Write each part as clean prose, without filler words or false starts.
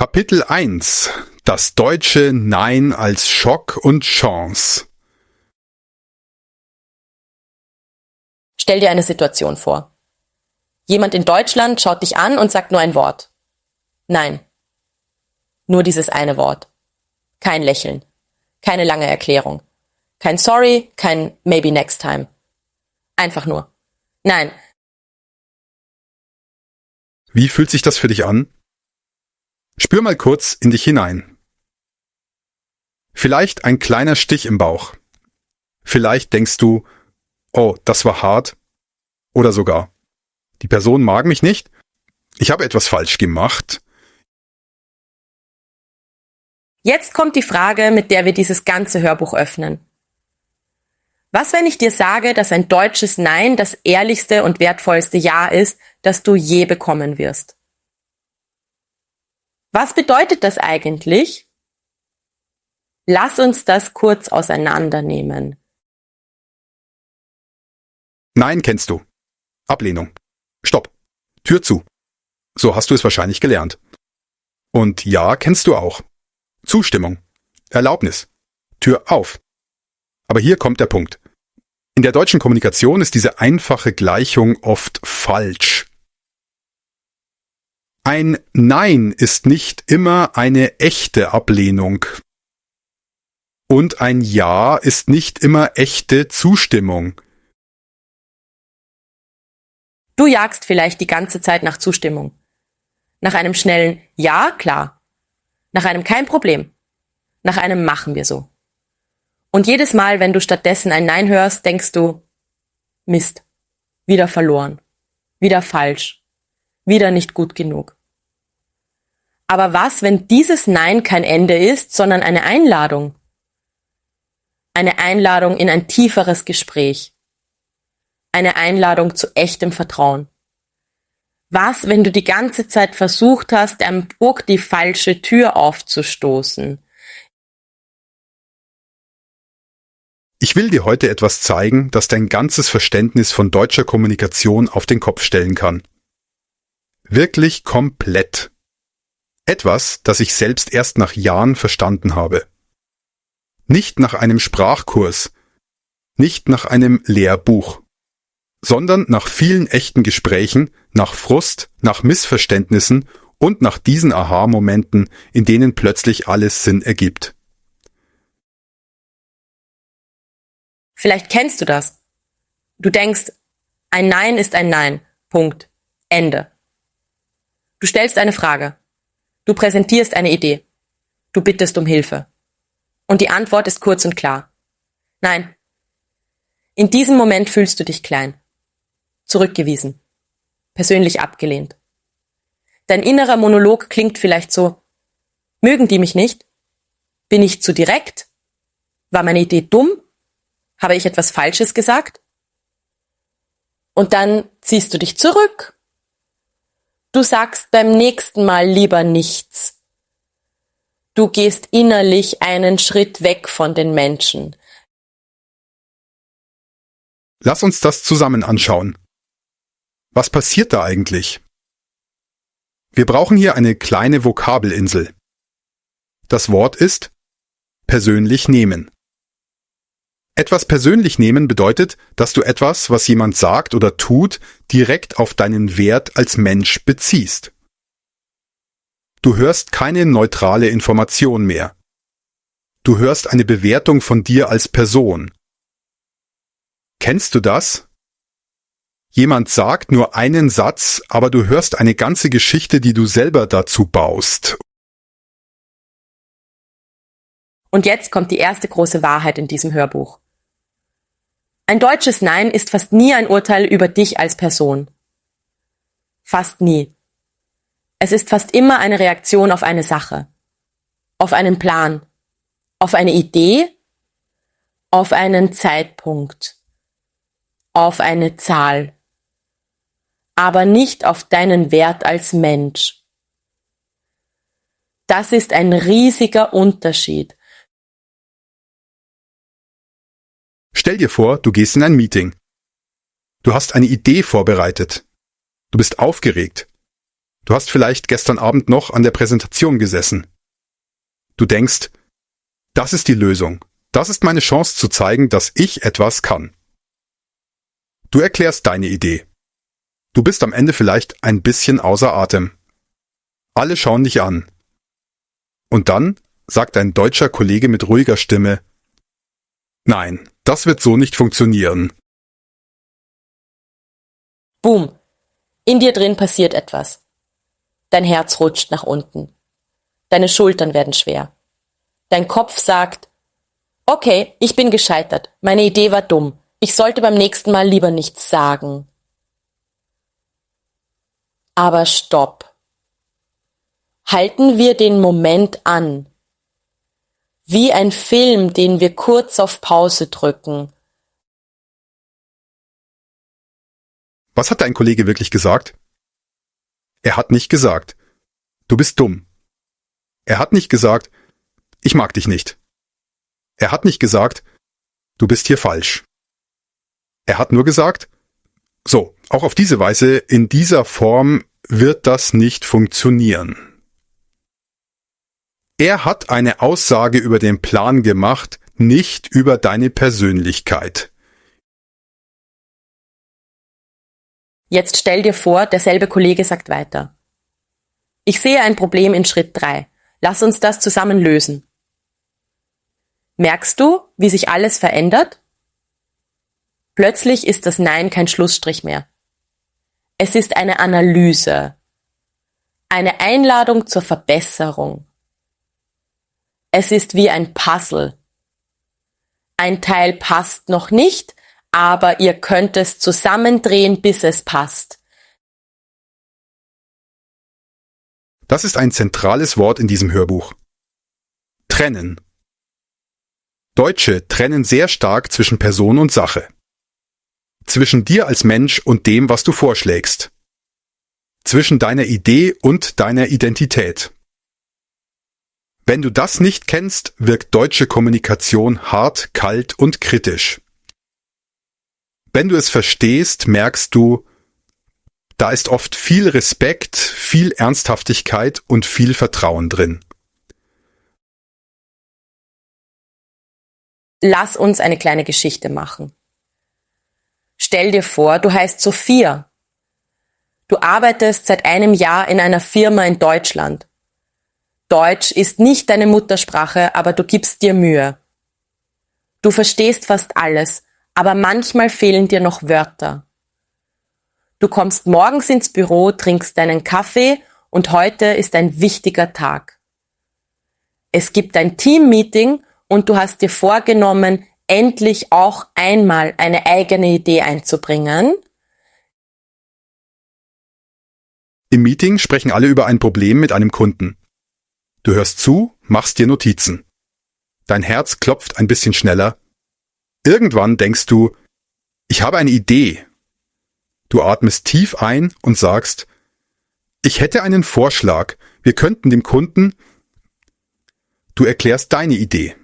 Kapitel 1: Das deutsche Nein als Schock und Chance. Stell dir eine Situation vor. Jemand in Deutschland schaut dich an und sagt nur ein Wort. Nein. Nur dieses eine Wort. Kein Lächeln. Keine lange Erklärung. Kein Sorry, kein Maybe next time. Einfach nur. Nein. Wie fühlt sich das für dich an? Spür mal kurz in dich hinein. Vielleicht ein kleiner Stich im Bauch. Vielleicht denkst du, oh, das war hart. Oder sogar, die Person mag mich nicht, ich habe etwas falsch gemacht. Jetzt kommt die Frage, mit der wir dieses ganze Hörbuch öffnen. Was, wenn ich dir sage, dass ein deutsches Nein das ehrlichste und wertvollste Ja ist, das du je bekommen wirst? Was bedeutet das eigentlich? Lass uns das kurz auseinandernehmen. Nein kennst du. Ablehnung. Stopp. Tür zu. So hast du es wahrscheinlich gelernt. Und Ja kennst du auch. Zustimmung. Erlaubnis. Tür auf. Aber hier kommt der Punkt. In der deutschen Kommunikation ist diese einfache Gleichung oft falsch. Ein Nein ist nicht immer eine echte Ablehnung. Und ein Ja ist nicht immer echte Zustimmung. Du jagst vielleicht die ganze Zeit nach Zustimmung. Nach einem schnellen Ja, klar. Nach einem kein Problem. Nach einem machen wir so. Und jedes Mal, wenn du stattdessen ein Nein hörst, denkst du, Mist, wieder verloren, wieder falsch, wieder nicht gut genug. Aber was, wenn dieses Nein kein Ende ist, sondern eine Einladung? Eine Einladung in ein tieferes Gespräch. Eine Einladung zu echtem Vertrauen. Was, wenn du die ganze Zeit versucht hast, dem Burg die falsche Tür aufzustoßen? Ich will dir heute etwas zeigen, das dein ganzes Verständnis von deutscher Kommunikation auf den Kopf stellen kann. Wirklich komplett. Etwas, das ich selbst erst nach Jahren verstanden habe. Nicht nach einem Sprachkurs, nicht nach einem Lehrbuch, sondern nach vielen echten Gesprächen, nach Frust, nach Missverständnissen und nach diesen Aha-Momenten, in denen plötzlich alles Sinn ergibt. Vielleicht kennst du das. Du denkst, ein Nein ist ein Nein. Punkt. Ende. Du stellst eine Frage. Du präsentierst eine Idee. Du bittest um Hilfe. Und die Antwort ist kurz und klar. Nein. In diesem Moment fühlst du dich klein. Zurückgewiesen. Persönlich abgelehnt. Dein innerer Monolog klingt vielleicht so: Mögen die mich nicht? Bin ich zu direkt? War meine Idee dumm? Habe ich etwas Falsches gesagt? Und dann ziehst du dich zurück. Du sagst beim nächsten Mal lieber nichts. Du gehst innerlich einen Schritt weg von den Menschen. Lass uns das zusammen anschauen. Was passiert da eigentlich? Wir brauchen hier eine kleine Vokabelinsel. Das Wort ist persönlich nehmen. Etwas persönlich nehmen bedeutet, dass du etwas, was jemand sagt oder tut, direkt auf deinen Wert als Mensch beziehst. Du hörst keine neutrale Information mehr. Du hörst eine Bewertung von dir als Person. Kennst du das? Jemand sagt nur einen Satz, aber du hörst eine ganze Geschichte, die du selber dazu baust. Und jetzt kommt die erste große Wahrheit in diesem Hörbuch. Ein deutsches Nein ist fast nie ein Urteil über dich als Person. Fast nie. Es ist fast immer eine Reaktion auf eine Sache, auf einen Plan, auf eine Idee, auf einen Zeitpunkt, auf eine Zahl, aber nicht auf deinen Wert als Mensch. Das ist ein riesiger Unterschied. Stell dir vor, du gehst in ein Meeting. Du hast eine Idee vorbereitet. Du bist aufgeregt. Du hast vielleicht gestern Abend noch an der Präsentation gesessen. Du denkst, das ist die Lösung. Das ist meine Chance zu zeigen, dass ich etwas kann. Du erklärst deine Idee. Du bist am Ende vielleicht ein bisschen außer Atem. Alle schauen dich an. Und dann sagt ein deutscher Kollege mit ruhiger Stimme, nein, das wird so nicht funktionieren. Boom. In dir drin passiert etwas. Dein Herz rutscht nach unten. Deine Schultern werden schwer. Dein Kopf sagt, okay, ich bin gescheitert. Meine Idee war dumm. Ich sollte beim nächsten Mal lieber nichts sagen. Aber stopp. Halten wir den Moment an. Wie ein Film, den wir kurz auf Pause drücken. Was hat dein Kollege wirklich gesagt? Er hat nicht gesagt, du bist dumm. Er hat nicht gesagt, ich mag dich nicht. Er hat nicht gesagt, du bist hier falsch. Er hat nur gesagt, so, auch auf diese Weise, in dieser Form wird das nicht funktionieren. Er hat eine Aussage über den Plan gemacht, nicht über deine Persönlichkeit. Jetzt stell dir vor, derselbe Kollege sagt weiter. Ich sehe ein Problem in Schritt 3. Lass uns das zusammen lösen. Merkst du, wie sich alles verändert? Plötzlich ist das Nein kein Schlussstrich mehr. Es ist eine Analyse. Eine Einladung zur Verbesserung. Es ist wie ein Puzzle. Ein Teil passt noch nicht, aber ihr könnt es zusammendrehen, bis es passt. Das ist ein zentrales Wort in diesem Hörbuch. Trennen. Deutsche trennen sehr stark zwischen Person und Sache. Zwischen dir als Mensch und dem, was du vorschlägst. Zwischen deiner Idee und deiner Identität. Wenn du das nicht kennst, wirkt deutsche Kommunikation hart, kalt und kritisch. Wenn du es verstehst, merkst du, da ist oft viel Respekt, viel Ernsthaftigkeit und viel Vertrauen drin. Lass uns eine kleine Geschichte machen. Stell dir vor, du heißt Sophia. Du arbeitest seit einem Jahr in einer Firma in Deutschland. Deutsch ist nicht deine Muttersprache, aber du gibst dir Mühe. Du verstehst fast alles, aber manchmal fehlen dir noch Wörter. Du kommst morgens ins Büro, trinkst deinen Kaffee und heute ist ein wichtiger Tag. Es gibt ein Teammeeting und du hast dir vorgenommen, endlich auch einmal eine eigene Idee einzubringen. Im Meeting sprechen alle über ein Problem mit einem Kunden. Du hörst zu, machst dir Notizen. Dein Herz klopft ein bisschen schneller. Irgendwann denkst du, ich habe eine Idee. Du atmest tief ein und sagst, ich hätte einen Vorschlag. Wir könnten dem Kunden... Du erklärst deine Idee.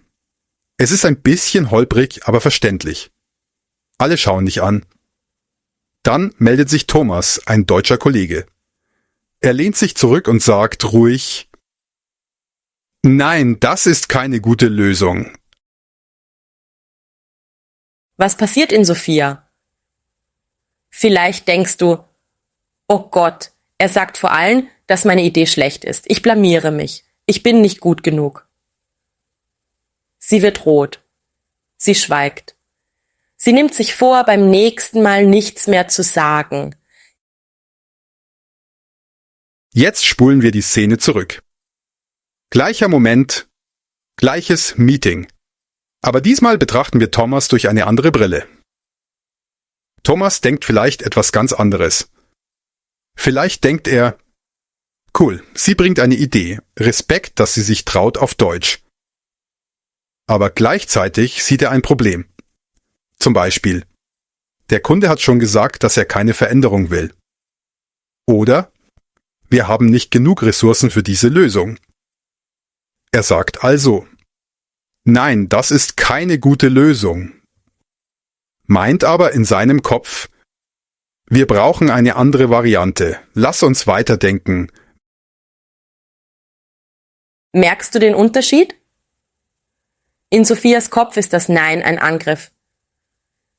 Es ist ein bisschen holprig, aber verständlich. Alle schauen dich an. Dann meldet sich Thomas, ein deutscher Kollege. Er lehnt sich zurück und sagt ruhig, nein, das ist keine gute Lösung. Was passiert in Sophia? Vielleicht denkst du, oh Gott, er sagt vor allem, dass meine Idee schlecht ist. Ich blamiere mich. Ich bin nicht gut genug. Sie wird rot. Sie schweigt. Sie nimmt sich vor, beim nächsten Mal nichts mehr zu sagen. Jetzt spulen wir die Szene zurück. Gleicher Moment, gleiches Meeting. Aber diesmal betrachten wir Thomas durch eine andere Brille. Thomas denkt vielleicht etwas ganz anderes. Vielleicht denkt er, cool, sie bringt eine Idee, Respekt, dass sie sich traut auf Deutsch. Aber gleichzeitig sieht er ein Problem. Zum Beispiel, der Kunde hat schon gesagt, dass er keine Veränderung will. Oder, wir haben nicht genug Ressourcen für diese Lösung. Er sagt also, nein, das ist keine gute Lösung. Meint aber in seinem Kopf, Wir brauchen eine andere Variante. Lass uns weiterdenken. Merkst du den Unterschied? In Sophias Kopf ist das Nein ein Angriff.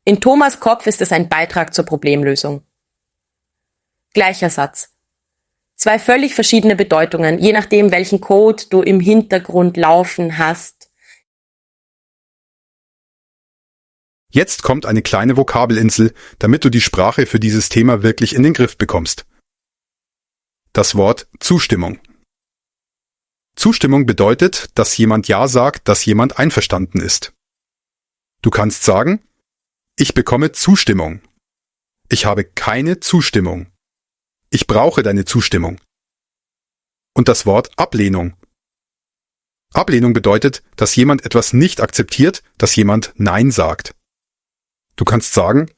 In Thomas Kopf ist es ein Beitrag zur Problemlösung. Gleicher Satz. Zwei völlig verschiedene Bedeutungen, je nachdem, welchen Code du im Hintergrund laufen hast. Jetzt kommt eine kleine Vokabelinsel, damit du die Sprache für dieses Thema wirklich in den Griff bekommst. Das Wort Zustimmung. Zustimmung bedeutet, dass jemand Ja sagt, dass jemand einverstanden ist. Du kannst sagen, ich bekomme Zustimmung. Ich habe keine Zustimmung. Ich brauche deine Zustimmung. Und das Wort Ablehnung. Ablehnung bedeutet, dass jemand etwas nicht akzeptiert, dass jemand Nein sagt. Du kannst sagen,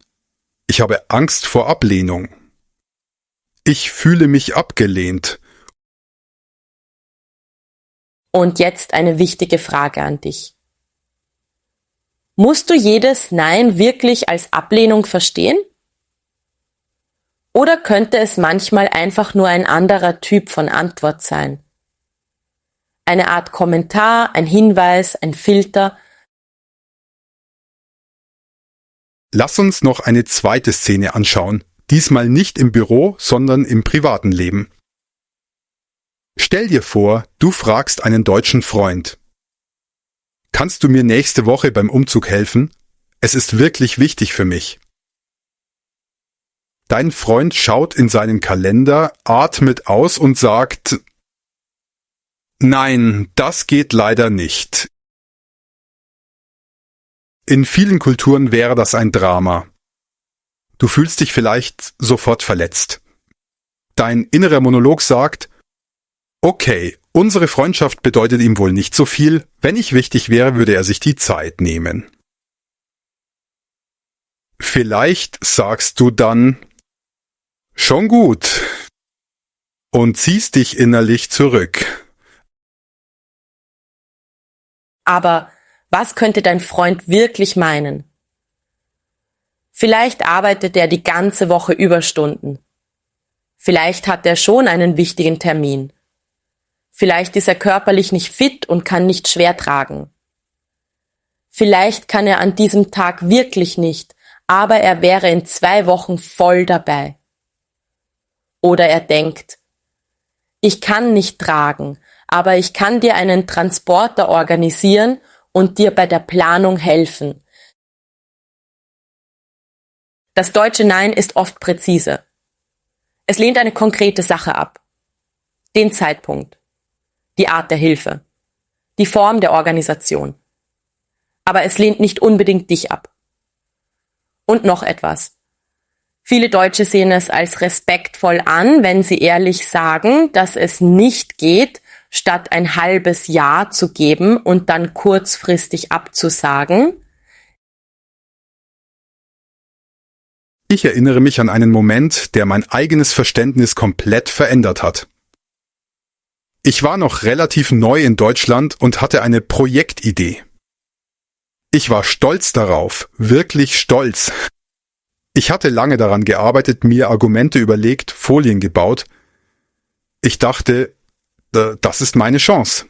ich habe Angst vor Ablehnung. Ich fühle mich abgelehnt. Und jetzt eine wichtige Frage an dich. Musst du jedes Nein wirklich als Ablehnung verstehen? Oder könnte es manchmal einfach nur ein anderer Typ von Antwort sein? Eine Art Kommentar, ein Hinweis, ein Filter. Lass uns noch eine zweite Szene anschauen, diesmal nicht im Büro, sondern im privaten Leben. Stell dir vor, du fragst einen deutschen Freund. Kannst du mir nächste Woche beim Umzug helfen? Es ist wirklich wichtig für mich. Dein Freund schaut in seinen Kalender, atmet aus und sagt, nein, das geht leider nicht. In vielen Kulturen wäre das ein Drama. Du fühlst dich vielleicht sofort verletzt. Dein innerer Monolog sagt, okay, unsere Freundschaft bedeutet ihm wohl nicht so viel. Wenn ich wichtig wäre, würde er sich die Zeit nehmen. Vielleicht sagst du dann, schon gut, und ziehst dich innerlich zurück. Aber was könnte dein Freund wirklich meinen? Vielleicht arbeitet er die ganze Woche Überstunden. Vielleicht hat er schon einen wichtigen Termin. Vielleicht ist er körperlich nicht fit und kann nicht schwer tragen. Vielleicht kann er an diesem Tag wirklich nicht, aber er wäre in 2 Wochen voll dabei. Oder er denkt, ich kann nicht tragen, aber ich kann dir einen Transporter organisieren und dir bei der Planung helfen. Das deutsche Nein ist oft präzise. Es lehnt eine konkrete Sache ab. Den Zeitpunkt, die Art der Hilfe, die Form der Organisation. Aber es lehnt nicht unbedingt dich ab. Und noch etwas. Viele Deutsche sehen es als respektvoll an, wenn sie ehrlich sagen, dass es nicht geht, statt ein halbes Ja zu geben und dann kurzfristig abzusagen. Ich erinnere mich an einen Moment, der mein eigenes Verständnis komplett verändert hat. Ich war noch relativ neu in Deutschland und hatte eine Projektidee. Ich war stolz darauf, wirklich stolz. Ich hatte lange daran gearbeitet, mir Argumente überlegt, Folien gebaut. Ich dachte, das ist meine Chance.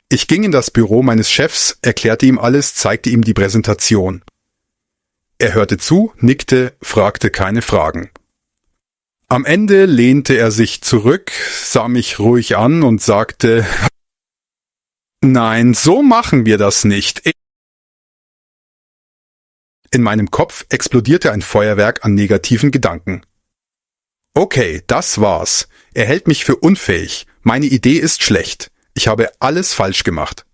Ich ging in das Büro meines Chefs, erklärte ihm alles, zeigte ihm die Präsentation. Er hörte zu, nickte, fragte keine Fragen. Am Ende lehnte er sich zurück, sah mich ruhig an und sagte, nein, so machen wir das nicht. In meinem Kopf explodierte ein Feuerwerk an negativen Gedanken. Okay, das war's. Er hält mich für unfähig. Meine Idee ist schlecht. Ich habe alles falsch gemacht.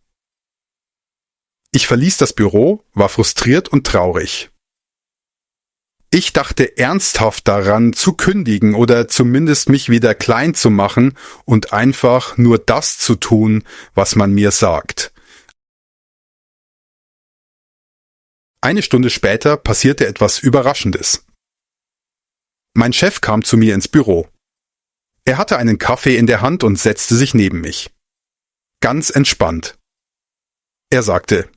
Ich verließ das Büro, war frustriert und traurig. Ich dachte ernsthaft daran, zu kündigen oder zumindest mich wieder klein zu machen und einfach nur das zu tun, was man mir sagt. Eine Stunde später passierte etwas Überraschendes. Mein Chef kam zu mir ins Büro. Er hatte einen Kaffee in der Hand und setzte sich neben mich. Ganz entspannt. Er sagte,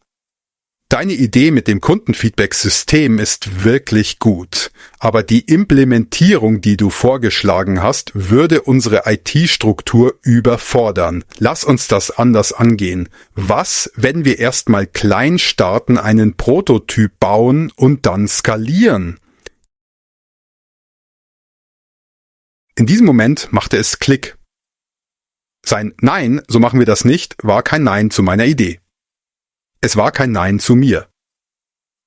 Deine Idee mit dem Kundenfeedback-System ist wirklich gut, aber die Implementierung, die du vorgeschlagen hast, würde unsere IT-Struktur überfordern. Lass uns das anders angehen. Was, wenn wir erstmal klein starten, einen Prototyp bauen und dann skalieren? In diesem Moment machte es Klick. Sein Nein, so machen wir das nicht, war kein Nein zu meiner Idee. Es war kein Nein zu mir.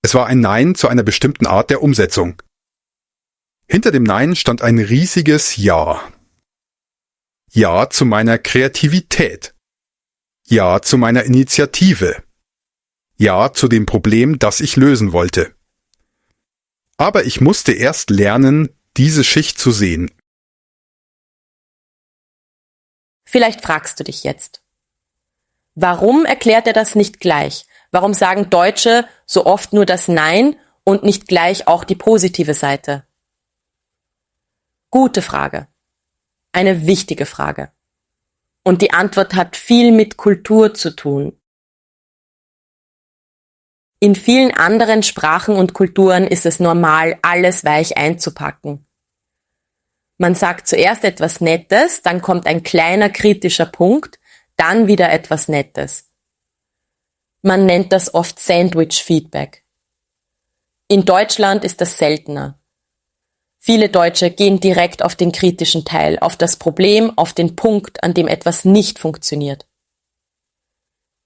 Es war ein Nein zu einer bestimmten Art der Umsetzung. Hinter dem Nein stand ein riesiges Ja. Ja zu meiner Kreativität. Ja zu meiner Initiative. Ja zu dem Problem, das ich lösen wollte. Aber ich musste erst lernen, diese Schicht zu sehen. Vielleicht fragst du dich jetzt: Warum erklärt er das nicht gleich? Warum sagen Deutsche so oft nur das Nein und nicht gleich auch die positive Seite? Gute Frage. Eine wichtige Frage. Und die Antwort hat viel mit Kultur zu tun. In vielen anderen Sprachen und Kulturen ist es normal, alles weich einzupacken. Man sagt zuerst etwas Nettes, dann kommt ein kleiner kritischer Punkt, dann wieder etwas Nettes. Man nennt das oft Sandwich-Feedback. In Deutschland ist das seltener. Viele Deutsche gehen direkt auf den kritischen Teil, auf das Problem, auf den Punkt, an dem etwas nicht funktioniert.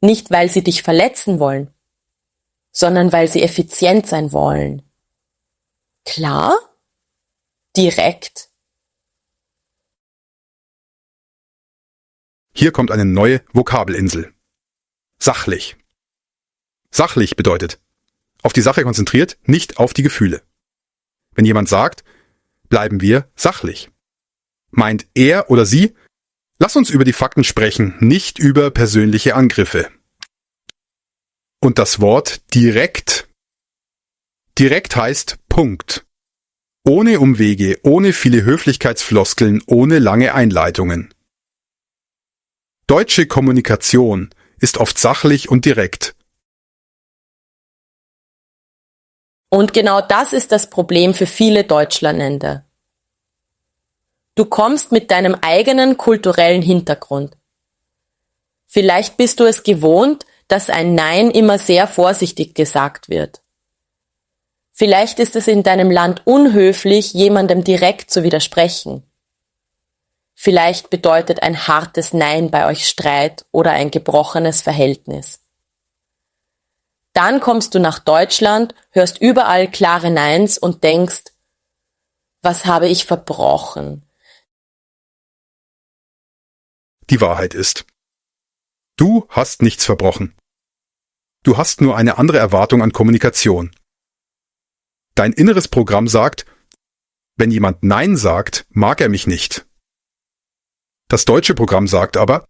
Nicht, weil sie dich verletzen wollen, sondern weil sie effizient sein wollen. Klar? Direkt? Hier kommt eine neue Vokabelinsel. Sachlich. Sachlich bedeutet, auf die Sache konzentriert, nicht auf die Gefühle. Wenn jemand sagt, bleiben wir sachlich, meint er oder sie, lass uns über die Fakten sprechen, nicht über persönliche Angriffe. Und das Wort direkt. Direkt heißt Punkt. Ohne Umwege, ohne viele Höflichkeitsfloskeln, ohne lange Einleitungen. Deutsche Kommunikation ist oft sachlich und direkt. Und genau das ist das Problem für viele Deutschlernende. Du kommst mit deinem eigenen kulturellen Hintergrund. Vielleicht bist du es gewohnt, dass ein Nein immer sehr vorsichtig gesagt wird. Vielleicht ist es in deinem Land unhöflich, jemandem direkt zu widersprechen. Vielleicht bedeutet ein hartes Nein bei euch Streit oder ein gebrochenes Verhältnis. Dann kommst du nach Deutschland, hörst überall klare Neins und denkst, was habe ich verbrochen? Die Wahrheit ist, du hast nichts verbrochen. Du hast nur eine andere Erwartung an Kommunikation. Dein inneres Programm sagt, wenn jemand Nein sagt, mag er mich nicht. Das deutsche Programm sagt aber,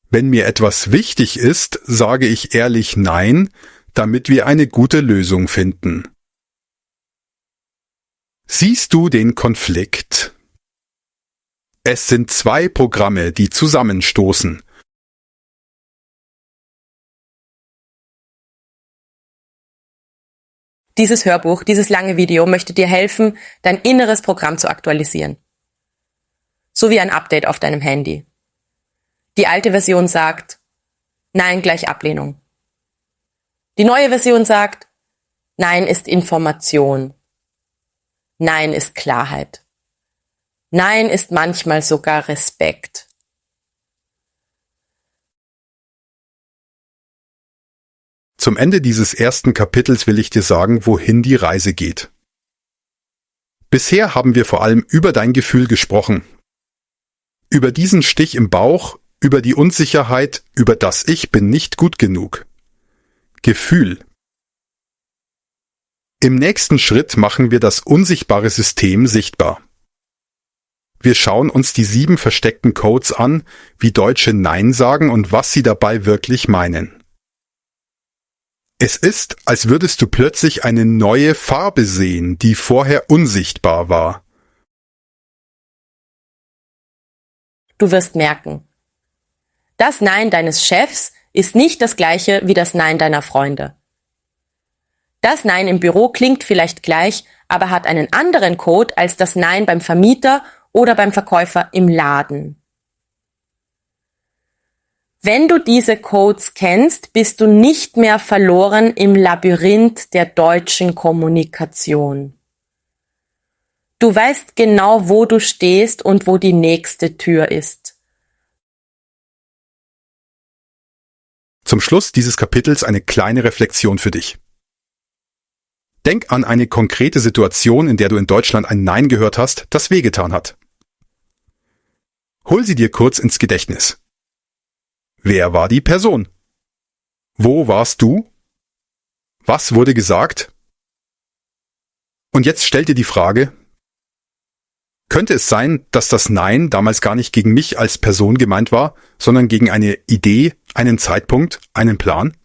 wenn mir etwas wichtig ist, sage ich ehrlich Nein, damit wir eine gute Lösung finden. Siehst du den Konflikt? Es sind zwei Programme, die zusammenstoßen. Dieses Hörbuch, dieses lange Video möchte dir helfen, dein inneres Programm zu aktualisieren. So wie ein Update auf deinem Handy. Die alte Version sagt, Nein gleich Ablehnung. Die neue Version sagt, Nein ist Information. Nein ist Klarheit. Nein ist manchmal sogar Respekt. Zum Ende dieses ersten Kapitels will ich dir sagen, wohin die Reise geht. Bisher haben wir vor allem über dein Gefühl gesprochen. Über diesen Stich im Bauch, über die Unsicherheit, über das Ich bin nicht gut genug. Gefühl. Im nächsten Schritt machen wir das unsichtbare System sichtbar. Wir schauen uns die 7 versteckten Codes an, wie Deutsche Nein sagen und was sie dabei wirklich meinen. Es ist, als würdest du plötzlich eine neue Farbe sehen, die vorher unsichtbar war. Du wirst merken, das Nein deines Chefs ist nicht das gleiche wie das Nein deiner Freunde. Das Nein im Büro klingt vielleicht gleich, aber hat einen anderen Code als das Nein beim Vermieter oder beim Verkäufer im Laden. Wenn du diese Codes kennst, bist du nicht mehr verloren im Labyrinth der deutschen Kommunikation. Du weißt genau, wo du stehst und wo die nächste Tür ist. Zum Schluss dieses Kapitels eine kleine Reflexion für dich. Denk an eine konkrete Situation, in der du in Deutschland ein Nein gehört hast, das wehgetan hat. Hol sie dir kurz ins Gedächtnis. Wer war die Person? Wo warst du? Was wurde gesagt? Und jetzt stell dir die Frage, könnte es sein, dass das Nein damals gar nicht gegen mich als Person gemeint war, sondern gegen eine Idee, einen Zeitpunkt, einen Plan?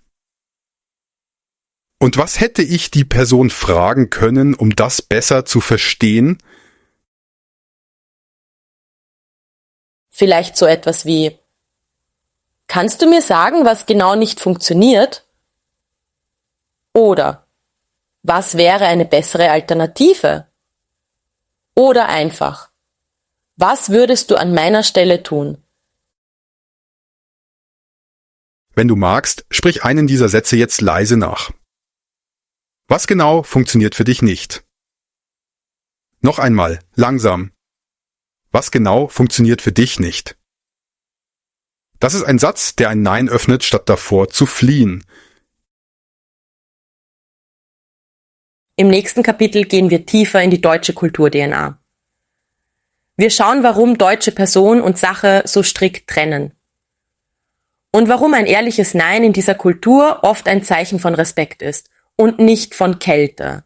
Und was hätte ich die Person fragen können, um das besser zu verstehen? Vielleicht so etwas wie: Kannst du mir sagen, was genau nicht funktioniert? Oder: Was wäre eine bessere Alternative? Oder einfach: Was würdest du an meiner Stelle tun? Wenn du magst, sprich einen dieser Sätze jetzt leise nach. Was genau funktioniert für dich nicht? Noch einmal, langsam. Was genau funktioniert für dich nicht? Das ist ein Satz, der ein Nein öffnet, statt davor zu fliehen. Im nächsten Kapitel gehen wir tiefer in die deutsche Kultur-DNA. Wir schauen, warum deutsche Person und Sache so strikt trennen. Und warum ein ehrliches Nein in dieser Kultur oft ein Zeichen von Respekt ist und nicht von Kälte.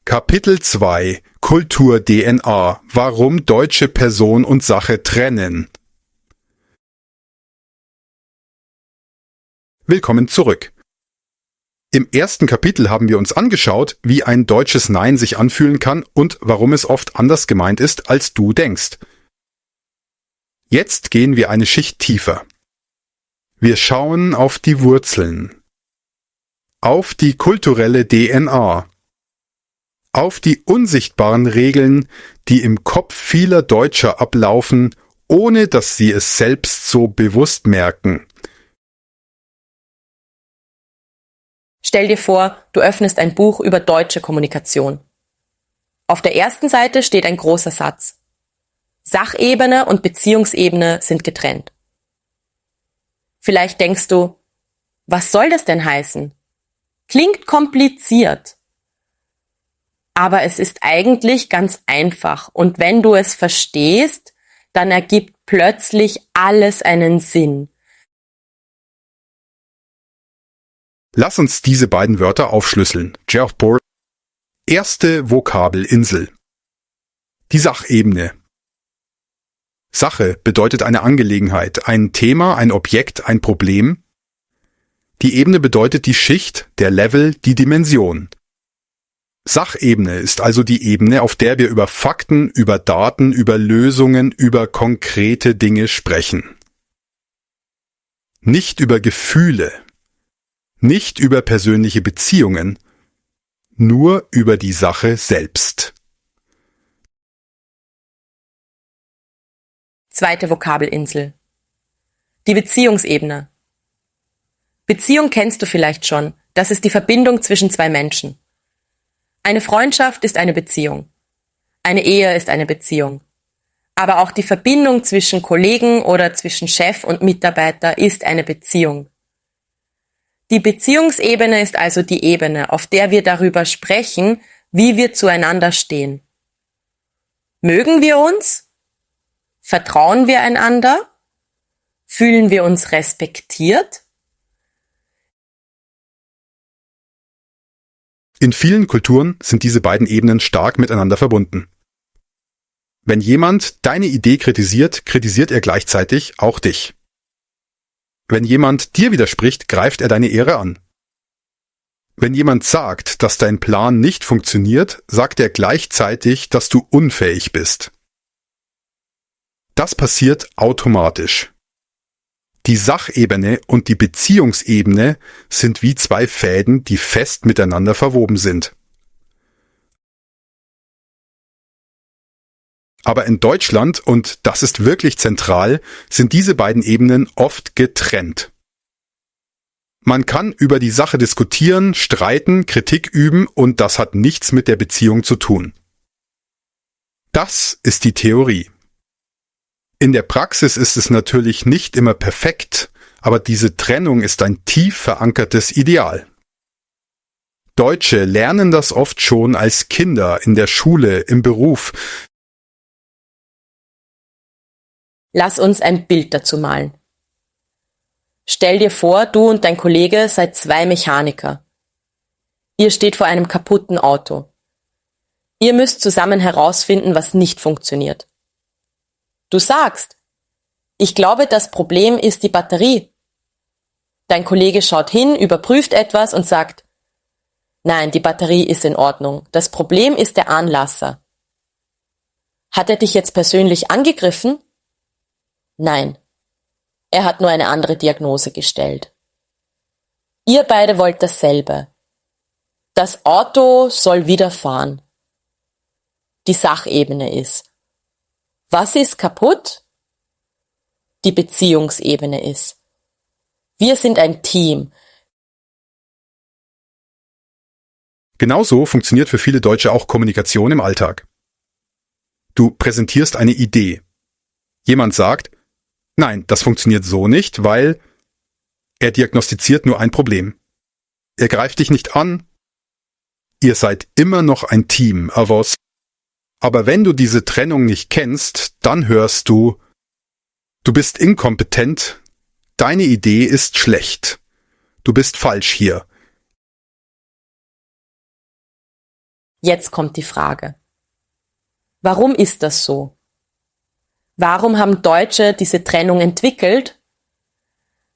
Kapitel 2: Kultur-DNA. Warum deutsche Person und Sache trennen. Willkommen zurück. Im ersten Kapitel haben wir uns angeschaut, wie ein deutsches Nein sich anfühlen kann und warum es oft anders gemeint ist, als du denkst. Jetzt gehen wir eine Schicht tiefer. Wir schauen auf die Wurzeln, auf die kulturelle DNA, auf die unsichtbaren Regeln, die im Kopf vieler Deutscher ablaufen, ohne dass sie es selbst so bewusst merken. Stell dir vor, du öffnest ein Buch über deutsche Kommunikation. Auf der ersten Seite steht ein großer Satz: Sachebene und Beziehungsebene sind getrennt. Vielleicht denkst du: Was soll das denn heißen? Klingt kompliziert. Aber es ist eigentlich ganz einfach, und wenn du es verstehst, dann ergibt plötzlich alles einen Sinn. Lass uns diese beiden Wörter aufschlüsseln. Geoff Bohr. Erste Vokabelinsel. Die Sachebene. Sache bedeutet eine Angelegenheit, ein Thema, ein Objekt, ein Problem. Die Ebene bedeutet die Schicht, der Level, die Dimension. Sachebene ist also die Ebene, auf der wir über Fakten, über Daten, über Lösungen, über konkrete Dinge sprechen. Nicht über Gefühle, nicht über persönliche Beziehungen, nur über die Sache selbst. Zweite Vokabelinsel. Die Beziehungsebene. Beziehung kennst du vielleicht schon. Das ist die Verbindung zwischen zwei Menschen. Eine Freundschaft ist eine Beziehung. Eine Ehe ist eine Beziehung. Aber auch die Verbindung zwischen Kollegen oder zwischen Chef und Mitarbeiter ist eine Beziehung. Die Beziehungsebene ist also die Ebene, auf der wir darüber sprechen, wie wir zueinander stehen. Mögen wir uns? Vertrauen wir einander? Fühlen wir uns respektiert? In vielen Kulturen sind diese beiden Ebenen stark miteinander verbunden. Wenn jemand deine Idee kritisiert, kritisiert er gleichzeitig auch dich. Wenn jemand dir widerspricht, greift er deine Ehre an. Wenn jemand sagt, dass dein Plan nicht funktioniert, sagt er gleichzeitig, dass du unfähig bist. Das passiert automatisch. Die Sachebene und die Beziehungsebene sind wie zwei Fäden, die fest miteinander verwoben sind. Aber in Deutschland, und das ist wirklich zentral, sind diese beiden Ebenen oft getrennt. Man kann über die Sache diskutieren, streiten, Kritik üben und das hat nichts mit der Beziehung zu tun. Das ist die Theorie. In der Praxis ist es natürlich nicht immer perfekt, aber diese Trennung ist ein tief verankertes Ideal. Deutsche lernen das oft schon als Kinder, in der Schule, im Beruf. Lass uns ein Bild dazu malen. Stell dir vor, du und dein Kollege seid zwei Mechaniker. Ihr steht vor einem kaputten Auto. Ihr müsst zusammen herausfinden, was nicht funktioniert. Du sagst, ich glaube, das Problem ist die Batterie. Dein Kollege schaut hin, überprüft etwas und sagt, nein, die Batterie ist in Ordnung. Das Problem ist der Anlasser. Hat er dich jetzt persönlich angegriffen? Nein. Er hat nur eine andere Diagnose gestellt. Ihr beide wollt dasselbe. Das Auto soll wieder fahren. Die Sachebene ist. Was ist kaputt? Die Beziehungsebene ist. Wir sind ein Team. Genauso funktioniert für viele Deutsche auch Kommunikation im Alltag. Du präsentierst eine Idee. Jemand sagt, nein, das funktioniert so nicht, weil er diagnostiziert nur ein Problem. Er greift dich nicht an. Ihr seid immer noch ein Team, aber wenn du diese Trennung nicht kennst, dann hörst du, du bist inkompetent, deine Idee ist schlecht, du bist falsch hier. Jetzt kommt die Frage. Warum ist das so? Warum haben Deutsche diese Trennung entwickelt?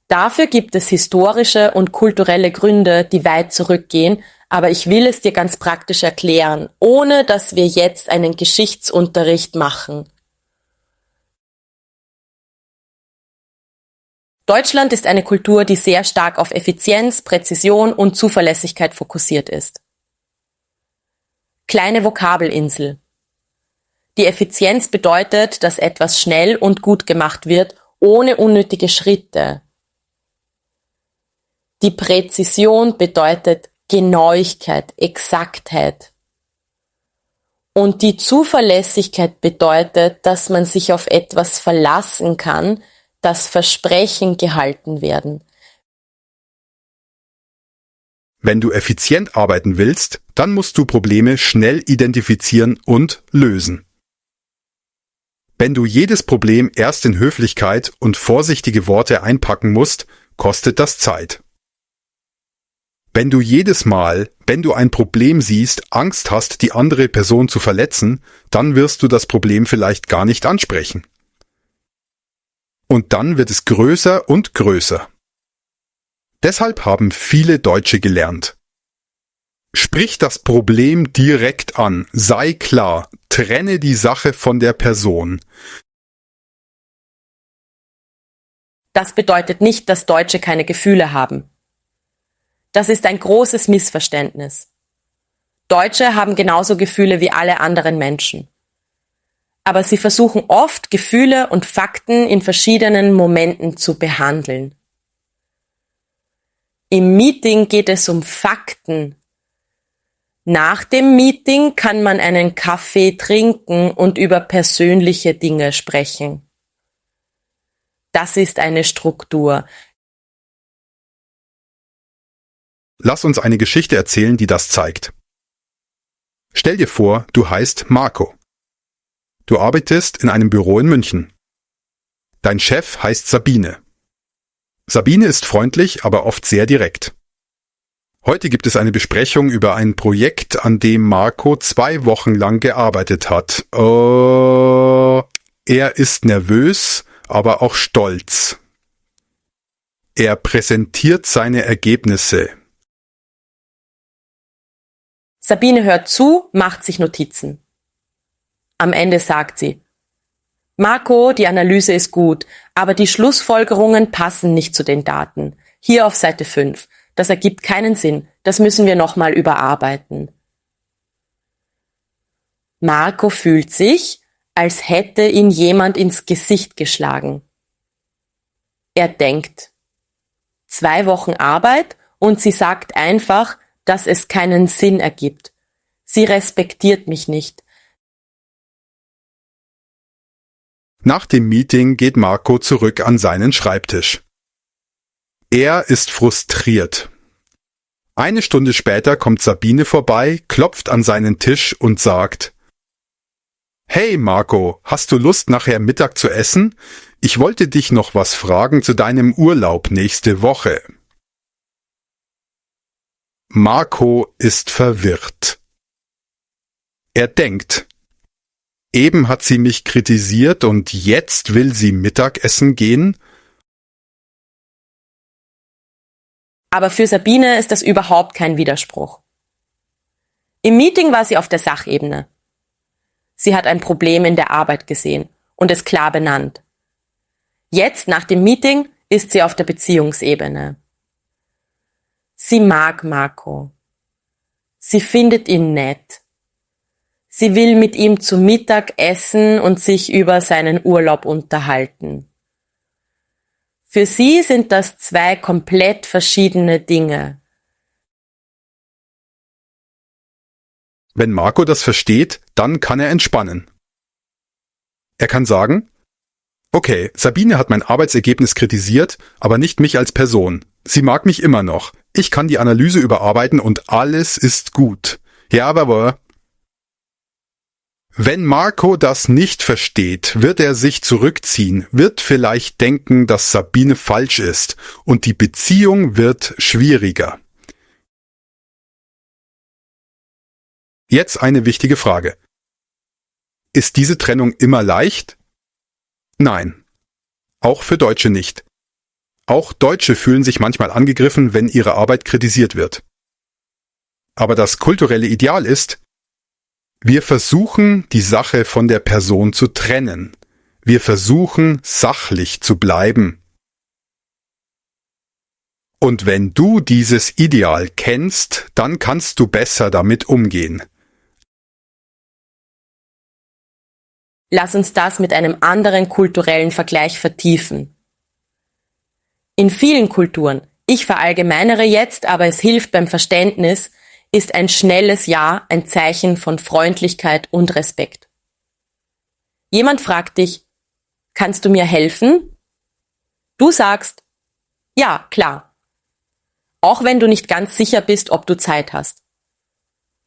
Dafür gibt es historische und kulturelle Gründe, die weit zurückgehen, aber ich will es dir ganz praktisch erklären, ohne dass wir jetzt einen Geschichtsunterricht machen. Deutschland ist eine Kultur, die sehr stark auf Effizienz, Präzision und Zuverlässigkeit fokussiert ist. Kleine Vokabelinsel. Die Effizienz bedeutet, dass etwas schnell und gut gemacht wird, ohne unnötige Schritte. Die Präzision bedeutet Genauigkeit, Exaktheit. Und die Zuverlässigkeit bedeutet, dass man sich auf etwas verlassen kann, dass Versprechen gehalten werden. Wenn du effizient arbeiten willst, dann musst du Probleme schnell identifizieren und lösen. Wenn du jedes Problem erst in Höflichkeit und vorsichtige Worte einpacken musst, kostet das Zeit. Wenn du jedes Mal, wenn du ein Problem siehst, Angst hast, die andere Person zu verletzen, dann wirst du das Problem vielleicht gar nicht ansprechen. Und dann wird es größer und größer. Deshalb haben viele Deutsche gelernt. Sprich das Problem direkt an, sei klar, trenne die Sache von der Person. Das bedeutet nicht, dass Deutsche keine Gefühle haben. Das ist ein großes Missverständnis. Deutsche haben genauso Gefühle wie alle anderen Menschen. Aber sie versuchen oft, Gefühle und Fakten in verschiedenen Momenten zu behandeln. Im Meeting geht es um Fakten. Nach dem Meeting kann man einen Kaffee trinken und über persönliche Dinge sprechen. Das ist eine Struktur. Lass uns eine Geschichte erzählen, die das zeigt. Stell dir vor, du heißt Marco. Du arbeitest in einem Büro in München. Dein Chef heißt Sabine. Sabine ist freundlich, aber oft sehr direkt. Heute gibt es eine Besprechung über ein Projekt, an dem Marco 2 Wochen lang gearbeitet hat. Er ist nervös, aber auch stolz. Er präsentiert seine Ergebnisse. Sabine hört zu, macht sich Notizen. Am Ende sagt sie, Marco, die Analyse ist gut, aber die Schlussfolgerungen passen nicht zu den Daten. Hier auf Seite 5. Das ergibt keinen Sinn. Das müssen wir nochmal überarbeiten. Marco fühlt sich, als hätte ihn jemand ins Gesicht geschlagen. Er denkt, 2 Wochen Arbeit und sie sagt einfach, dass es keinen Sinn ergibt. Sie respektiert mich nicht. Nach dem Meeting geht Marco zurück an seinen Schreibtisch. Er ist frustriert. Eine Stunde später kommt Sabine vorbei, klopft an seinen Tisch und sagt: Hey Marco, hast du Lust, nachher Mittag zu essen? Ich wollte dich noch was fragen zu deinem Urlaub nächste Woche. Marco ist verwirrt. Er denkt: Eben hat sie mich kritisiert und jetzt will sie Mittagessen gehen? Aber für Sabine ist das überhaupt kein Widerspruch. Im Meeting war sie auf der Sachebene. Sie hat ein Problem in der Arbeit gesehen und es klar benannt. Jetzt, nach dem Meeting, ist sie auf der Beziehungsebene. Sie mag Marco. Sie findet ihn nett. Sie will mit ihm zu Mittag essen und sich über seinen Urlaub unterhalten. Für sie sind das 2 komplett verschiedene Dinge. Wenn Marco das versteht, dann kann er entspannen. Er kann sagen: Okay, Sabine hat mein Arbeitsergebnis kritisiert, aber nicht mich als Person. Sie mag mich immer noch. Ich kann die Analyse überarbeiten und alles ist gut. Ja, aber wenn Marco das nicht versteht, wird er sich zurückziehen, wird vielleicht denken, dass Sabine falsch ist und die Beziehung wird schwieriger. Jetzt eine wichtige Frage. Ist diese Trennung immer leicht? Nein. Auch für Deutsche nicht. Auch Deutsche fühlen sich manchmal angegriffen, wenn ihre Arbeit kritisiert wird. Aber das kulturelle Ideal ist: Wir versuchen, die Sache von der Person zu trennen. Wir versuchen, sachlich zu bleiben. Und wenn du dieses Ideal kennst, dann kannst du besser damit umgehen. Lass uns das mit einem anderen kulturellen Vergleich vertiefen. In vielen Kulturen, ich verallgemeinere jetzt, aber es hilft beim Verständnis, ist ein schnelles Ja ein Zeichen von Freundlichkeit und Respekt. Jemand fragt dich: Kannst du mir helfen? Du sagst: Ja, klar. Auch wenn du nicht ganz sicher bist, ob du Zeit hast.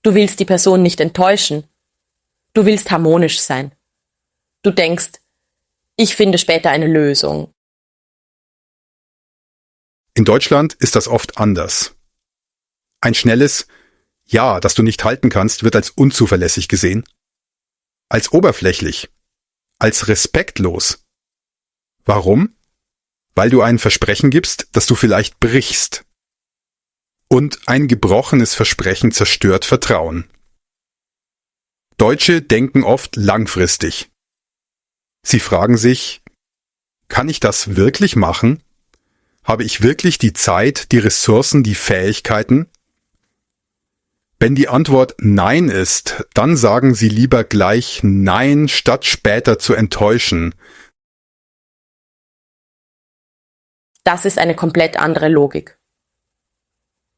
Du willst die Person nicht enttäuschen. Du willst harmonisch sein. Du denkst: Ich finde später eine Lösung. In Deutschland ist das oft anders. Ein schnelles Ja, das du nicht halten kannst, wird als unzuverlässig gesehen, als oberflächlich, als respektlos. Warum? Weil du ein Versprechen gibst, das du vielleicht brichst. Und ein gebrochenes Versprechen zerstört Vertrauen. Deutsche denken oft langfristig. Sie fragen sich: Kann ich das wirklich machen? Habe ich wirklich die Zeit, die Ressourcen, die Fähigkeiten? Wenn die Antwort Nein ist, dann sagen sie lieber gleich Nein, statt später zu enttäuschen. Das ist eine komplett andere Logik.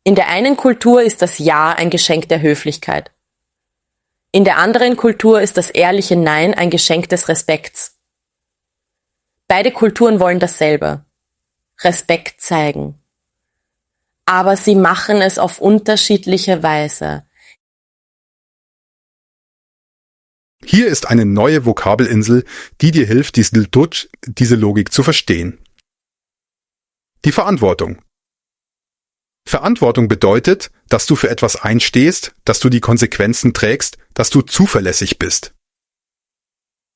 In der einen Kultur ist das Ja ein Geschenk der Höflichkeit. In der anderen Kultur ist das ehrliche Nein ein Geschenk des Respekts. Beide Kulturen wollen dasselbe: Respekt zeigen. Aber sie machen es auf unterschiedliche Weise. Hier ist eine neue Vokabelinsel, die dir hilft, diese Logik zu verstehen. Die Verantwortung. Verantwortung bedeutet, dass du für etwas einstehst, dass du die Konsequenzen trägst, dass du zuverlässig bist.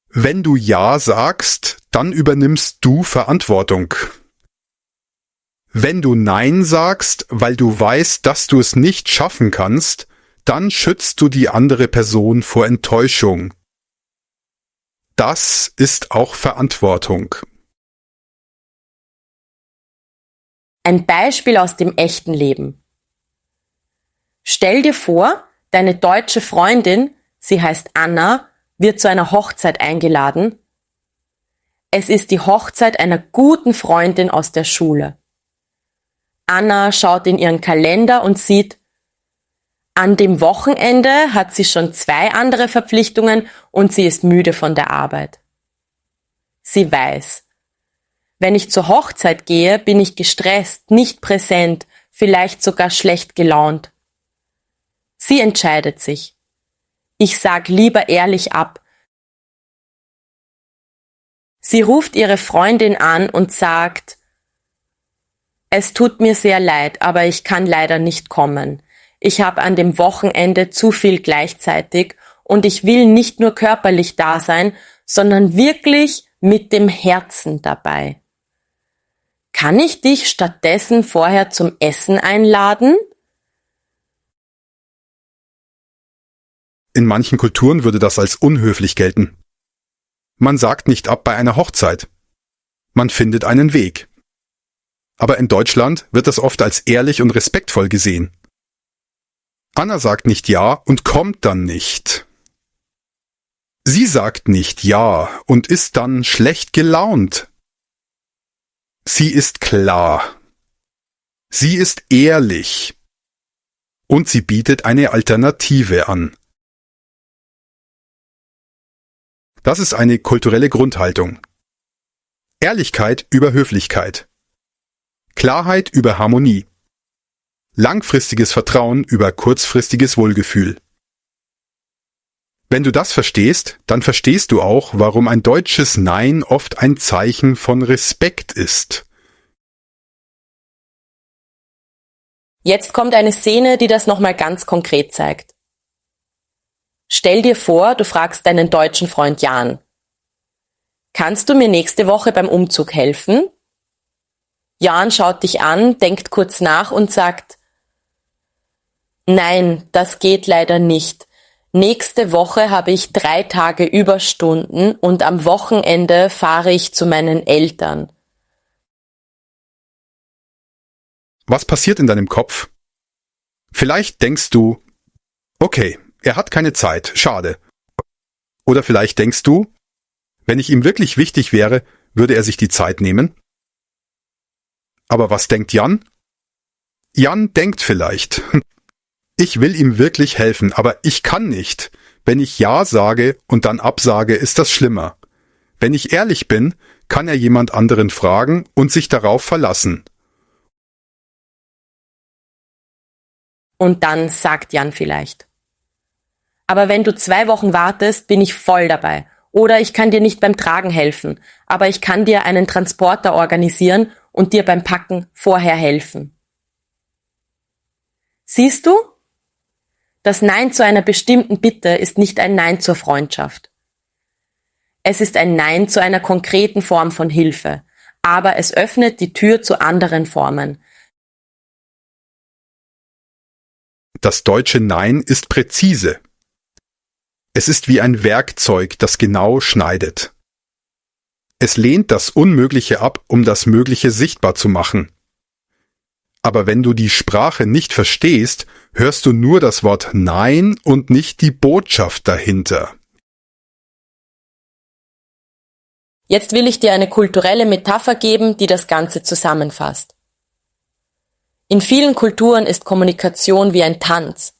Wenn du Ja sagst, dann übernimmst du Verantwortung. Wenn du Nein sagst, weil du weißt, dass du es nicht schaffen kannst, dann schützt du die andere Person vor Enttäuschung. Das ist auch Verantwortung. Ein Beispiel aus dem echten Leben. Stell dir vor, deine deutsche Freundin, sie heißt Anna, wird zu einer Hochzeit eingeladen. Es ist die Hochzeit einer guten Freundin aus der Schule. Anna schaut in ihren Kalender und sieht, an dem Wochenende hat sie schon 2 andere Verpflichtungen und sie ist müde von der Arbeit. Sie weiß, wenn ich zur Hochzeit gehe, bin ich gestresst, nicht präsent, vielleicht sogar schlecht gelaunt. Sie entscheidet sich. Ich sag lieber ehrlich ab. Sie ruft ihre Freundin an und sagt, es tut mir sehr leid, aber ich kann leider nicht kommen. Ich habe an dem Wochenende zu viel gleichzeitig und ich will nicht nur körperlich da sein, sondern wirklich mit dem Herzen dabei. Kann ich dich stattdessen vorher zum Essen einladen? In manchen Kulturen würde das als unhöflich gelten. Man sagt nicht ab bei einer Hochzeit. Man findet einen Weg. Aber in Deutschland wird das oft als ehrlich und respektvoll gesehen. Anna sagt nicht ja und kommt dann nicht. Sie sagt nicht ja und ist dann schlecht gelaunt. Sie ist klar. Sie ist ehrlich. Und sie bietet eine Alternative an. Das ist eine kulturelle Grundhaltung. Ehrlichkeit über Höflichkeit. Klarheit über Harmonie. Langfristiges Vertrauen über kurzfristiges Wohlgefühl. Wenn du das verstehst, dann verstehst du auch, warum ein deutsches Nein oft ein Zeichen von Respekt ist. Jetzt kommt eine Szene, die das nochmal ganz konkret zeigt. Stell dir vor, du fragst deinen deutschen Freund Jan. Kannst du mir nächste Woche beim Umzug helfen? Jan schaut dich an, denkt kurz nach und sagt, nein, das geht leider nicht. Nächste Woche habe ich 3 Tage Überstunden und am Wochenende fahre ich zu meinen Eltern. Was passiert in deinem Kopf? Vielleicht denkst du, okay, er hat keine Zeit, schade. Oder vielleicht denkst du, wenn ich ihm wirklich wichtig wäre, würde er sich die Zeit nehmen? Aber was denkt Jan? Jan denkt vielleicht, ich will ihm wirklich helfen, aber ich kann nicht. Wenn ich Ja sage und dann absage, ist das schlimmer. Wenn ich ehrlich bin, kann er jemand anderen fragen und sich darauf verlassen. Und dann sagt Jan vielleicht. Aber wenn du 2 Wochen wartest, bin ich voll dabei. Oder ich kann dir nicht beim Tragen helfen, aber ich kann dir einen Transporter organisieren und dir beim Packen vorher helfen. Siehst du? Das Nein zu einer bestimmten Bitte ist nicht ein Nein zur Freundschaft. Es ist ein Nein zu einer konkreten Form von Hilfe, aber es öffnet die Tür zu anderen Formen. Das deutsche Nein ist präzise. Es ist wie ein Werkzeug, das genau schneidet. Es lehnt das Unmögliche ab, um das Mögliche sichtbar zu machen. Aber wenn du die Sprache nicht verstehst, hörst du nur das Wort Nein und nicht die Botschaft dahinter. Jetzt will ich dir eine kulturelle Metapher geben, die das Ganze zusammenfasst. In vielen Kulturen ist Kommunikation wie ein Tanz.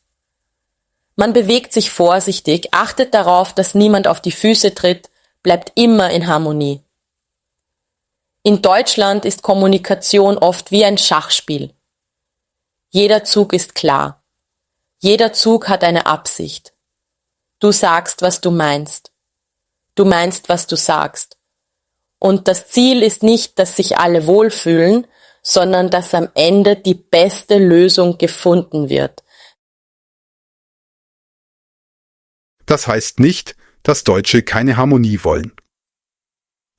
Man bewegt sich vorsichtig, achtet darauf, dass niemand auf die Füße tritt, bleibt immer in Harmonie. In Deutschland ist Kommunikation oft wie ein Schachspiel. Jeder Zug ist klar. Jeder Zug hat eine Absicht. Du sagst, was du meinst. Du meinst, was du sagst. Und das Ziel ist nicht, dass sich alle wohlfühlen, sondern dass am Ende die beste Lösung gefunden wird. Das heißt nicht, dass Deutsche keine Harmonie wollen.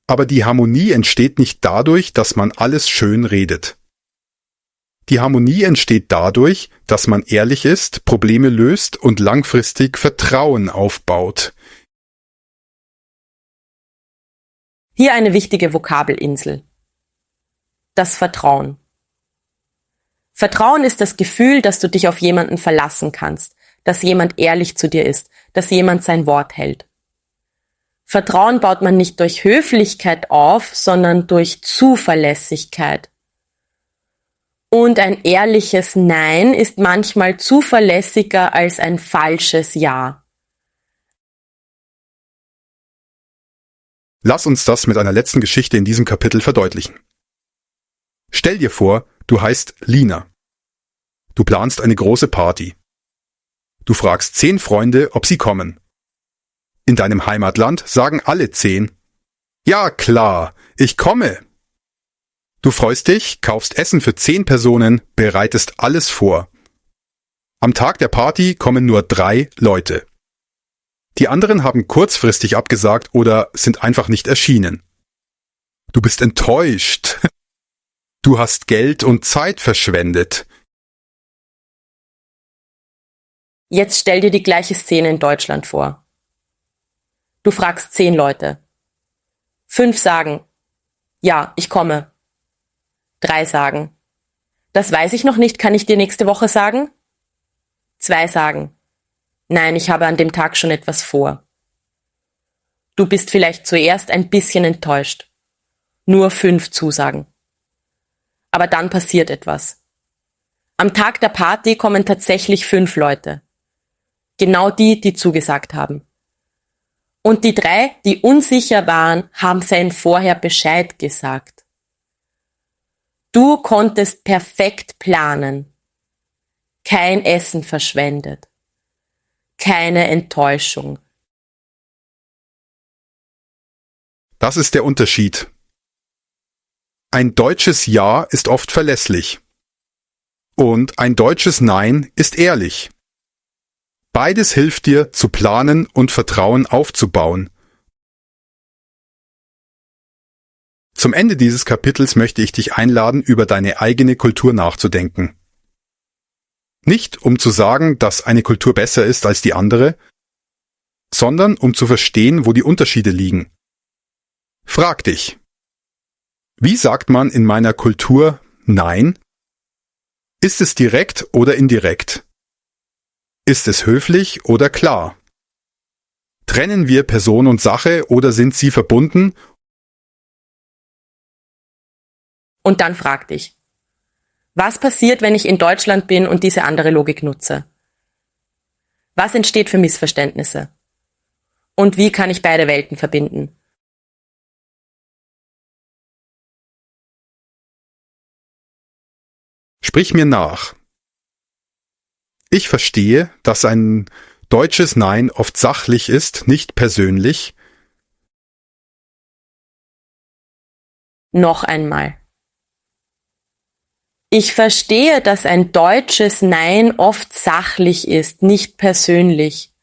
Aber die Harmonie entsteht nicht dadurch, dass man alles schön redet. Die Harmonie entsteht dadurch, dass man ehrlich ist, Probleme löst und langfristig Vertrauen aufbaut. Hier eine wichtige Vokabelinsel. Das Vertrauen. Vertrauen ist das Gefühl, dass du dich auf jemanden verlassen kannst, dass jemand ehrlich zu dir ist, dass jemand sein Wort hält. Vertrauen baut man nicht durch Höflichkeit auf, sondern durch Zuverlässigkeit. Und ein ehrliches Nein ist manchmal zuverlässiger als ein falsches Ja. Lass uns das mit einer letzten Geschichte in diesem Kapitel verdeutlichen. Stell dir vor, du heißt Lina. Du planst eine große Party. Du fragst 10 Freunde, ob sie kommen. In deinem Heimatland sagen alle 10: Ja, klar, ich komme. Du freust dich, kaufst Essen für 10 Personen, bereitest alles vor. Am Tag der Party kommen nur 3 Leute. Die anderen haben kurzfristig abgesagt oder sind einfach nicht erschienen. Du bist enttäuscht. Du hast Geld und Zeit verschwendet. Jetzt stell dir die gleiche Szene in Deutschland vor. Du fragst 10 Leute. 5 sagen, ja, ich komme. 3 sagen, das weiß ich noch nicht, kann ich dir nächste Woche sagen? 2 sagen, nein, ich habe an dem Tag schon etwas vor. Du bist vielleicht zuerst ein bisschen enttäuscht. Nur 5 Zusagen. Aber dann passiert etwas. Am Tag der Party kommen tatsächlich 5 Leute. Genau die, die zugesagt haben. Und die 3, die unsicher waren, haben seinen vorher Bescheid gesagt. Du konntest perfekt planen. Kein Essen verschwendet. Keine Enttäuschung. Das ist der Unterschied. Ein deutsches Ja ist oft verlässlich. Und ein deutsches Nein ist ehrlich. Beides hilft dir, zu planen und Vertrauen aufzubauen. Zum Ende dieses Kapitels möchte ich dich einladen, über deine eigene Kultur nachzudenken. Nicht um zu sagen, dass eine Kultur besser ist als die andere, sondern um zu verstehen, wo die Unterschiede liegen. Frag dich: Wie sagt man in meiner Kultur Nein? Ist es direkt oder indirekt? Ist es höflich oder klar? Trennen wir Person und Sache oder sind sie verbunden? Und dann frag dich, was passiert, wenn ich in Deutschland bin und diese andere Logik nutze? Was entsteht für Missverständnisse? Und wie kann ich beide Welten verbinden? Sprich mir nach. Ich verstehe, dass ein deutsches Nein oft sachlich ist, nicht persönlich. Noch einmal. Ich verstehe, dass ein deutsches Nein oft sachlich ist, nicht persönlich.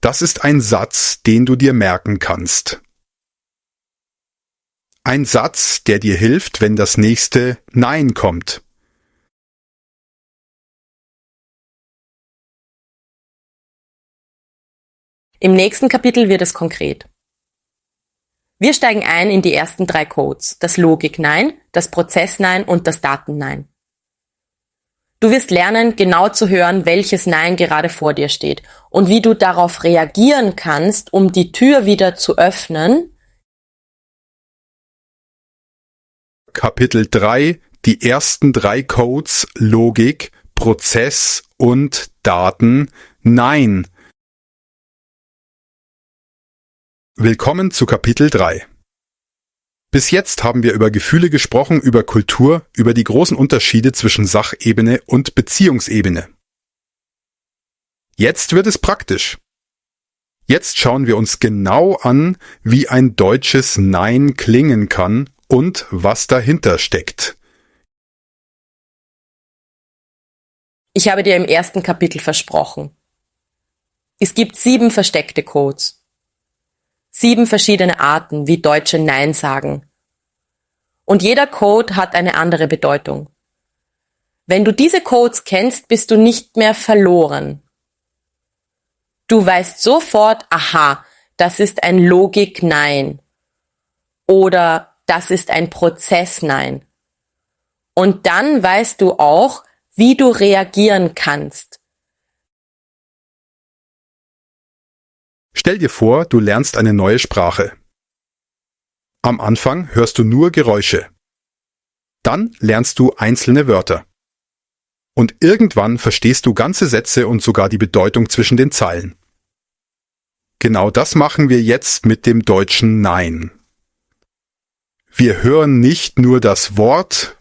Das ist ein Satz, den du dir merken kannst. Ein Satz, der dir hilft, wenn das nächste Nein kommt. Im nächsten Kapitel wird es konkret. Wir steigen ein in die ersten 3 Codes, das Logik-Nein, das Prozess-Nein und das Daten-Nein. Du wirst lernen, genau zu hören, welches Nein gerade vor dir steht und wie du darauf reagieren kannst, um die Tür wieder zu öffnen. Kapitel 3, die ersten 3 Codes, Logik, Prozess und Daten, Nein. Willkommen zu Kapitel 3. Bis jetzt haben wir über Gefühle gesprochen, über Kultur, über die großen Unterschiede zwischen Sachebene und Beziehungsebene. Jetzt wird es praktisch. Jetzt schauen wir uns genau an, wie ein deutsches Nein klingen kann und was dahinter steckt. Ich habe dir im ersten Kapitel versprochen. Es gibt 7 versteckte Codes. 7 verschiedene Arten, wie Deutsche Nein sagen. Und jeder Code hat eine andere Bedeutung. Wenn du diese Codes kennst, bist du nicht mehr verloren. Du weißt sofort, aha, das ist ein Logik-Nein oder das ist ein Prozess-Nein. Und dann weißt du auch, wie du reagieren kannst. Stell dir vor, du lernst eine neue Sprache. Am Anfang hörst du nur Geräusche. Dann lernst du einzelne Wörter. Und irgendwann verstehst du ganze Sätze und sogar die Bedeutung zwischen den Zeilen. Genau das machen wir jetzt mit dem deutschen Nein. Wir hören nicht nur das Wort,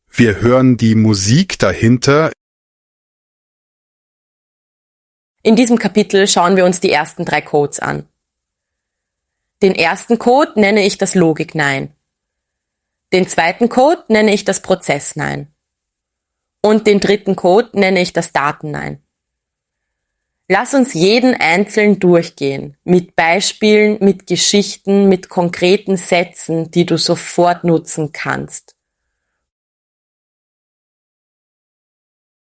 wir hören die Musik dahinter. In diesem Kapitel schauen wir uns die ersten 3 Codes an. Den ersten Code nenne ich das Logik-Nein. Den zweiten Code nenne ich das Prozess-Nein. Und den dritten Code nenne ich das Daten-Nein. Lass uns jeden einzeln durchgehen, mit Beispielen, mit Geschichten, mit konkreten Sätzen, die du sofort nutzen kannst.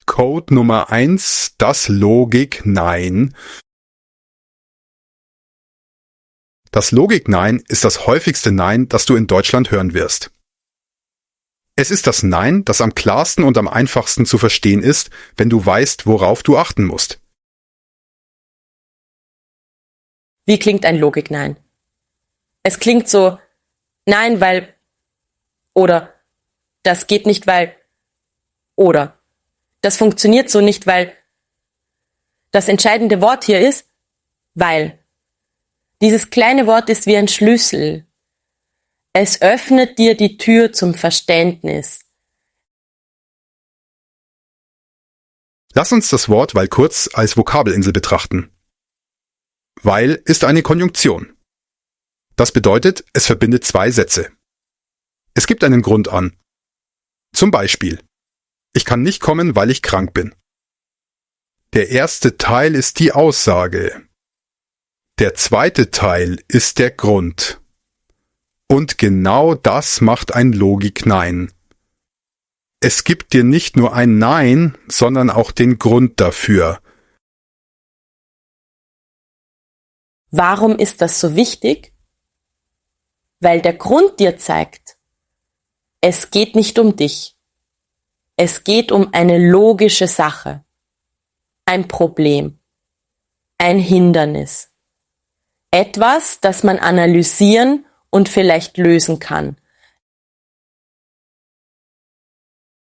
Code Nummer 1, das Logik-Nein. Das Logik-Nein ist das häufigste Nein, das du in Deutschland hören wirst. Es ist das Nein, das am klarsten und am einfachsten zu verstehen ist, wenn du weißt, worauf du achten musst. Wie klingt ein Logik-Nein? Es klingt so, nein, weil, oder, das geht nicht, weil, oder, das funktioniert so nicht, weil, das entscheidende Wort hier ist, weil. Dieses kleine Wort ist wie ein Schlüssel. Es öffnet dir die Tür zum Verständnis. Lass uns das Wort weil kurz als Vokabelinsel betrachten. Weil ist eine Konjunktion. Das bedeutet, es verbindet 2 Sätze. Es gibt einen Grund an. Zum Beispiel: Ich kann nicht kommen, weil ich krank bin. Der erste Teil ist die Aussage. Der zweite Teil ist der Grund. Und genau das macht ein Logik-Nein. Es gibt dir nicht nur ein Nein, sondern auch den Grund dafür. Warum ist das so wichtig? Weil der Grund dir zeigt, es geht nicht um dich. Es geht um eine logische Sache, ein Problem, ein Hindernis, etwas, das man analysieren und vielleicht lösen kann.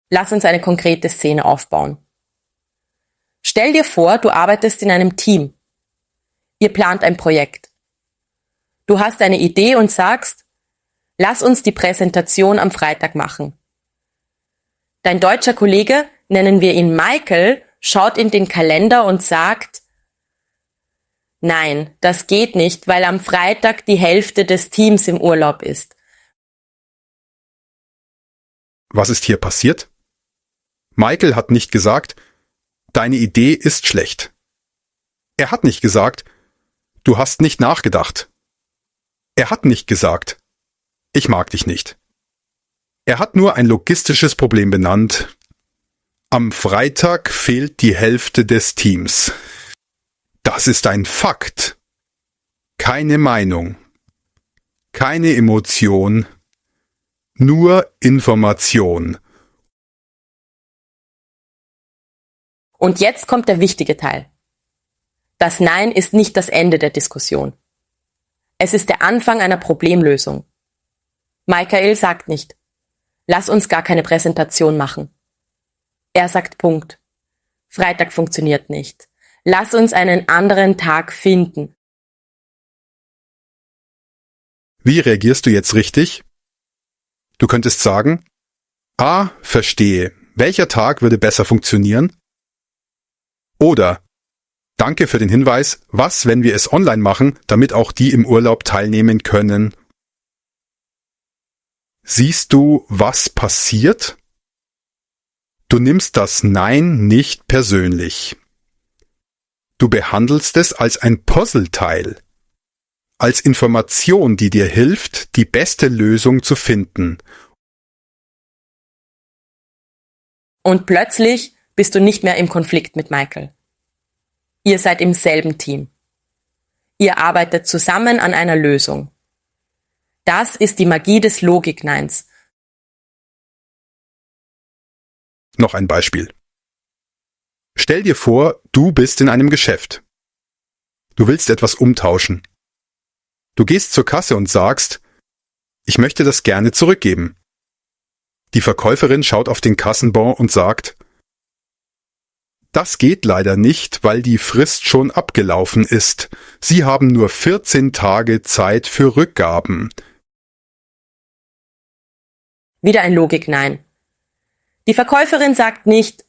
Lass uns eine konkrete Szene aufbauen. Stell dir vor, du arbeitest in einem Team. Ihr plant ein Projekt. Du hast eine Idee und sagst, lass uns die Präsentation am Freitag machen. Dein deutscher Kollege, nennen wir ihn Michael, schaut in den Kalender und sagt, nein, das geht nicht, weil am Freitag die Hälfte des Teams im Urlaub ist. Was ist hier passiert? Michael hat nicht gesagt, deine Idee ist schlecht. Er hat nicht gesagt, du hast nicht nachgedacht. Er hat nicht gesagt, ich mag dich nicht. Er hat nur ein logistisches Problem benannt. Am Freitag fehlt die Hälfte des Teams. Das ist ein Fakt. Keine Meinung. Keine Emotion. Nur Information. Und jetzt kommt der wichtige Teil. Das Nein ist nicht das Ende der Diskussion. Es ist der Anfang einer Problemlösung. Michael sagt nicht, lass uns gar keine Präsentation machen. Er sagt Punkt. Freitag funktioniert nicht. Lass uns einen anderen Tag finden. Wie reagierst du jetzt richtig? Du könntest sagen, verstehe. Welcher Tag würde besser funktionieren? Oder, danke für den Hinweis, was, wenn wir es online machen, damit auch die im Urlaub teilnehmen können? Siehst du, was passiert? Du nimmst das Nein nicht persönlich. Du behandelst es als ein Puzzleteil, als Information, die dir hilft, die beste Lösung zu finden. Und plötzlich bist du nicht mehr im Konflikt mit Michael. Ihr seid im selben Team. Ihr arbeitet zusammen an einer Lösung. Das ist die Magie des Logikneins. Noch ein Beispiel. Stell dir vor, du bist in einem Geschäft. Du willst etwas umtauschen. Du gehst zur Kasse und sagst, ich möchte das gerne zurückgeben. Die Verkäuferin schaut auf den Kassenbon und sagt, das geht leider nicht, weil die Frist schon abgelaufen ist. Sie haben nur 14 Tage Zeit für Rückgaben. Wieder ein Logiknein. Die Verkäuferin sagt nicht,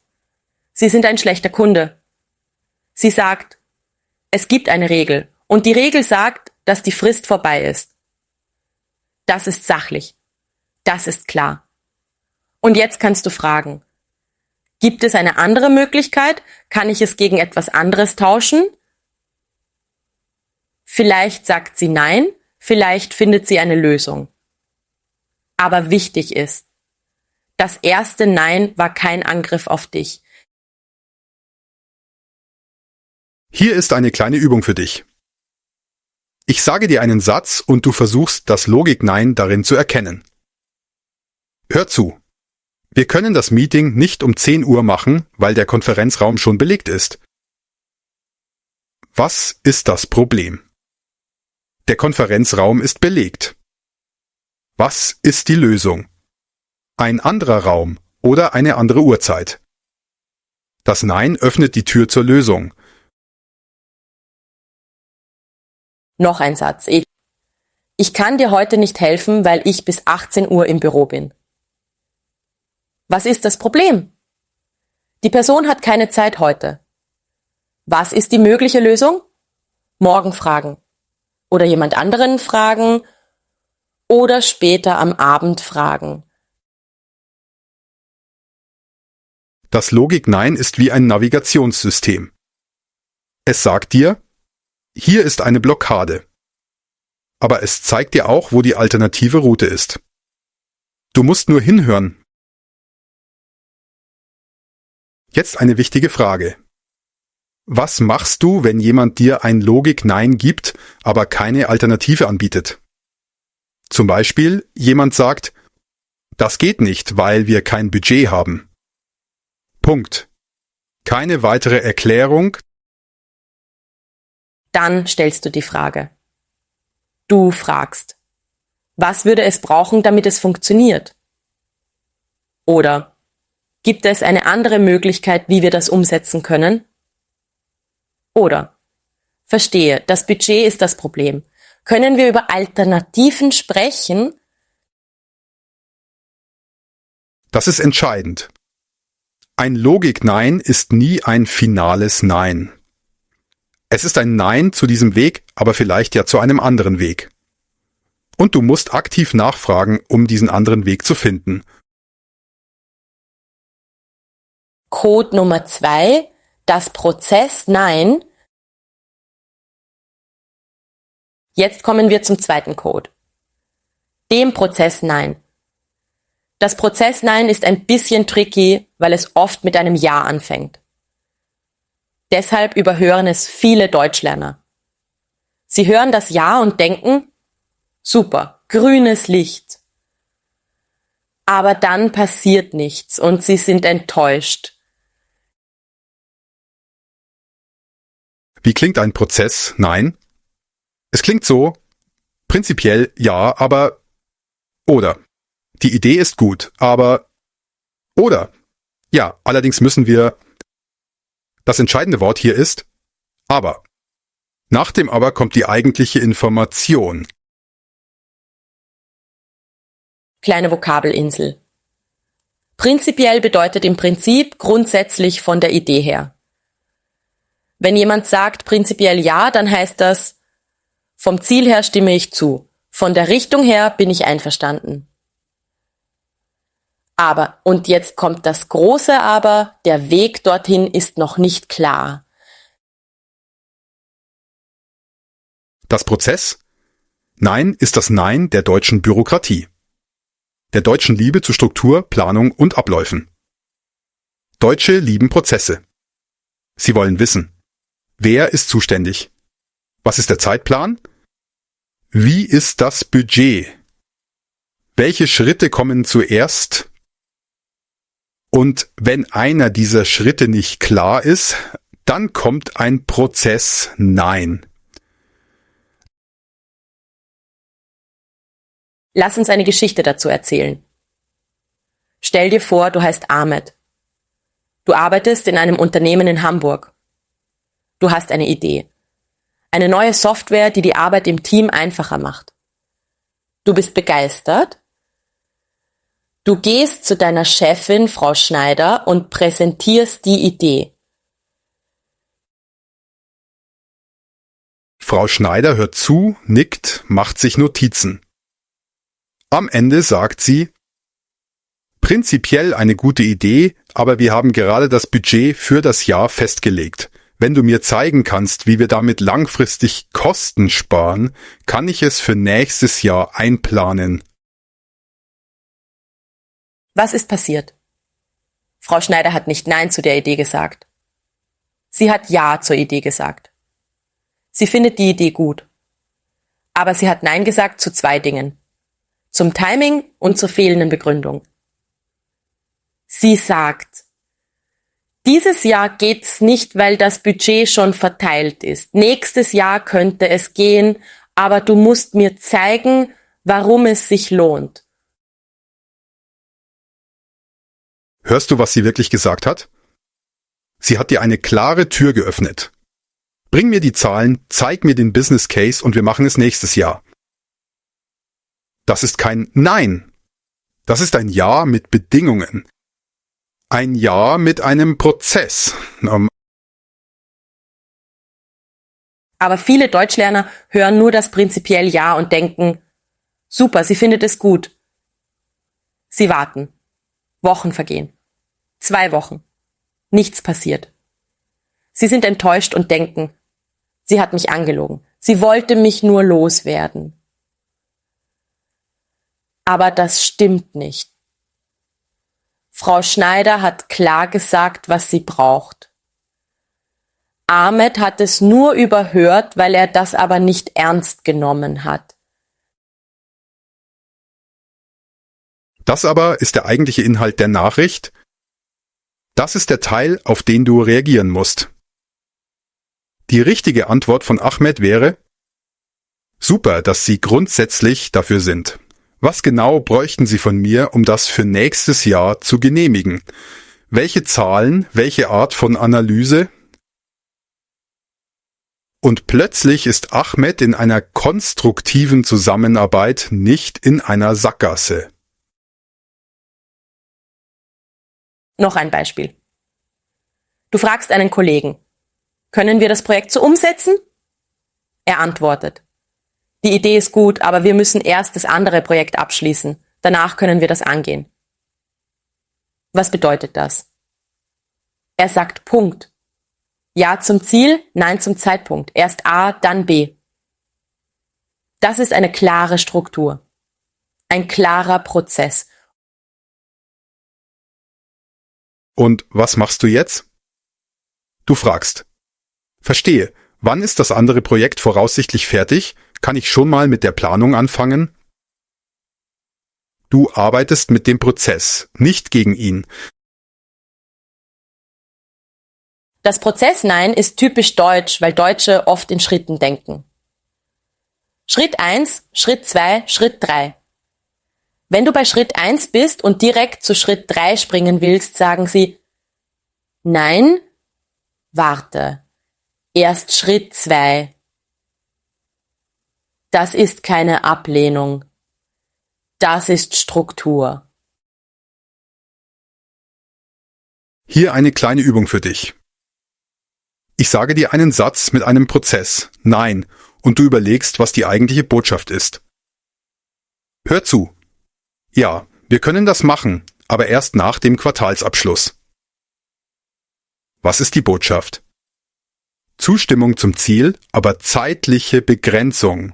Sie sind ein schlechter Kunde. Sie sagt, es gibt eine Regel und die Regel sagt, dass die Frist vorbei ist. Das ist sachlich. Das ist klar. Und jetzt kannst du fragen, gibt es eine andere Möglichkeit? Kann ich es gegen etwas anderes tauschen? Vielleicht sagt sie nein, vielleicht findet sie eine Lösung. Aber wichtig ist, das erste Nein war kein Angriff auf dich. Hier ist eine kleine Übung für dich. Ich sage dir einen Satz und du versuchst, das Logik-Nein darin zu erkennen. Hör zu. Wir können das Meeting nicht um 10 Uhr machen, weil der Konferenzraum schon belegt ist. Was ist das Problem? Der Konferenzraum ist belegt. Was ist die Lösung? Ein anderer Raum oder eine andere Uhrzeit. Das Nein öffnet die Tür zur Lösung. Noch ein Satz. Ich kann dir heute nicht helfen, weil ich bis 18 Uhr im Büro bin. Was ist das Problem? Die Person hat keine Zeit heute. Was ist die mögliche Lösung? Morgen fragen. Oder jemand anderen fragen. Oder später am Abend fragen. Das Logik-Nein ist wie ein Navigationssystem. Es sagt dir, hier ist eine Blockade. Aber es zeigt dir auch, wo die alternative Route ist. Du musst nur hinhören. Jetzt eine wichtige Frage. Was machst du, wenn jemand dir ein Logik-Nein gibt, aber keine Alternative anbietet? Zum Beispiel, jemand sagt, das geht nicht, weil wir kein Budget haben. Punkt. Keine weitere Erklärung. Dann stellst du die Frage. Du fragst, was würde es brauchen, damit es funktioniert? Oder gibt es eine andere Möglichkeit, wie wir das umsetzen können? Oder verstehe, das Budget ist das Problem. Können wir über Alternativen sprechen? Das ist entscheidend. Ein Logik-Nein ist nie ein finales Nein. Es ist ein Nein zu diesem Weg, aber vielleicht ja zu einem anderen Weg. Und du musst aktiv nachfragen, um diesen anderen Weg zu finden. Code Nummer 2, das Prozess Nein. Jetzt kommen wir zum zweiten Code. Dem Prozess Nein. Das Prozess Nein ist ein bisschen tricky, weil es oft mit einem Ja anfängt. Deshalb überhören es viele Deutschlerner. Sie hören das Ja und denken, super, grünes Licht. Aber dann passiert nichts und sie sind enttäuscht. Wie klingt ein Prozess Nein? Es klingt so, prinzipiell ja, aber oder. Die Idee ist gut, aber oder. Ja, allerdings müssen wir. Das entscheidende Wort hier ist aber. Nach dem aber kommt die eigentliche Information. Kleine Vokabelinsel. Prinzipiell bedeutet im Prinzip grundsätzlich von der Idee her. Wenn jemand sagt prinzipiell ja, dann heißt das, vom Ziel her stimme ich zu, von der Richtung her bin ich einverstanden. Aber, und jetzt kommt das große Aber, der Weg dorthin ist noch nicht klar. Das Prozess? Nein ist das Nein der deutschen Bürokratie. Der deutschen Liebe zu Struktur, Planung und Abläufen. Deutsche lieben Prozesse. Sie wollen wissen, wer ist zuständig? Was ist der Zeitplan? Wie ist das Budget? Welche Schritte kommen zuerst? Und wenn einer dieser Schritte nicht klar ist, dann kommt ein Prozess Nein. Lass uns eine Geschichte dazu erzählen. Stell dir vor, du heißt Ahmed. Du arbeitest in einem Unternehmen in Hamburg. Du hast eine Idee. Eine neue Software, die die Arbeit im Team einfacher macht. Du bist begeistert. Du gehst zu deiner Chefin, Frau Schneider, und präsentierst die Idee. Frau Schneider hört zu, nickt, macht sich Notizen. Am Ende sagt sie: Prinzipiell eine gute Idee, aber wir haben gerade das Budget für das Jahr festgelegt. Wenn du mir zeigen kannst, wie wir damit langfristig Kosten sparen, kann ich es für nächstes Jahr einplanen. Was ist passiert? Frau Schneider hat nicht Nein zu der Idee gesagt. Sie hat Ja zur Idee gesagt. Sie findet die Idee gut. Aber sie hat Nein gesagt zu 2 Dingen. Zum Timing und zur fehlenden Begründung. Sie sagt: Dieses Jahr geht's nicht, weil das Budget schon verteilt ist. Nächstes Jahr könnte es gehen, aber du musst mir zeigen, warum es sich lohnt. Hörst du, was sie wirklich gesagt hat? Sie hat dir eine klare Tür geöffnet. Bring mir die Zahlen, zeig mir den Business Case und wir machen es nächstes Jahr. Das ist kein Nein. Das ist ein Ja mit Bedingungen. Ein Ja mit einem Prozess. Aber viele Deutschlerner hören nur das prinzipiell Ja und denken: Super, sie findet es gut. Sie warten. Wochen vergehen. 2 Wochen. Nichts passiert. Sie sind enttäuscht und denken: Sie hat mich angelogen. Sie wollte mich nur loswerden. Aber das stimmt nicht. Frau Schneider hat klar gesagt, was sie braucht. Ahmed hat es nur überhört, weil er das aber nicht ernst genommen hat. Das aber ist der eigentliche Inhalt der Nachricht. Das ist der Teil, auf den du reagieren musst. Die richtige Antwort von Ahmed wäre: Super, dass Sie grundsätzlich dafür sind. Was genau bräuchten Sie von mir, um das für nächstes Jahr zu genehmigen? Welche Zahlen, welche Art von Analyse? Und plötzlich ist Ahmed in einer konstruktiven Zusammenarbeit, nicht in einer Sackgasse. Noch ein Beispiel. Du fragst einen Kollegen: Können wir das Projekt so umsetzen? Er antwortet: Die Idee ist gut, aber wir müssen erst das andere Projekt abschließen. Danach können wir das angehen. Was bedeutet das? Er sagt Punkt. Ja zum Ziel, Nein zum Zeitpunkt. Erst A, dann B. Das ist eine klare Struktur. Ein klarer Prozess. Und was machst du jetzt? Du fragst: Verstehe, wann ist das andere Projekt voraussichtlich fertig? Kann ich schon mal mit der Planung anfangen? Du arbeitest mit dem Prozess, nicht gegen ihn. Das Prozess-Nein ist typisch deutsch, weil Deutsche oft in Schritten denken. Schritt 1, Schritt 2, Schritt 3. Wenn du bei Schritt 1 bist und direkt zu Schritt 3 springen willst, sagen sie: Nein, warte, erst Schritt 2. Das ist keine Ablehnung. Das ist Struktur. Hier eine kleine Übung für dich. Ich sage dir einen Satz mit einem Prozess, Nein, und du überlegst, was die eigentliche Botschaft ist. Hör zu. Ja, wir können das machen, aber erst nach dem Quartalsabschluss. Was ist die Botschaft? Zustimmung zum Ziel, aber zeitliche Begrenzung.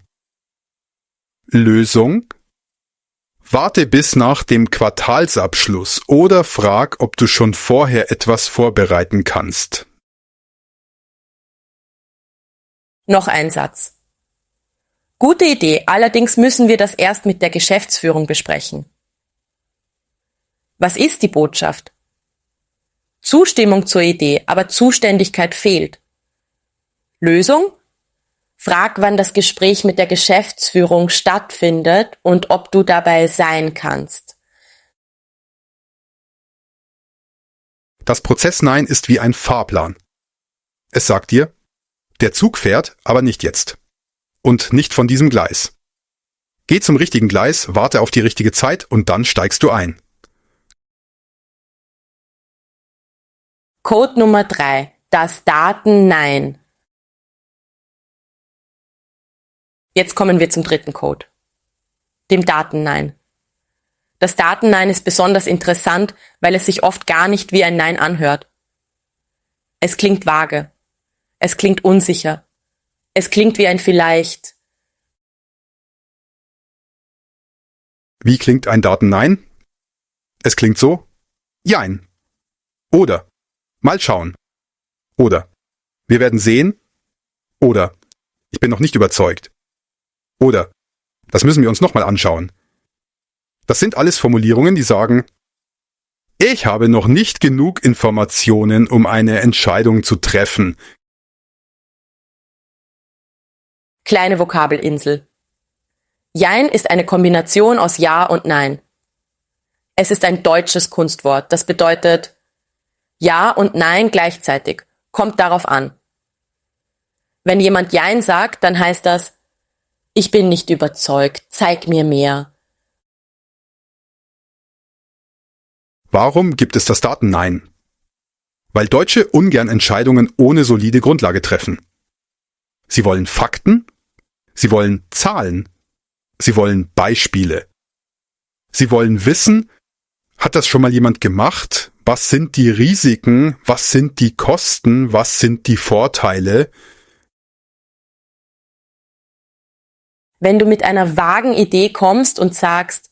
Lösung? Warte bis nach dem Quartalsabschluss oder frag, ob du schon vorher etwas vorbereiten kannst. Noch ein Satz. Gute Idee, allerdings müssen wir das erst mit der Geschäftsführung besprechen. Was ist die Botschaft? Zustimmung zur Idee, aber Zuständigkeit fehlt. Lösung? Frag, wann das Gespräch mit der Geschäftsführung stattfindet und ob du dabei sein kannst. Das Prozess-Nein ist wie ein Fahrplan. Es sagt dir, der Zug fährt, aber nicht jetzt. Und nicht von diesem Gleis. Geh zum richtigen Gleis, warte auf die richtige Zeit und dann steigst du ein. Code Nummer 3. Das Daten-Nein. Jetzt kommen wir zum dritten Code. Dem Daten-Nein. Das Daten-Nein ist besonders interessant, weil es sich oft gar nicht wie ein Nein anhört. Es klingt vage. Es klingt unsicher. Es klingt wie ein Vielleicht. Wie klingt ein Daten-Nein? Es klingt so: Jein. Oder mal schauen. Oder wir werden sehen. Oder ich bin noch nicht überzeugt. Oder das müssen wir uns nochmal anschauen. Das sind alles Formulierungen, die sagen, ich habe noch nicht genug Informationen, um eine Entscheidung zu treffen. Kleine Vokabelinsel. Jein ist eine Kombination aus Ja und Nein. Es ist ein deutsches Kunstwort. Das bedeutet Ja und Nein gleichzeitig. Kommt darauf an. Wenn jemand Jein sagt, dann heißt das, ich bin nicht überzeugt, zeig mir mehr. Warum gibt es das Daten-Nein? Weil Deutsche ungern Entscheidungen ohne solide Grundlage treffen. Sie wollen Fakten, sie wollen Zahlen, sie wollen Beispiele. Sie wollen wissen, hat das schon mal jemand gemacht? Was sind die Risiken? Was sind die Kosten? Was sind die Vorteile? Wenn du mit einer vagen Idee kommst und sagst,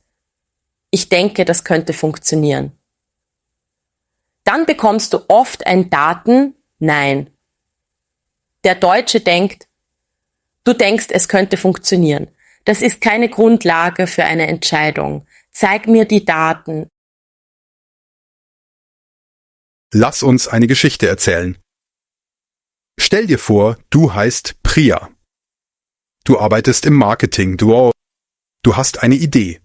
ich denke, das könnte funktionieren, dann bekommst du oft ein Daten-Nein. Der Deutsche denkt, du denkst, es könnte funktionieren. Das ist keine Grundlage für eine Entscheidung. Zeig mir die Daten. Lass uns eine Geschichte erzählen. Stell dir vor, du heißt Priya. Du arbeitest im Marketing, du hast eine Idee.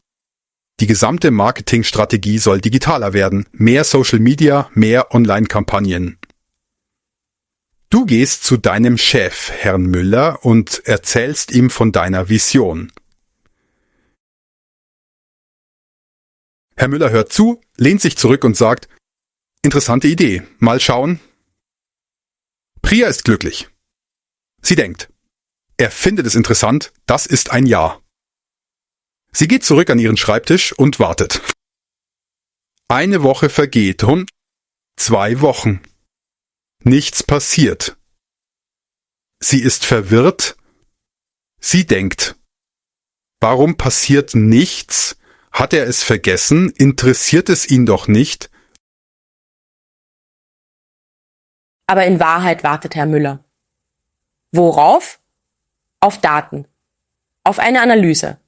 Die gesamte Marketingstrategie soll digitaler werden, mehr Social Media, mehr Online-Kampagnen. Du gehst zu deinem Chef, Herrn Müller, und erzählst ihm von deiner Vision. Herr Müller hört zu, lehnt sich zurück und sagt, interessante Idee, mal schauen. Priya ist glücklich. Sie denkt, er findet es interessant, das ist ein Ja. Sie geht zurück an ihren Schreibtisch und wartet. Eine Woche vergeht und 2 Wochen. Nichts passiert. Sie ist verwirrt. Sie denkt, warum passiert nichts? Hat er es vergessen? Interessiert es ihn doch nicht? Aber in Wahrheit wartet Herr Müller. Worauf? Auf Daten. Auf eine Analyse.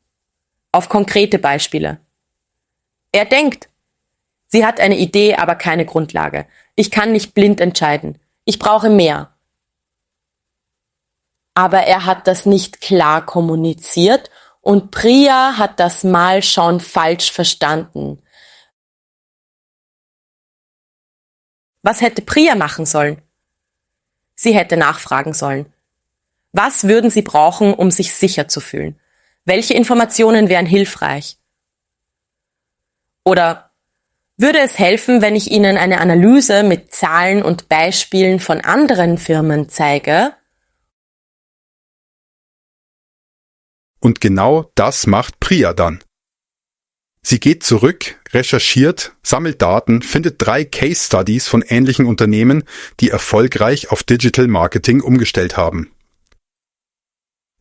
Auf konkrete Beispiele. Er denkt, sie hat eine Idee, aber keine Grundlage. Ich kann nicht blind entscheiden. Ich brauche mehr. Aber er hat das nicht klar kommuniziert und Priya hat das mal schon falsch verstanden. Was hätte Priya machen sollen? Sie hätte nachfragen sollen. Was würden Sie brauchen, um sich sicher zu fühlen? Welche Informationen wären hilfreich? Oder würde es helfen, wenn ich Ihnen eine Analyse mit Zahlen und Beispielen von anderen Firmen zeige? Und genau das macht Priya dann. Sie geht zurück, recherchiert, sammelt Daten, findet 3 Case Studies von ähnlichen Unternehmen, die erfolgreich auf Digital Marketing umgestellt haben.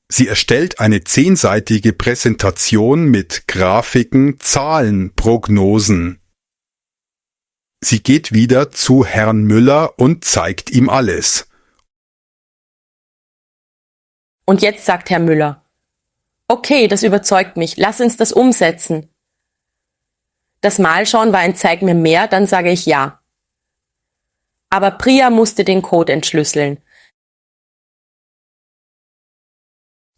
Sie erstellt eine 10-seitige Präsentation mit Grafiken, Zahlen, Prognosen. Sie geht wieder zu Herrn Müller und zeigt ihm alles. Und jetzt sagt Herr Müller: Okay, das überzeugt mich, lass uns das umsetzen. Das Malschauen war ein Zeig mir mehr, dann sage ich ja. Aber Priya musste den Code entschlüsseln.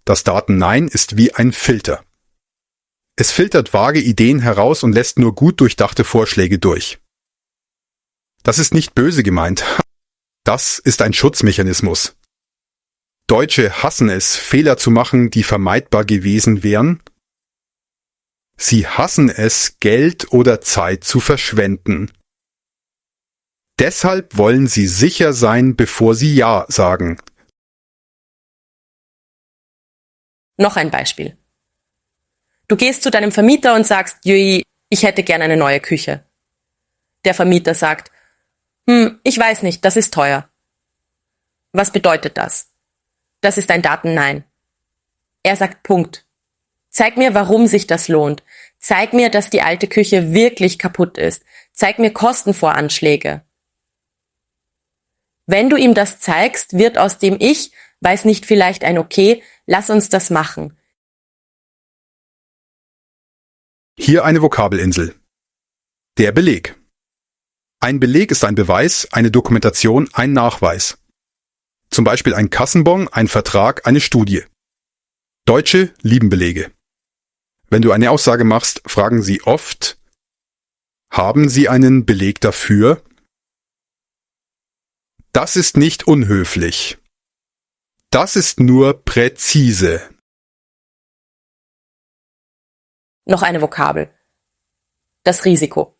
Das Daten-Nein ist wie ein Filter. Es filtert vage Ideen heraus und lässt nur gut durchdachte Vorschläge durch. Das ist nicht böse gemeint. Das ist ein Schutzmechanismus. Deutsche hassen es, Fehler zu machen, die vermeidbar gewesen wären. Sie hassen es, Geld oder Zeit zu verschwenden. Deshalb wollen sie sicher sein, bevor sie Ja sagen. Noch ein Beispiel. Du gehst zu deinem Vermieter und sagst: Jui, ich hätte gern eine neue Küche. Der Vermieter sagt: ich weiß nicht, das ist teuer. Was bedeutet das? Das ist ein Daten-Nein. Er sagt Punkt. Zeig mir, warum sich das lohnt. Zeig mir, dass die alte Küche wirklich kaputt ist. Zeig mir Kostenvoranschläge. Wenn du ihm das zeigst, wird aus dem Ich, weiß nicht, vielleicht ein Okay, lass uns das machen. Hier eine Vokabelinsel. Der Beleg. Ein Beleg ist ein Beweis, eine Dokumentation, ein Nachweis. Zum Beispiel ein Kassenbon, ein Vertrag, eine Studie. Deutsche lieben Belege. Wenn du eine Aussage machst, fragen sie oft: Haben Sie einen Beleg dafür? Das ist nicht unhöflich. Das ist nur präzise. Noch eine Vokabel. Das Risiko.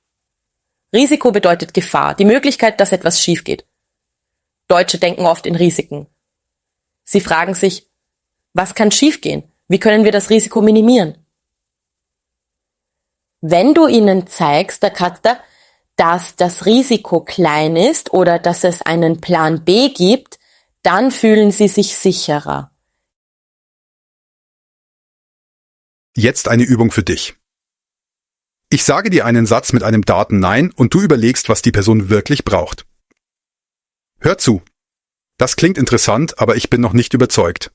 Risiko bedeutet Gefahr, die Möglichkeit, dass etwas schief geht. Deutsche denken oft in Risiken. Sie fragen sich: Was kann schiefgehen? Wie können wir das Risiko minimieren? Wenn du ihnen zeigst, dass das Risiko klein ist oder dass es einen Plan B gibt, dann fühlen sie sich sicherer. Jetzt eine Übung für dich. Ich sage dir einen Satz mit einem Daten-Nein und du überlegst, was die Person wirklich braucht. Hör zu. Das klingt interessant, aber ich bin noch nicht überzeugt.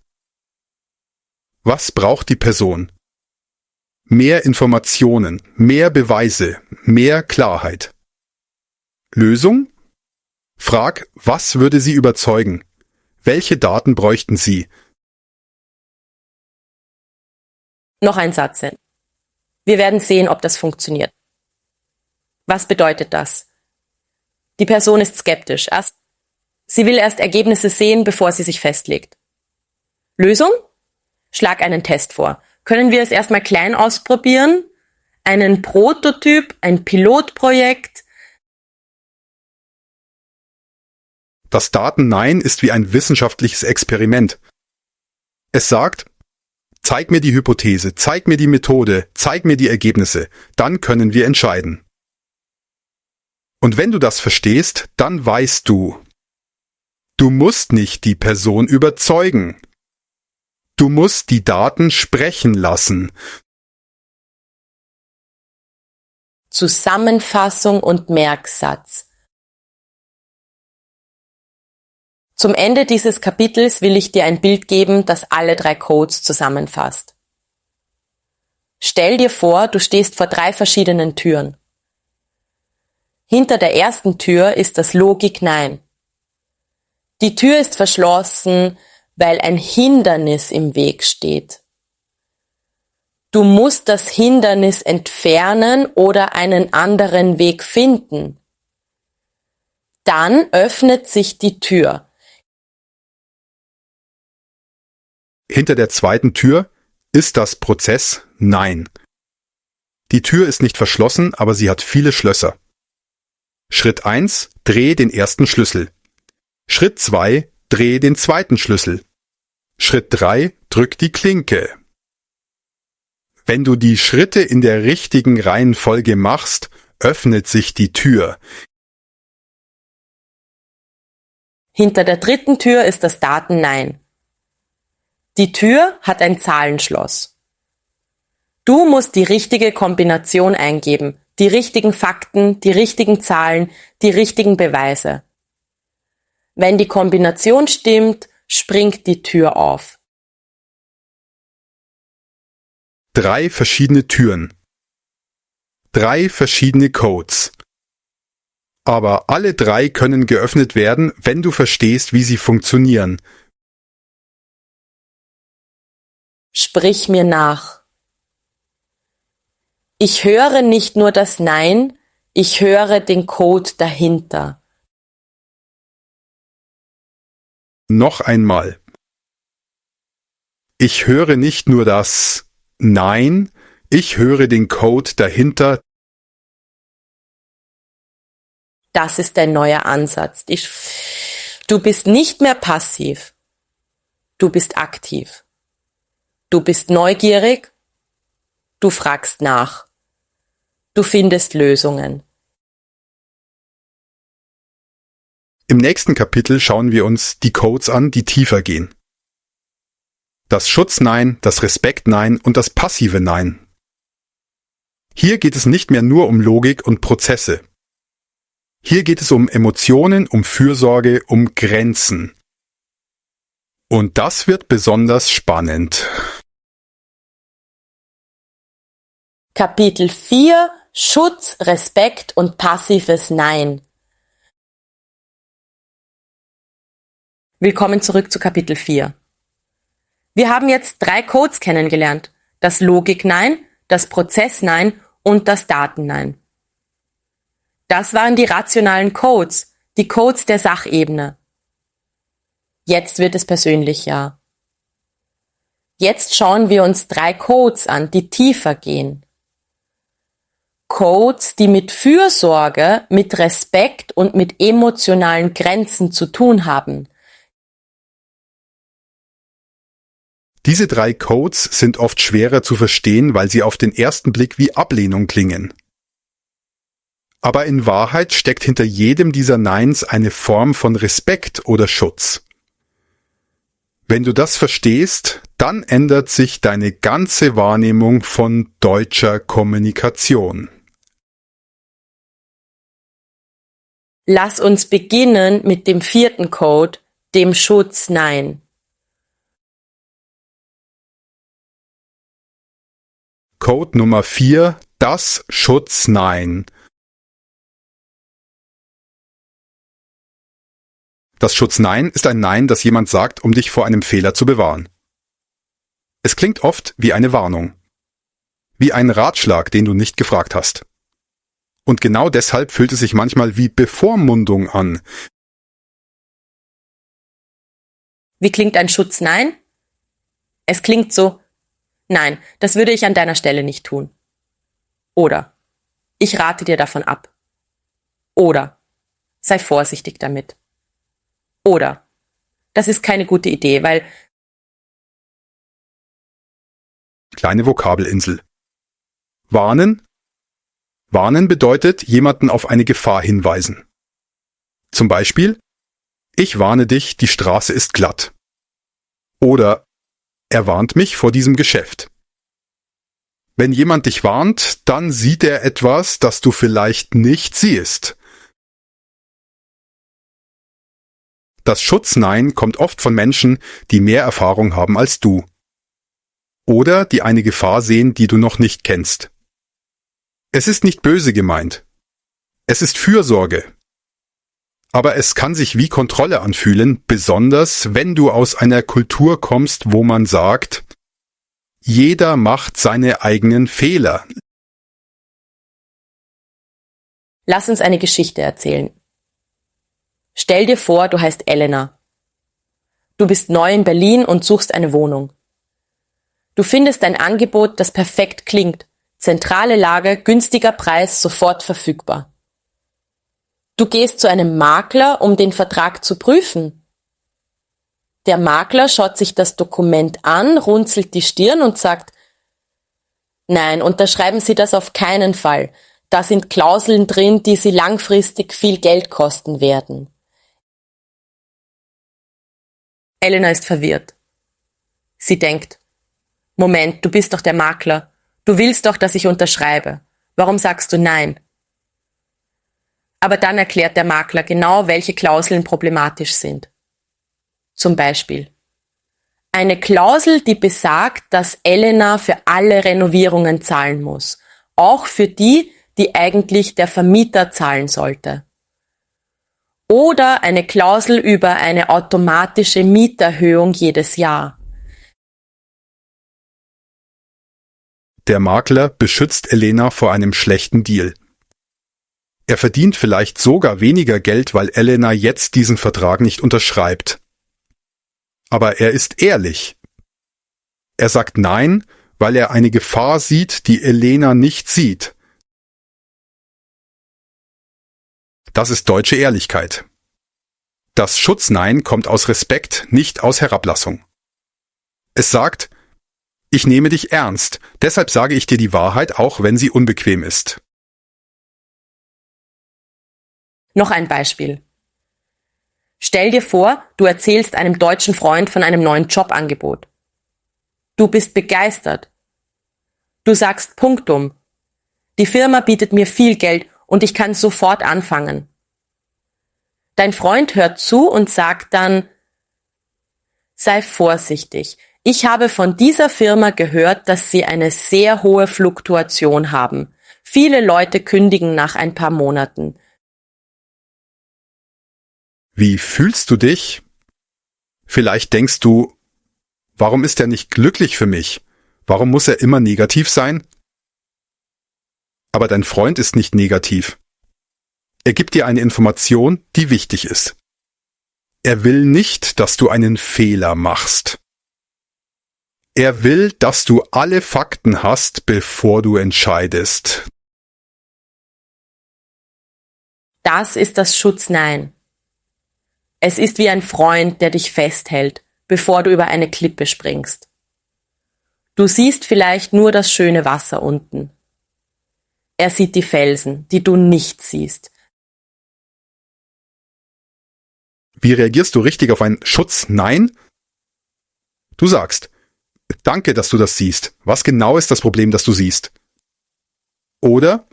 Was braucht die Person? Mehr Informationen, mehr Beweise, mehr Klarheit. Lösung? Frag, was würde sie überzeugen? Welche Daten bräuchten sie? Noch ein Satz. Wir werden sehen, ob das funktioniert. Was bedeutet das? Die Person ist skeptisch. Sie will erst Ergebnisse sehen, bevor sie sich festlegt. Lösung? Schlag einen Test vor. Können wir es erstmal klein ausprobieren? Einen Prototyp, ein Pilotprojekt? Das Daten-Nein ist wie ein wissenschaftliches Experiment. Es sagt: Zeig mir die Hypothese, zeig mir die Methode, zeig mir die Ergebnisse, dann können wir entscheiden. Und wenn du das verstehst, dann weißt du, du musst nicht die Person überzeugen. Du musst die Daten sprechen lassen. Zusammenfassung und Merksatz. Zum Ende dieses Kapitels will ich dir ein Bild geben, das alle 3 Codes zusammenfasst. Stell dir vor, du stehst vor 3 verschiedenen Türen. Hinter der ersten Tür ist das Logik-Nein. Die Tür ist verschlossen, weil ein Hindernis im Weg steht. Du musst das Hindernis entfernen oder einen anderen Weg finden. Dann öffnet sich die Tür. Hinter der zweiten Tür ist das Prozess Nein. Die Tür ist nicht verschlossen, aber sie hat viele Schlösser. Schritt 1: Dreh den ersten Schlüssel. Schritt 2: Dreh den zweiten Schlüssel. Schritt 3: Drück die Klinke. Wenn du die Schritte in der richtigen Reihenfolge machst, öffnet sich die Tür. Hinter der dritten Tür ist das Daten-Nein. Die Tür hat ein Zahlenschloss. Du musst die richtige Kombination eingeben, die richtigen Fakten, die richtigen Zahlen, die richtigen Beweise. Wenn die Kombination stimmt, springt die Tür auf. 3 verschiedene Türen. 3 verschiedene Codes. Aber alle 3 können geöffnet werden, wenn du verstehst, wie sie funktionieren. Sprich mir nach. Ich höre nicht nur das Nein, ich höre den Code dahinter. Noch einmal. Ich höre nicht nur das Nein, ich höre den Code dahinter. Das ist dein neuer Ansatz. Du bist nicht mehr passiv. Du bist aktiv. Du bist neugierig. Du fragst nach. Du findest Lösungen. Im nächsten Kapitel schauen wir uns die Codes an, die tiefer gehen. Das Schutz-Nein, das Respekt-Nein und das passive Nein. Hier geht es nicht mehr nur um Logik und Prozesse. Hier geht es um Emotionen, um Fürsorge, um Grenzen. Und das wird besonders spannend. Kapitel 4: Schutz, Respekt und passives Nein. Willkommen zurück zu Kapitel 4. Wir haben jetzt 3 Codes kennengelernt. Das Logik-Nein, das Prozess-Nein und das Daten-Nein. Das waren die rationalen Codes, die Codes der Sachebene. Jetzt wird es persönlicher. Jetzt schauen wir uns 3 Codes an, die tiefer gehen. Codes, die mit Fürsorge, mit Respekt und mit emotionalen Grenzen zu tun haben. Diese 3 Codes sind oft schwerer zu verstehen, weil sie auf den ersten Blick wie Ablehnung klingen. Aber in Wahrheit steckt hinter jedem dieser Neins eine Form von Respekt oder Schutz. Wenn du das verstehst, dann ändert sich deine ganze Wahrnehmung von deutscher Kommunikation. Lass uns beginnen mit dem 4. Code, dem Schutz Nein. Code Nummer 4, das Schutz Nein. Das Schutz Nein ist ein Nein, das jemand sagt, um dich vor einem Fehler zu bewahren. Es klingt oft wie eine Warnung. Wie ein Ratschlag, den du nicht gefragt hast. Und genau deshalb fühlt es sich manchmal wie Bevormundung an. Wie klingt ein Schutz Nein? Es klingt so: Nein, das würde ich an deiner Stelle nicht tun. Oder: Ich rate dir davon ab. Oder: Sei vorsichtig damit. Oder: Das ist keine gute Idee, weil... Kleine Vokabelinsel. Warnen. Warnen bedeutet, jemanden auf eine Gefahr hinweisen. Zum Beispiel: Ich warne dich, die Straße ist glatt. Oder: Er warnt mich vor diesem Geschäft. Wenn jemand dich warnt, dann sieht er etwas, das du vielleicht nicht siehst. Das Schutz-Nein kommt oft von Menschen, die mehr Erfahrung haben als du. Oder die eine Gefahr sehen, die du noch nicht kennst. Es ist nicht böse gemeint. Es ist Fürsorge. Aber es kann sich wie Kontrolle anfühlen, besonders wenn du aus einer Kultur kommst, wo man sagt, jeder macht seine eigenen Fehler. Lass uns eine Geschichte erzählen. Stell dir vor, du heißt Elena. Du bist neu in Berlin und suchst eine Wohnung. Du findest ein Angebot, das perfekt klingt. Zentrale Lage, günstiger Preis, sofort verfügbar. Du gehst zu einem Makler, um den Vertrag zu prüfen. Der Makler schaut sich das Dokument an, runzelt die Stirn und sagt: Nein, unterschreiben Sie das auf keinen Fall. Da sind Klauseln drin, die Sie langfristig viel Geld kosten werden. Elena ist verwirrt. Sie denkt: Moment, du bist doch der Makler. Du willst doch, dass ich unterschreibe. Warum sagst du nein? Aber dann erklärt der Makler genau, welche Klauseln problematisch sind. Zum Beispiel: Eine Klausel, die besagt, dass Elena für alle Renovierungen zahlen muss. Auch für die, die eigentlich der Vermieter zahlen sollte. Oder eine Klausel über eine automatische Mieterhöhung jedes Jahr. Der Makler beschützt Elena vor einem schlechten Deal. Er verdient vielleicht sogar weniger Geld, weil Elena jetzt diesen Vertrag nicht unterschreibt. Aber er ist ehrlich. Er sagt Nein, weil er eine Gefahr sieht, die Elena nicht sieht. Das ist deutsche Ehrlichkeit. Das Schutznein kommt aus Respekt, nicht aus Herablassung. Es sagt, ich nehme dich ernst, deshalb sage ich dir die Wahrheit, auch wenn sie unbequem ist. Noch ein Beispiel. Stell dir vor, du erzählst einem deutschen Freund von einem neuen Jobangebot. Du bist begeistert. Du sagst punktum. Die Firma bietet mir viel Geld und ich kann sofort anfangen. Dein Freund hört zu und sagt dann, sei vorsichtig. Ich habe von dieser Firma gehört, dass sie eine sehr hohe Fluktuation haben. Viele Leute kündigen nach ein paar Monaten. Wie fühlst du dich? Vielleicht denkst du, warum ist er nicht glücklich für mich? Warum muss er immer negativ sein? Aber dein Freund ist nicht negativ. Er gibt dir eine Information, die wichtig ist. Er will nicht, dass du einen Fehler machst. Er will, dass du alle Fakten hast, bevor du entscheidest. Das ist das Schutznein. Es ist wie ein Freund, der dich festhält, bevor du über eine Klippe springst. Du siehst vielleicht nur das schöne Wasser unten. Er sieht die Felsen, die du nicht siehst. Wie reagierst du richtig auf ein Schutznein? Du sagst, danke, dass du das siehst. Was genau ist das Problem, das du siehst? Oder,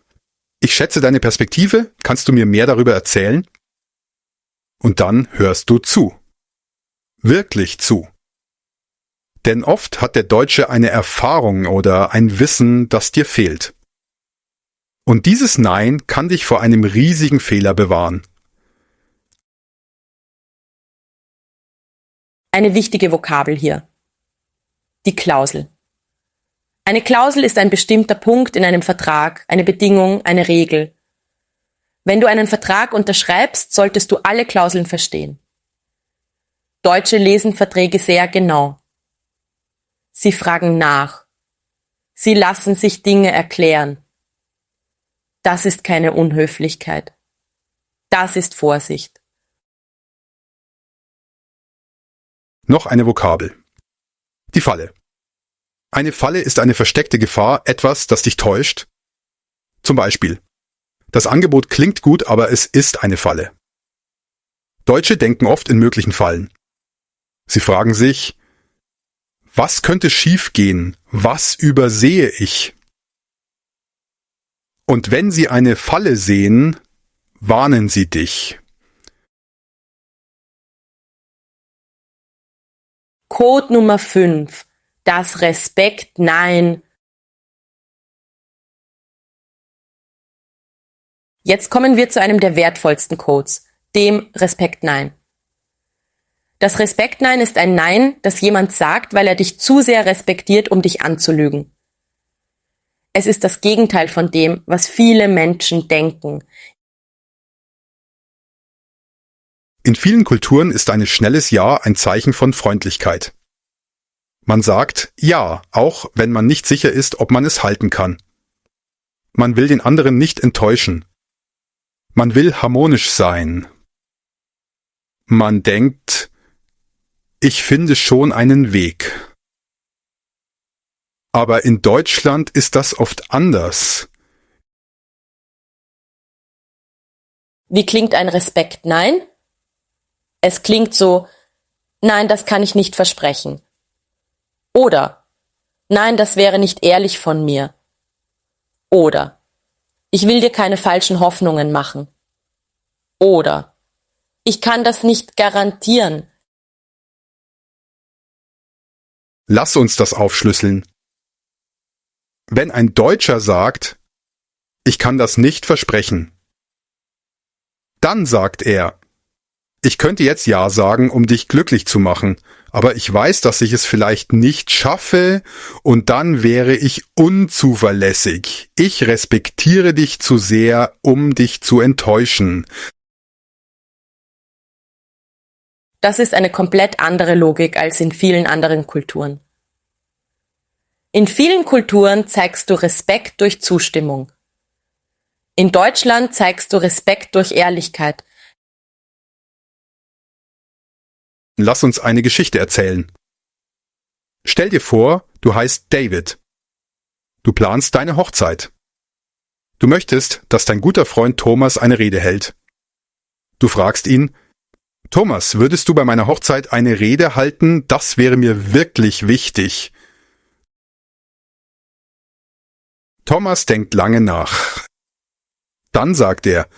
ich schätze deine Perspektive, kannst du mir mehr darüber erzählen? Und dann hörst du zu. Wirklich zu. Denn oft hat der Deutsche eine Erfahrung oder ein Wissen, das dir fehlt. Und dieses Nein kann dich vor einem riesigen Fehler bewahren. Eine wichtige Vokabel hier. Die Klausel. Eine Klausel ist ein bestimmter Punkt in einem Vertrag, eine Bedingung, eine Regel. Wenn du einen Vertrag unterschreibst, solltest du alle Klauseln verstehen. Deutsche lesen Verträge sehr genau. Sie fragen nach. Sie lassen sich Dinge erklären. Das ist keine Unhöflichkeit. Das ist Vorsicht. Noch eine Vokabel. Die Falle. Eine Falle ist eine versteckte Gefahr, etwas, das dich täuscht. Zum Beispiel, das Angebot klingt gut, aber es ist eine Falle. Deutsche denken oft in möglichen Fallen. Sie fragen sich, was könnte schiefgehen? Was übersehe ich? Und wenn sie eine Falle sehen, warnen sie dich. Code Nummer 5. Das Respekt-Nein. Jetzt kommen wir zu einem der wertvollsten Codes, dem Respekt-Nein. Das Respekt-Nein ist ein Nein, das jemand sagt, weil er dich zu sehr respektiert, um dich anzulügen. Es ist das Gegenteil von dem, was viele Menschen denken. In vielen Kulturen ist ein schnelles Ja ein Zeichen von Freundlichkeit. Man sagt Ja, auch wenn man nicht sicher ist, ob man es halten kann. Man will den anderen nicht enttäuschen. Man will harmonisch sein. Man denkt, ich finde schon einen Weg. Aber in Deutschland ist das oft anders. Wie klingt ein Respekt-Nein? Es klingt so, nein, das kann ich nicht versprechen. Oder, nein, das wäre nicht ehrlich von mir. Oder, ich will dir keine falschen Hoffnungen machen. Oder, ich kann das nicht garantieren. Lass uns das aufschlüsseln. Wenn ein Deutscher sagt, ich kann das nicht versprechen, dann sagt er, ich könnte jetzt Ja sagen, um dich glücklich zu machen, aber ich weiß, dass ich es vielleicht nicht schaffe und dann wäre ich unzuverlässig. Ich respektiere dich zu sehr, um dich zu enttäuschen. Das ist eine komplett andere Logik als in vielen anderen Kulturen. In vielen Kulturen zeigst du Respekt durch Zustimmung. In Deutschland zeigst du Respekt durch Ehrlichkeit. Lass uns eine Geschichte erzählen. Stell dir vor, du heißt David. Du planst deine Hochzeit. Du möchtest, dass dein guter Freund Thomas eine Rede hält. Du fragst ihn, Thomas, würdest du bei meiner Hochzeit eine Rede halten? Das wäre mir wirklich wichtig. Thomas denkt lange nach. Dann sagt er,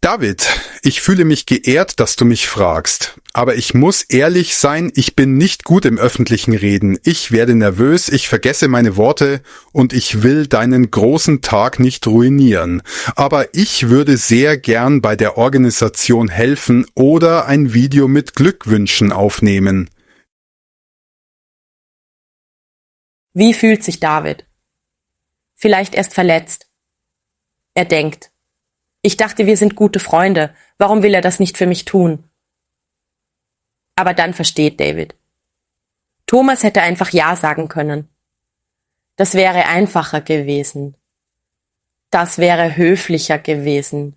David, ich fühle mich geehrt, dass du mich fragst. Aber ich muss ehrlich sein, ich bin nicht gut im öffentlichen Reden. Ich werde nervös, ich vergesse meine Worte und ich will deinen großen Tag nicht ruinieren. Aber ich würde sehr gern bei der Organisation helfen oder ein Video mit Glückwünschen aufnehmen. Wie fühlt sich David? Vielleicht erst verletzt. Er denkt, ich dachte, wir sind gute Freunde. Warum will er das nicht für mich tun? Aber dann versteht David. Thomas hätte einfach Ja sagen können. Das wäre einfacher gewesen. Das wäre höflicher gewesen.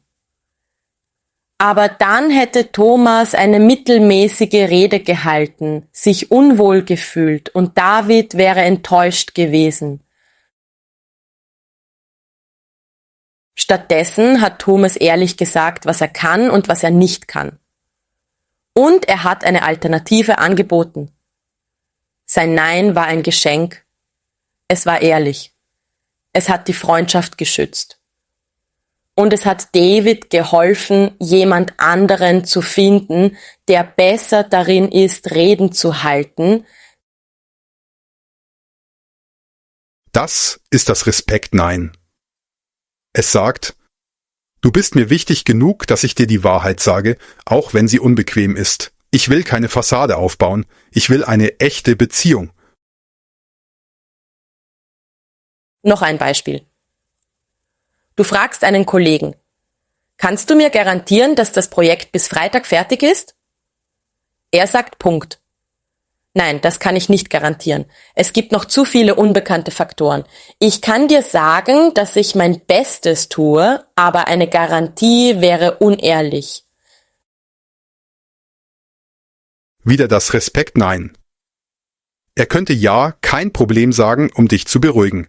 Aber dann hätte Thomas eine mittelmäßige Rede gehalten, sich unwohl gefühlt und David wäre enttäuscht gewesen. Stattdessen hat Thomas ehrlich gesagt, was er kann und was er nicht kann. Und er hat eine Alternative angeboten. Sein Nein war ein Geschenk. Es war ehrlich. Es hat die Freundschaft geschützt. Und es hat David geholfen, jemand anderen zu finden, der besser darin ist, Reden zu halten. Das ist das Respekt-Nein. Es sagt, du bist mir wichtig genug, dass ich dir die Wahrheit sage, auch wenn sie unbequem ist. Ich will keine Fassade aufbauen, ich will eine echte Beziehung. Noch ein Beispiel. Du fragst einen Kollegen, kannst du mir garantieren, dass das Projekt bis Freitag fertig ist? Er sagt Punkt. Nein, das kann ich nicht garantieren. Es gibt noch zu viele unbekannte Faktoren. Ich kann dir sagen, dass ich mein Bestes tue, aber eine Garantie wäre unehrlich. Wieder das Respekt-Nein. Er könnte ja kein Problem sagen, um dich zu beruhigen.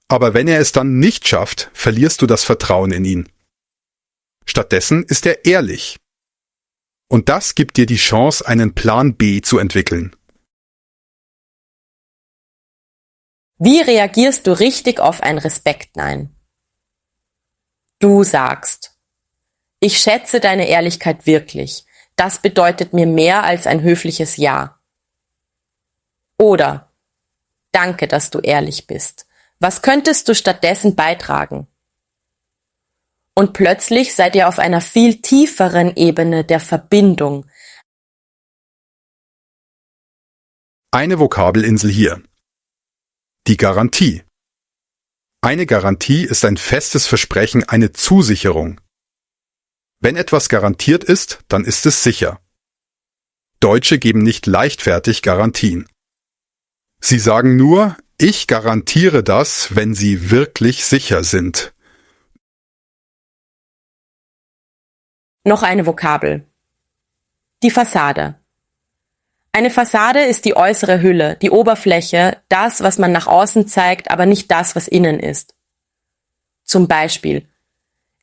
Aber wenn er es dann nicht schafft, verlierst du das Vertrauen in ihn. Stattdessen ist er ehrlich. Und das gibt dir die Chance, einen Plan B zu entwickeln. Wie reagierst du richtig auf ein Respekt-Nein? Du sagst, ich schätze deine Ehrlichkeit wirklich. Das bedeutet mir mehr als ein höfliches Ja. Oder, danke, dass du ehrlich bist. Was könntest du stattdessen beitragen? Und plötzlich seid ihr auf einer viel tieferen Ebene der Verbindung. Eine Vokabelinsel hier. Die Garantie. Eine Garantie ist ein festes Versprechen, eine Zusicherung. Wenn etwas garantiert ist, dann ist es sicher. Deutsche geben nicht leichtfertig Garantien. Sie sagen nur, ich garantiere das, wenn sie wirklich sicher sind. Noch eine Vokabel. Die Fassade. Eine Fassade ist die äußere Hülle, die Oberfläche, das, was man nach außen zeigt, aber nicht das, was innen ist. Zum Beispiel,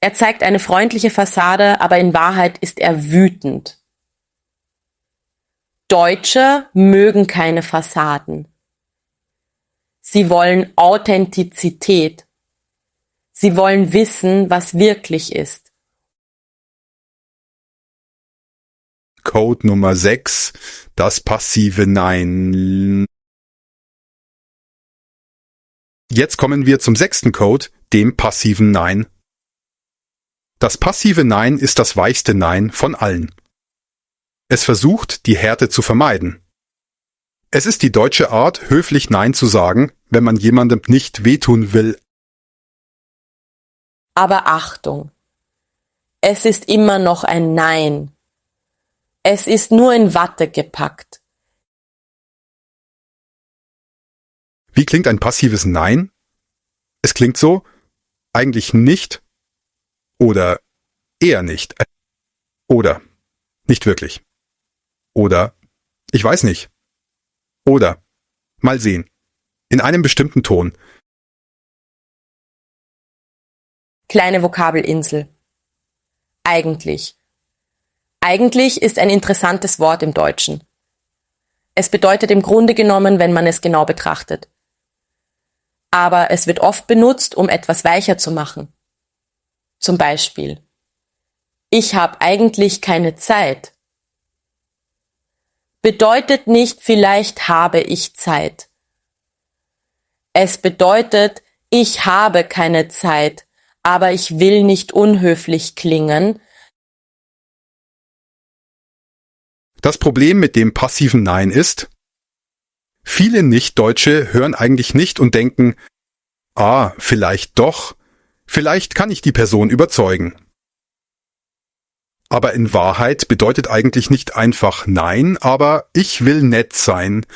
er zeigt eine freundliche Fassade, aber in Wahrheit ist er wütend. Deutsche mögen keine Fassaden. Sie wollen Authentizität. Sie wollen wissen, was wirklich ist. Code Nummer 6, das passive Nein. Jetzt kommen wir zum 6. Code, dem passiven Nein. Das passive Nein ist das weichste Nein von allen. Es versucht, die Härte zu vermeiden. Es ist die deutsche Art, höflich Nein zu sagen, wenn man jemandem nicht wehtun will. Aber Achtung, es ist immer noch ein Nein. Es ist nur in Watte gepackt. Wie klingt ein passives Nein? Es klingt so, eigentlich nicht oder eher nicht oder nicht wirklich oder ich weiß nicht oder mal sehen in einem bestimmten Ton. Kleine Vokabelinsel. Eigentlich. Eigentlich ist ein interessantes Wort im Deutschen. Es bedeutet im Grunde genommen, wenn man es genau betrachtet. Aber es wird oft benutzt, um etwas weicher zu machen. Zum Beispiel: Ich habe eigentlich keine Zeit. Bedeutet nicht, vielleicht habe ich Zeit. Es bedeutet, ich habe keine Zeit, aber ich will nicht unhöflich klingen. Das Problem mit dem passiven Nein ist, viele Nicht-Deutsche hören eigentlich nicht und denken, vielleicht doch, vielleicht kann ich die Person überzeugen. Aber in Wahrheit bedeutet eigentlich nicht einfach Nein, aber ich will nett sein.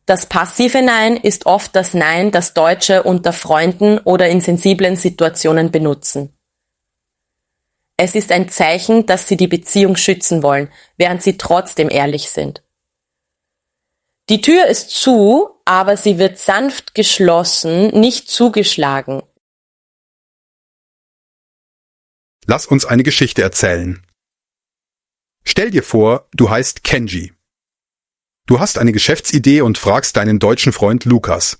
Das passive Nein ist oft das Nein, das Deutsche unter Freunden oder in sensiblen Situationen benutzen. Es ist ein Zeichen, dass sie die Beziehung schützen wollen, während sie trotzdem ehrlich sind. Die Tür ist zu, aber sie wird sanft geschlossen, nicht zugeschlagen. Lass uns eine Geschichte erzählen. Stell dir vor, du heißt Kenji. Du hast eine Geschäftsidee und fragst deinen deutschen Freund Lukas.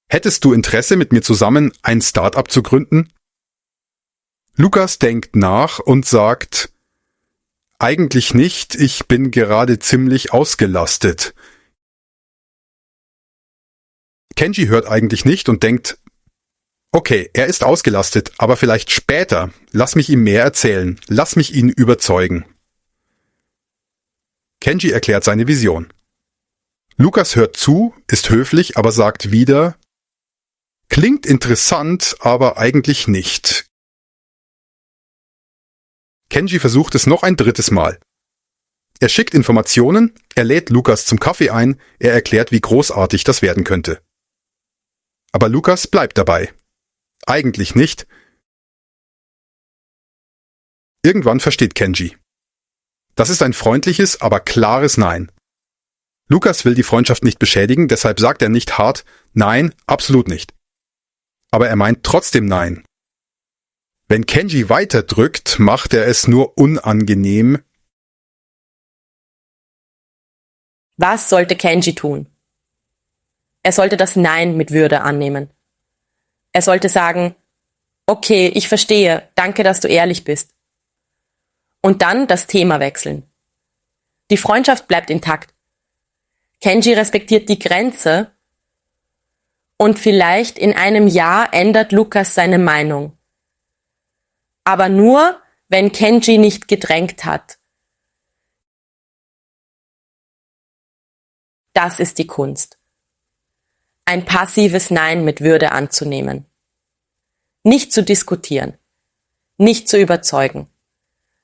Hättest du Interesse, mit mir zusammen ein Start-up zu gründen? Lukas denkt nach und sagt, eigentlich nicht, ich bin gerade ziemlich ausgelastet. Kenji hört eigentlich nicht und denkt, okay, er ist ausgelastet, aber vielleicht später. Lass mich ihm mehr erzählen. Lass mich ihn überzeugen. Kenji erklärt seine Vision. Lukas hört zu, ist höflich, aber sagt wieder, klingt interessant, aber eigentlich nicht. Kenji versucht es noch ein 3. Mal. Er schickt Informationen, er lädt Lukas zum Kaffee ein, er erklärt, wie großartig das werden könnte. Aber Lukas bleibt dabei. Eigentlich nicht. Irgendwann versteht Kenji. Das ist ein freundliches, aber klares Nein. Lukas will die Freundschaft nicht beschädigen, deshalb sagt er nicht hart, nein, absolut nicht. Aber er meint trotzdem Nein. Wenn Kenji weiterdrückt, macht er es nur unangenehm. Was sollte Kenji tun? Er sollte das Nein mit Würde annehmen. Er sollte sagen, okay, ich verstehe, danke, dass du ehrlich bist. Und dann das Thema wechseln. Die Freundschaft bleibt intakt. Kenji respektiert die Grenze und vielleicht in einem Jahr ändert Lukas seine Meinung. Aber nur, wenn Kenji nicht gedrängt hat. Das ist die Kunst. Ein passives Nein mit Würde anzunehmen. Nicht zu diskutieren. Nicht zu überzeugen.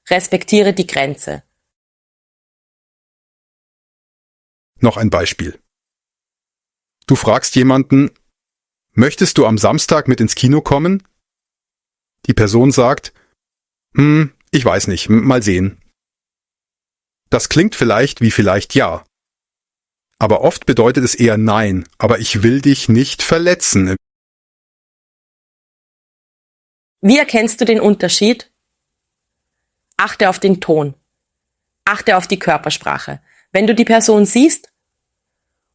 Respektiere die Grenze. Noch ein Beispiel. Du fragst jemanden, möchtest du am Samstag mit ins Kino kommen? Die Person sagt, ich weiß nicht, mal sehen. Das klingt vielleicht wie vielleicht ja. Aber oft bedeutet es eher nein, aber ich will dich nicht verletzen. Wie erkennst du den Unterschied? Achte auf den Ton. Achte auf die Körpersprache. Wenn du die Person siehst,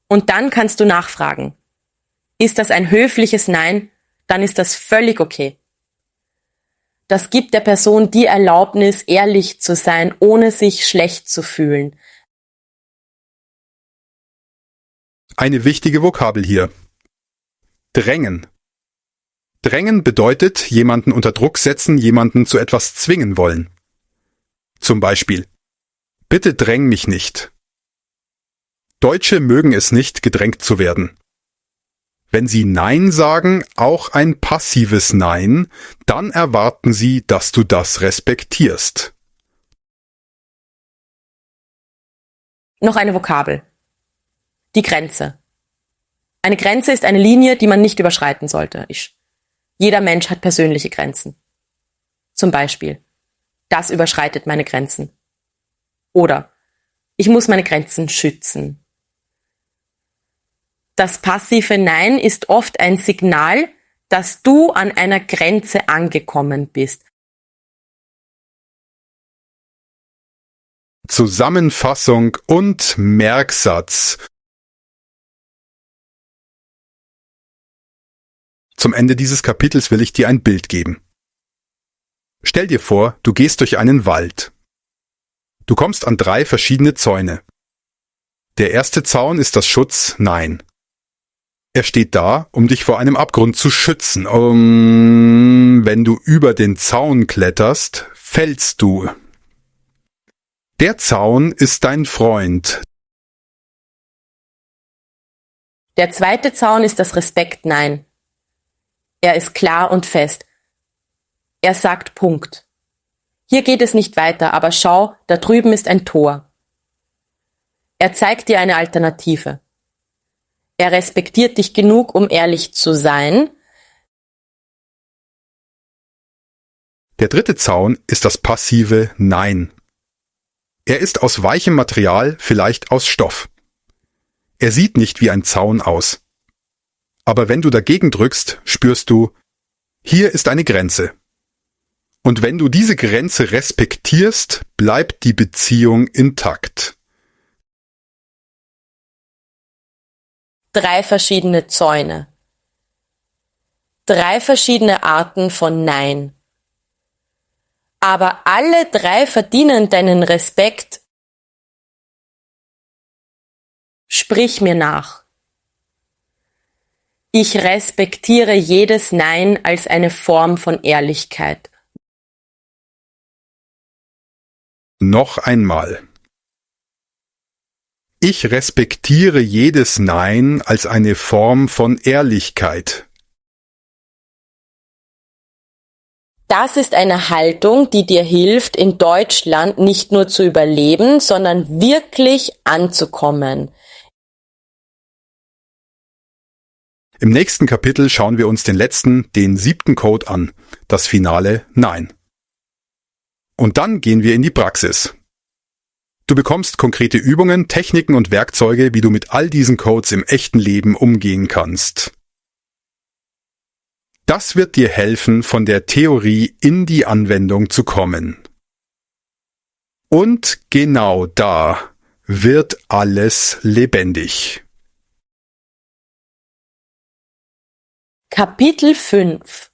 und dann kannst du nachfragen. Ist das ein höfliches Nein, dann ist das völlig okay. Das gibt der Person die Erlaubnis, ehrlich zu sein, ohne sich schlecht zu fühlen. Eine wichtige Vokabel hier. Drängen. Drängen bedeutet, jemanden unter Druck setzen, jemanden zu etwas zwingen wollen. Zum Beispiel: Bitte dräng mich nicht. Deutsche mögen es nicht, gedrängt zu werden. Wenn sie Nein sagen, auch ein passives Nein, dann erwarten sie, dass du das respektierst. Noch eine Vokabel. Die Grenze. Eine Grenze ist eine Linie, die man nicht überschreiten sollte. Jeder Mensch hat persönliche Grenzen. Zum Beispiel: Das überschreitet meine Grenzen. Oder: Ich muss meine Grenzen schützen. Das passive Nein ist oft ein Signal, dass du an einer Grenze angekommen bist. Zusammenfassung und Merksatz. Zum Ende dieses Kapitels will ich dir ein Bild geben. Stell dir vor, du gehst durch einen Wald. Du kommst an 3 verschiedene Zäune. Der erste Zaun ist das Schutz Nein. Er steht da, um dich vor einem Abgrund zu schützen. Wenn du über den Zaun kletterst, fällst du. Der Zaun ist dein Freund. Der zweite Zaun ist das Respekt Nein. Er ist klar und fest. Er sagt Punkt. Hier geht es nicht weiter, aber schau, da drüben ist ein Tor. Er zeigt dir eine Alternative. Er respektiert dich genug, um ehrlich zu sein. Der dritte Zaun ist das passive Nein. Er ist aus weichem Material, vielleicht aus Stoff. Er sieht nicht wie ein Zaun aus. Aber wenn du dagegen drückst, spürst du: Hier ist eine Grenze. Und wenn du diese Grenze respektierst, bleibt die Beziehung intakt. 3 verschiedene Zäune. 3 verschiedene Arten von Nein. Aber alle 3 verdienen deinen Respekt. Sprich mir nach. Ich respektiere jedes Nein als eine Form von Ehrlichkeit. Noch einmal. Ich respektiere jedes Nein als eine Form von Ehrlichkeit. Das ist eine Haltung, die dir hilft, in Deutschland nicht nur zu überleben, sondern wirklich anzukommen. Im nächsten Kapitel schauen wir uns den 7. Code an, das finale Nein. Und dann gehen wir in die Praxis. Du bekommst konkrete Übungen, Techniken und Werkzeuge, wie du mit all diesen Codes im echten Leben umgehen kannst. Das wird dir helfen, von der Theorie in die Anwendung zu kommen. Und genau da wird alles lebendig. Kapitel 5.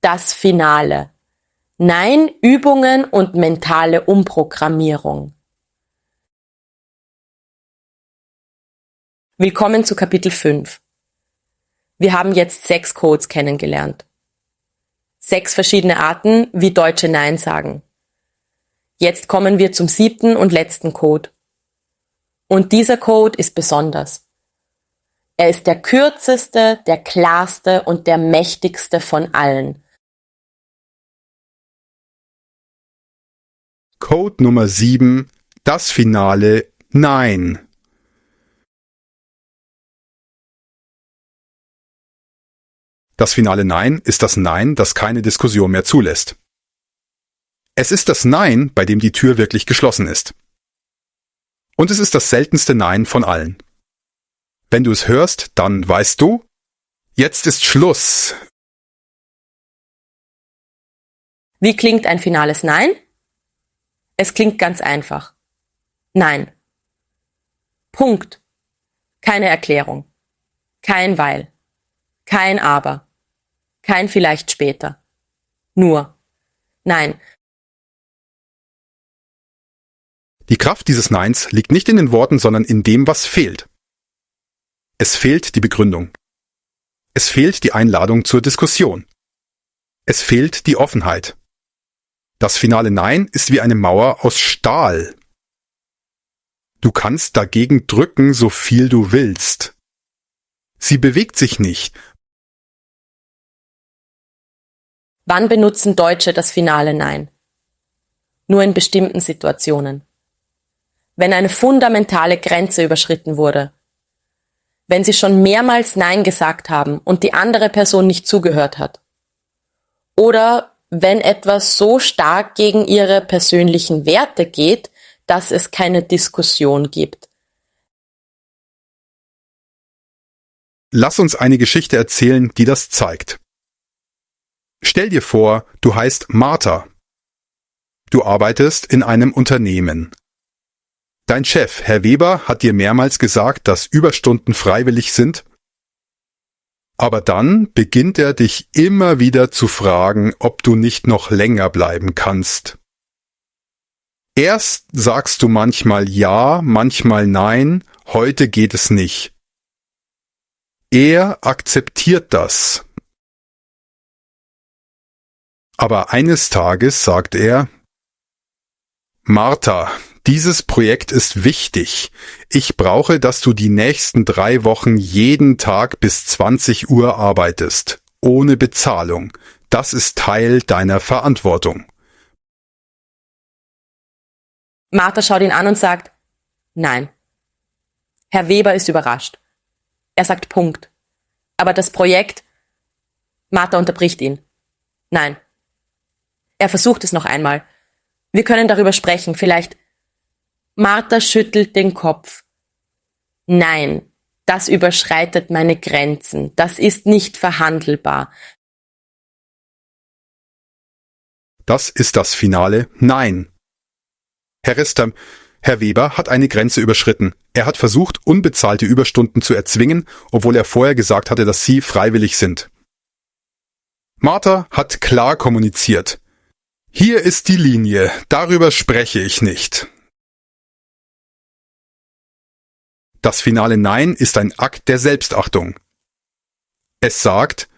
Das Finale. Nein, Übungen und mentale Umprogrammierung. Willkommen zu Kapitel 5. Wir haben jetzt 6 Codes kennengelernt. 6 verschiedene Arten, wie Deutsche Nein sagen. Jetzt kommen wir zum 7. und letzten Code. Und dieser Code ist besonders. Er ist der kürzeste, der klarste und der mächtigste von allen. Code Nummer 7, das Finale Nein. Das finale Nein ist das Nein, das keine Diskussion mehr zulässt. Es ist das Nein, bei dem die Tür wirklich geschlossen ist. Und es ist das seltenste Nein von allen. Wenn du es hörst, dann weißt du, jetzt ist Schluss. Wie klingt ein finales Nein? Es klingt ganz einfach. Nein. Punkt. Keine Erklärung. Kein Weil. Kein Aber. Kein vielleicht später. Nur. Nein. Die Kraft dieses Neins liegt nicht in den Worten, sondern in dem, was fehlt. Es fehlt die Begründung. Es fehlt die Einladung zur Diskussion. Es fehlt die Offenheit. Das finale Nein ist wie eine Mauer aus Stahl. Du kannst dagegen drücken, so viel du willst. Sie bewegt sich nicht. Wann benutzen Deutsche das finale Nein? Nur in bestimmten Situationen. Wenn eine fundamentale Grenze überschritten wurde. Wenn sie schon mehrmals Nein gesagt haben und die andere Person nicht zugehört hat. Oder wenn etwas so stark gegen ihre persönlichen Werte geht, dass es keine Diskussion gibt. Lass uns eine Geschichte erzählen, die das zeigt. Stell dir vor, du heißt Martha. Du arbeitest in einem Unternehmen. Dein Chef, Herr Weber, hat dir mehrmals gesagt, dass Überstunden freiwillig sind. Aber dann beginnt er dich immer wieder zu fragen, ob du nicht noch länger bleiben kannst. Erst sagst du manchmal ja, manchmal nein, heute geht es nicht. Er akzeptiert das. Aber eines Tages sagt er, Martha, dieses Projekt ist wichtig. Ich brauche, dass du die nächsten 3 Wochen jeden Tag bis 20 Uhr arbeitest. Ohne Bezahlung. Das ist Teil deiner Verantwortung. Martha schaut ihn an und sagt, nein. Herr Weber ist überrascht. Er sagt Punkt. Aber das Projekt, Martha unterbricht ihn. Nein. Er versucht es noch einmal. Wir können darüber sprechen, vielleicht. Martha schüttelt den Kopf. Nein, das überschreitet meine Grenzen. Das ist nicht verhandelbar. Das ist das finale Nein. Herr Rister, Herr Weber hat eine Grenze überschritten. Er hat versucht, unbezahlte Überstunden zu erzwingen, obwohl er vorher gesagt hatte, dass sie freiwillig sind. Martha hat klar kommuniziert. Hier ist die Linie, darüber spreche ich nicht. Das finale Nein ist ein Akt der Selbstachtung. Es sagt,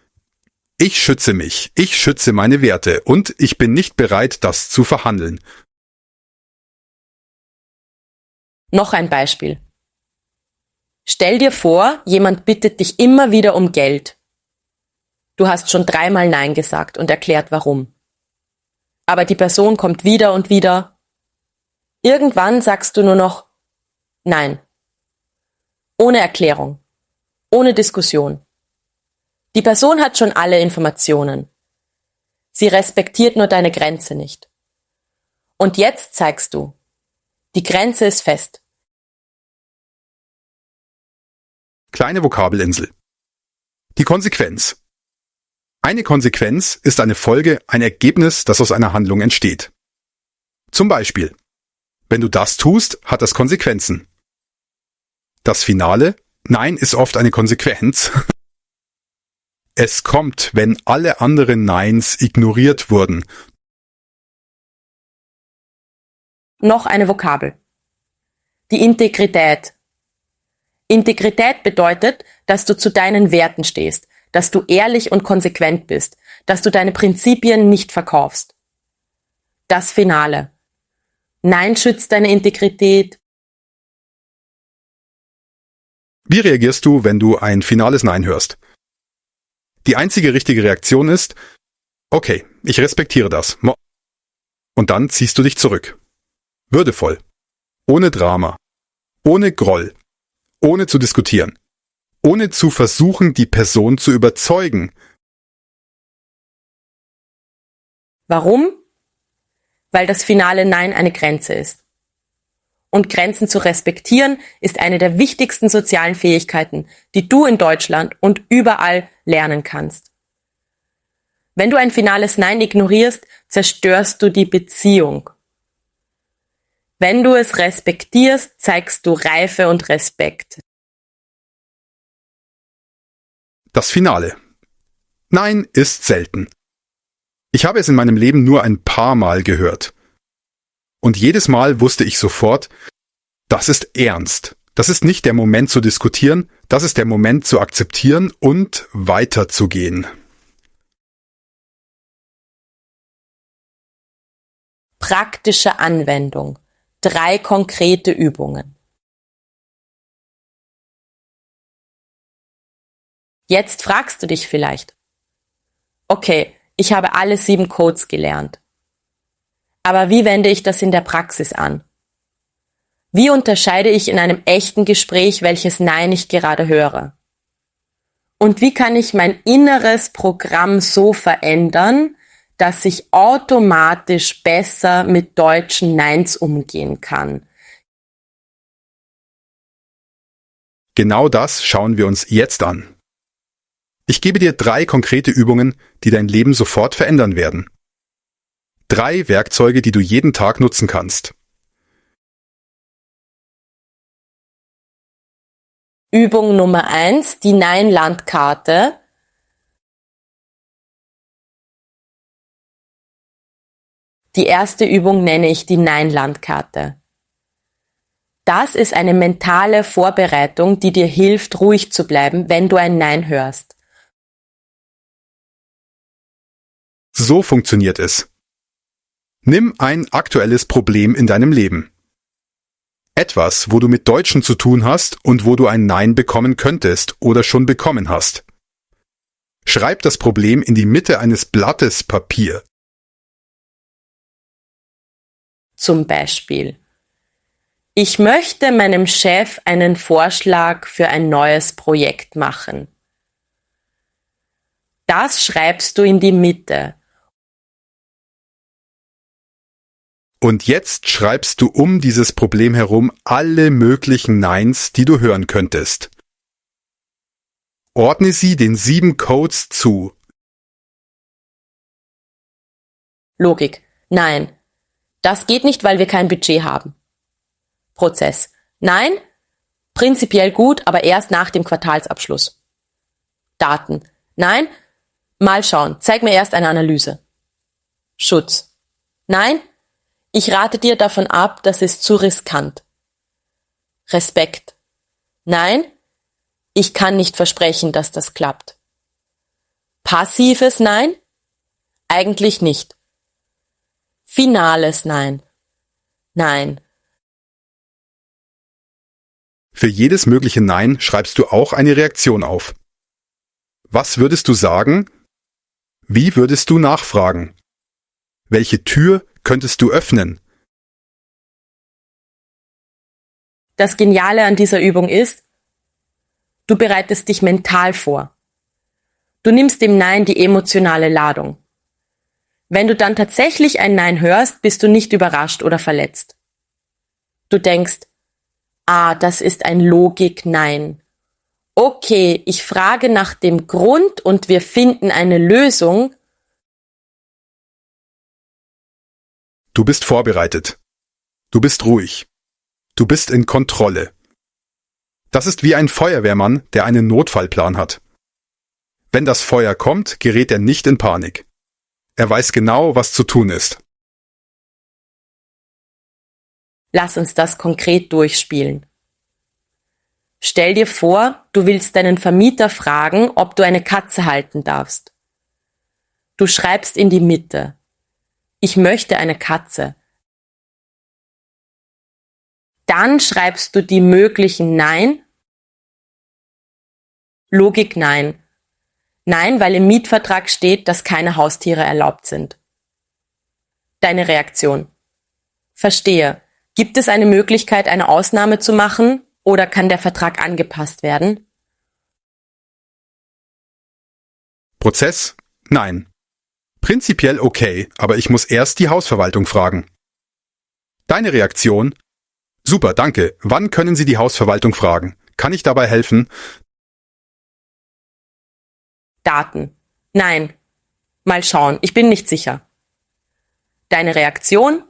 ich schütze mich, ich schütze meine Werte und ich bin nicht bereit, das zu verhandeln. Noch ein Beispiel. Stell dir vor, jemand bittet dich immer wieder um Geld. Du hast schon 3-mal Nein gesagt und erklärt warum. Aber die Person kommt wieder und wieder. Irgendwann sagst du nur noch Nein. Ohne Erklärung. Ohne Diskussion. Die Person hat schon alle Informationen. Sie respektiert nur deine Grenze nicht. Und jetzt zeigst du, die Grenze ist fest. Kleine Vokabelinsel. Die Konsequenz. Eine Konsequenz ist eine Folge, ein Ergebnis, das aus einer Handlung entsteht. Zum Beispiel, wenn du das tust, hat das Konsequenzen. Das Finale, Nein ist oft eine Konsequenz. Es kommt, wenn alle anderen Neins ignoriert wurden. Noch eine Vokabel. Die Integrität. Integrität bedeutet, dass du zu deinen Werten stehst, dass du ehrlich und konsequent bist, dass du deine Prinzipien nicht verkaufst. Das Finale. Nein schützt deine Integrität. Wie reagierst du, wenn du ein finales Nein hörst? Die einzige richtige Reaktion ist, okay, ich respektiere das. Und dann ziehst du dich zurück. Würdevoll. Ohne Drama. Ohne Groll. Ohne zu diskutieren. Ohne zu versuchen, die Person zu überzeugen. Warum? Weil das finale Nein eine Grenze ist. Und Grenzen zu respektieren ist eine der wichtigsten sozialen Fähigkeiten, die du in Deutschland und überall lernen kannst. Wenn du ein finales Nein ignorierst, zerstörst du die Beziehung. Wenn du es respektierst, zeigst du Reife und Respekt. Das Finale. Nein ist selten. Ich habe es in meinem Leben nur ein paar Mal gehört. Und jedes Mal wusste ich sofort, das ist ernst. Das ist nicht der Moment zu diskutieren, das ist der Moment zu akzeptieren und weiterzugehen. Praktische Anwendung. 3 konkrete Übungen. Jetzt fragst du dich vielleicht, okay, ich habe alle 7 Codes gelernt. Aber wie wende ich das in der Praxis an? Wie unterscheide ich in einem echten Gespräch, welches Nein ich gerade höre? Und wie kann ich mein inneres Programm so verändern, dass ich automatisch besser mit deutschen Neins umgehen kann? Genau das schauen wir uns jetzt an. Ich gebe dir 3 konkrete Übungen, die dein Leben sofort verändern werden. 3 Werkzeuge, die du jeden Tag nutzen kannst. Übung Nummer 1, die Nein-Landkarte. Die erste Übung nenne ich die Nein-Landkarte. Das ist eine mentale Vorbereitung, die dir hilft, ruhig zu bleiben, wenn du ein Nein hörst. So funktioniert es. Nimm ein aktuelles Problem in deinem Leben. Etwas, wo du mit Deutschen zu tun hast und wo du ein Nein bekommen könntest oder schon bekommen hast. Schreib das Problem in die Mitte eines Blattes Papier. Zum Beispiel: Ich möchte meinem Chef einen Vorschlag für ein neues Projekt machen. Das schreibst du in die Mitte. Und jetzt schreibst du um dieses Problem herum alle möglichen Neins, die du hören könntest. Ordne sie den 7 Codes zu. Logik: Nein. Das geht nicht, weil wir kein Budget haben. Prozess: Nein. Prinzipiell gut, aber erst nach dem Quartalsabschluss. Daten: Nein. Mal schauen, zeig mir erst eine Analyse. Schutz: Nein. Ich rate dir davon ab, das ist zu riskant. Respekt: Nein. Ich kann nicht versprechen, dass das klappt. Passives Nein? Eigentlich nicht. Finales Nein. Nein. Für jedes mögliche Nein schreibst du auch eine Reaktion auf. Was würdest du sagen? Wie würdest du nachfragen? Welche Tür könntest du öffnen? Das Geniale an dieser Übung ist, du bereitest dich mental vor. Du nimmst dem Nein die emotionale Ladung. Wenn du dann tatsächlich ein Nein hörst, bist du nicht überrascht oder verletzt. Du denkst, das ist ein Logik-Nein. Okay, ich frage nach dem Grund und wir finden eine Lösung. Du bist vorbereitet. Du bist ruhig. Du bist in Kontrolle. Das ist wie ein Feuerwehrmann, der einen Notfallplan hat. Wenn das Feuer kommt, gerät er nicht in Panik. Er weiß genau, was zu tun ist. Lass uns das konkret durchspielen. Stell dir vor, du willst deinen Vermieter fragen, ob du eine Katze halten darfst. Du schreibst in die Mitte: Ich möchte eine Katze. Dann schreibst du die möglichen Nein. Logik: Nein. Nein, weil im Mietvertrag steht, dass keine Haustiere erlaubt sind. Deine Reaktion: Verstehe. Gibt es eine Möglichkeit, eine Ausnahme zu machen, oder kann der Vertrag angepasst werden? Prozess? Nein. Prinzipiell okay, aber ich muss erst die Hausverwaltung fragen. Deine Reaktion? Super, danke. Wann können Sie die Hausverwaltung fragen? Kann ich dabei helfen? Daten: Nein. Mal schauen, ich bin nicht sicher. Deine Reaktion?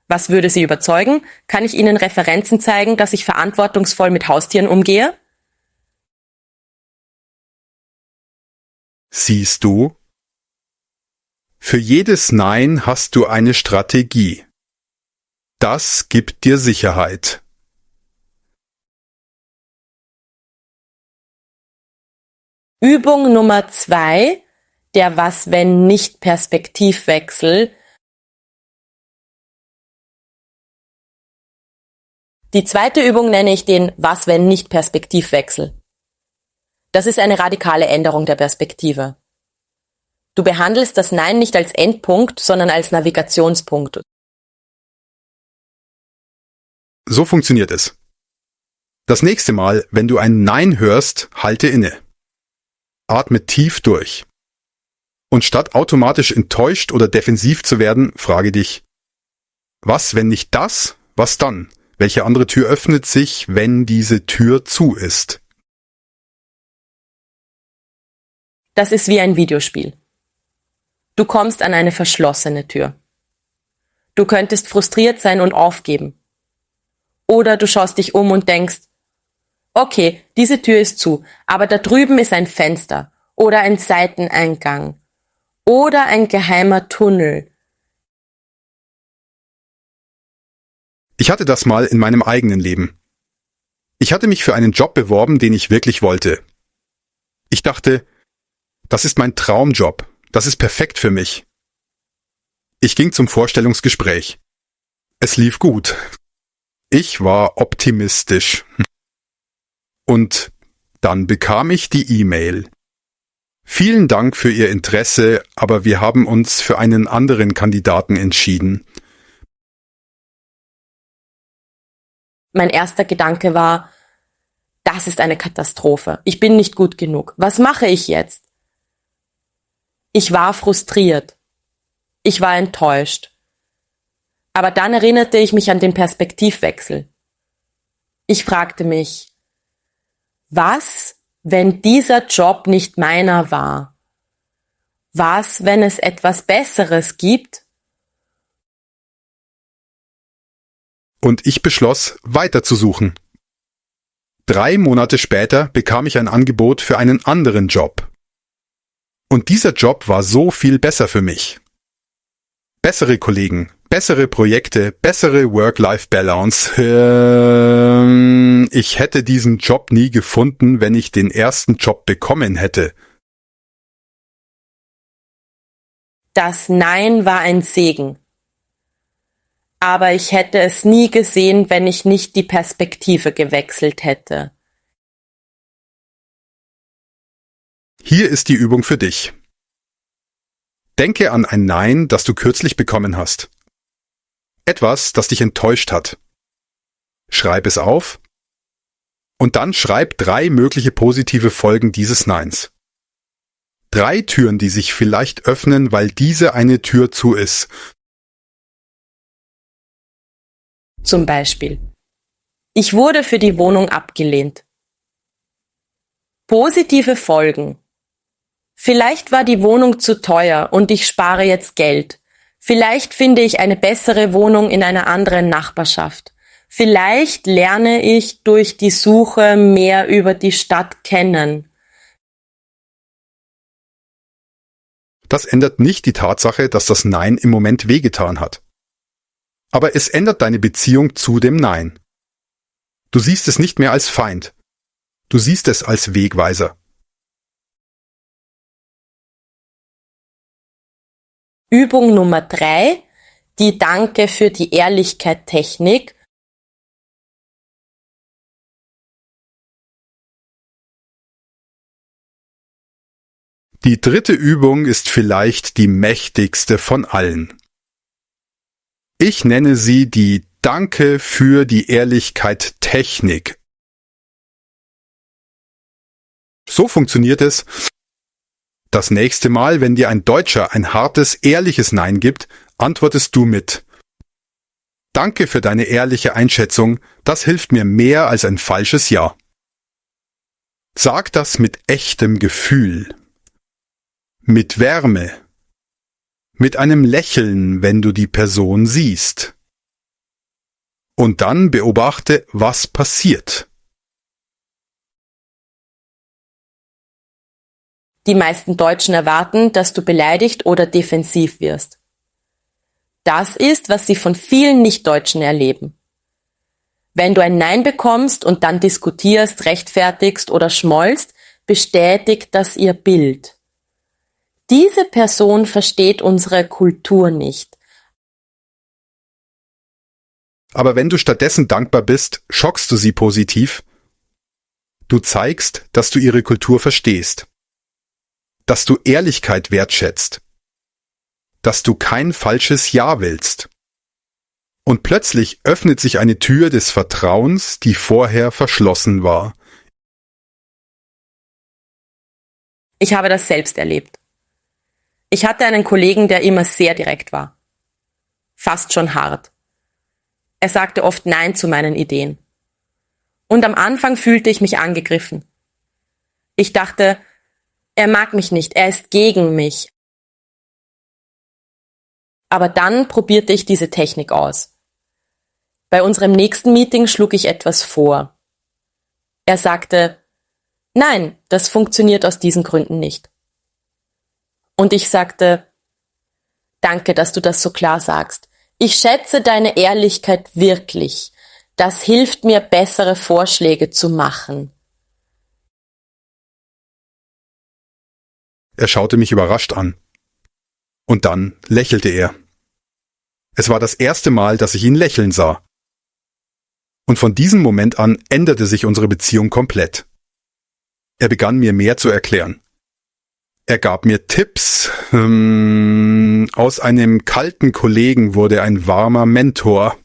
Was würde Sie überzeugen? Kann ich Ihnen Referenzen zeigen, dass ich verantwortungsvoll mit Haustieren umgehe? Siehst du? Für jedes Nein hast du eine Strategie. Das gibt dir Sicherheit. Übung Nummer 2, der Was-wenn-nicht-Perspektivwechsel. Die zweite Übung nenne ich den Was-wenn-nicht-Perspektivwechsel. Das ist eine radikale Änderung der Perspektive. Du behandelst das Nein nicht als Endpunkt, sondern als Navigationspunkt. So funktioniert es. Das nächste Mal, wenn du ein Nein hörst, halte inne. Atme tief durch. Und statt automatisch enttäuscht oder defensiv zu werden, frage dich, was, wenn nicht das, was dann? Welche andere Tür öffnet sich, wenn diese Tür zu ist? Das ist wie ein Videospiel. Du kommst an eine verschlossene Tür. Du könntest frustriert sein und aufgeben. Oder du schaust dich um und denkst, okay, diese Tür ist zu, aber da drüben ist ein Fenster oder ein Seiteneingang oder ein geheimer Tunnel. Ich hatte das mal in meinem eigenen Leben. Ich hatte mich für einen Job beworben, den ich wirklich wollte. Ich dachte, das ist mein Traumjob, das ist perfekt für mich. Ich ging zum Vorstellungsgespräch. Es lief gut. Ich war optimistisch. Und dann bekam ich die E-Mail. Vielen Dank für Ihr Interesse, aber wir haben uns für einen anderen Kandidaten entschieden. Mein erster Gedanke war, das ist eine Katastrophe. Ich bin nicht gut genug. Was mache ich jetzt? Ich war frustriert. Ich war enttäuscht. Aber dann erinnerte ich mich an den Perspektivwechsel. Ich fragte mich, was, wenn dieser Job nicht meiner war? Was, wenn es etwas Besseres gibt? Und ich beschloss, weiterzusuchen. 3 Monate später bekam ich ein Angebot für einen anderen Job. Und dieser Job war so viel besser für mich. Bessere Kollegen, bessere Projekte, bessere Work-Life-Balance. Ich hätte diesen Job nie gefunden, wenn ich den ersten Job bekommen hätte. Das Nein war ein Segen. Aber ich hätte es nie gesehen, wenn ich nicht die Perspektive gewechselt hätte. Hier ist die Übung für dich. Denke an ein Nein, das du kürzlich bekommen hast. Etwas, das dich enttäuscht hat. Schreib es auf und dann schreib 3 mögliche positive Folgen dieses Neins. 3 Türen, die sich vielleicht öffnen, weil diese eine Tür zu ist. Zum Beispiel: Ich wurde für die Wohnung abgelehnt. Positive Folgen: Vielleicht war die Wohnung zu teuer und ich spare jetzt Geld. Vielleicht finde ich eine bessere Wohnung in einer anderen Nachbarschaft. Vielleicht lerne ich durch die Suche mehr über die Stadt kennen. Das ändert nicht die Tatsache, dass das Nein im Moment wehgetan hat. Aber es ändert deine Beziehung zu dem Nein. Du siehst es nicht mehr als Feind. Du siehst es als Wegweiser. Übung Nummer 3, die Danke für die Ehrlichkeit-Technik. Die dritte Übung ist vielleicht die mächtigste von allen. Ich nenne sie die Danke für die Ehrlichkeit-Technik. So funktioniert es. Das nächste Mal, wenn dir ein Deutscher ein hartes, ehrliches Nein gibt, antwortest du mit: Danke für deine ehrliche Einschätzung, das hilft mir mehr als ein falsches Ja. Sag das mit echtem Gefühl, mit Wärme, mit einem Lächeln, wenn du die Person siehst. Und dann beobachte, was passiert. Die meisten Deutschen erwarten, dass du beleidigt oder defensiv wirst. Das ist, was sie von vielen Nicht-Deutschen erleben. Wenn du ein Nein bekommst und dann diskutierst, rechtfertigst oder schmollst, bestätigt das ihr Bild. Diese Person versteht unsere Kultur nicht. Aber wenn du stattdessen dankbar bist, schockst du sie positiv. Du zeigst, dass du ihre Kultur verstehst. Dass du Ehrlichkeit wertschätzt. Dass du kein falsches Ja willst. Und plötzlich öffnet sich eine Tür des Vertrauens, die vorher verschlossen war. Ich habe das selbst erlebt. Ich hatte einen Kollegen, der immer sehr direkt war. Fast schon hart. Er sagte oft Nein zu meinen Ideen. Und am Anfang fühlte ich mich angegriffen. Ich dachte, er mag mich nicht, er ist gegen mich. Aber dann probierte ich diese Technik aus. Bei unserem nächsten Meeting schlug ich etwas vor. Er sagte, nein, das funktioniert aus diesen Gründen nicht. Und ich sagte, danke, dass du das so klar sagst. Ich schätze deine Ehrlichkeit wirklich. Das hilft mir, bessere Vorschläge zu machen. Er schaute mich überrascht an. Und dann lächelte er. Es war das erste Mal, dass ich ihn lächeln sah. Und von diesem Moment an änderte sich unsere Beziehung komplett. Er begann mir mehr zu erklären. Er gab mir Tipps. Aus einem kalten Kollegen wurde ein warmer Mentor.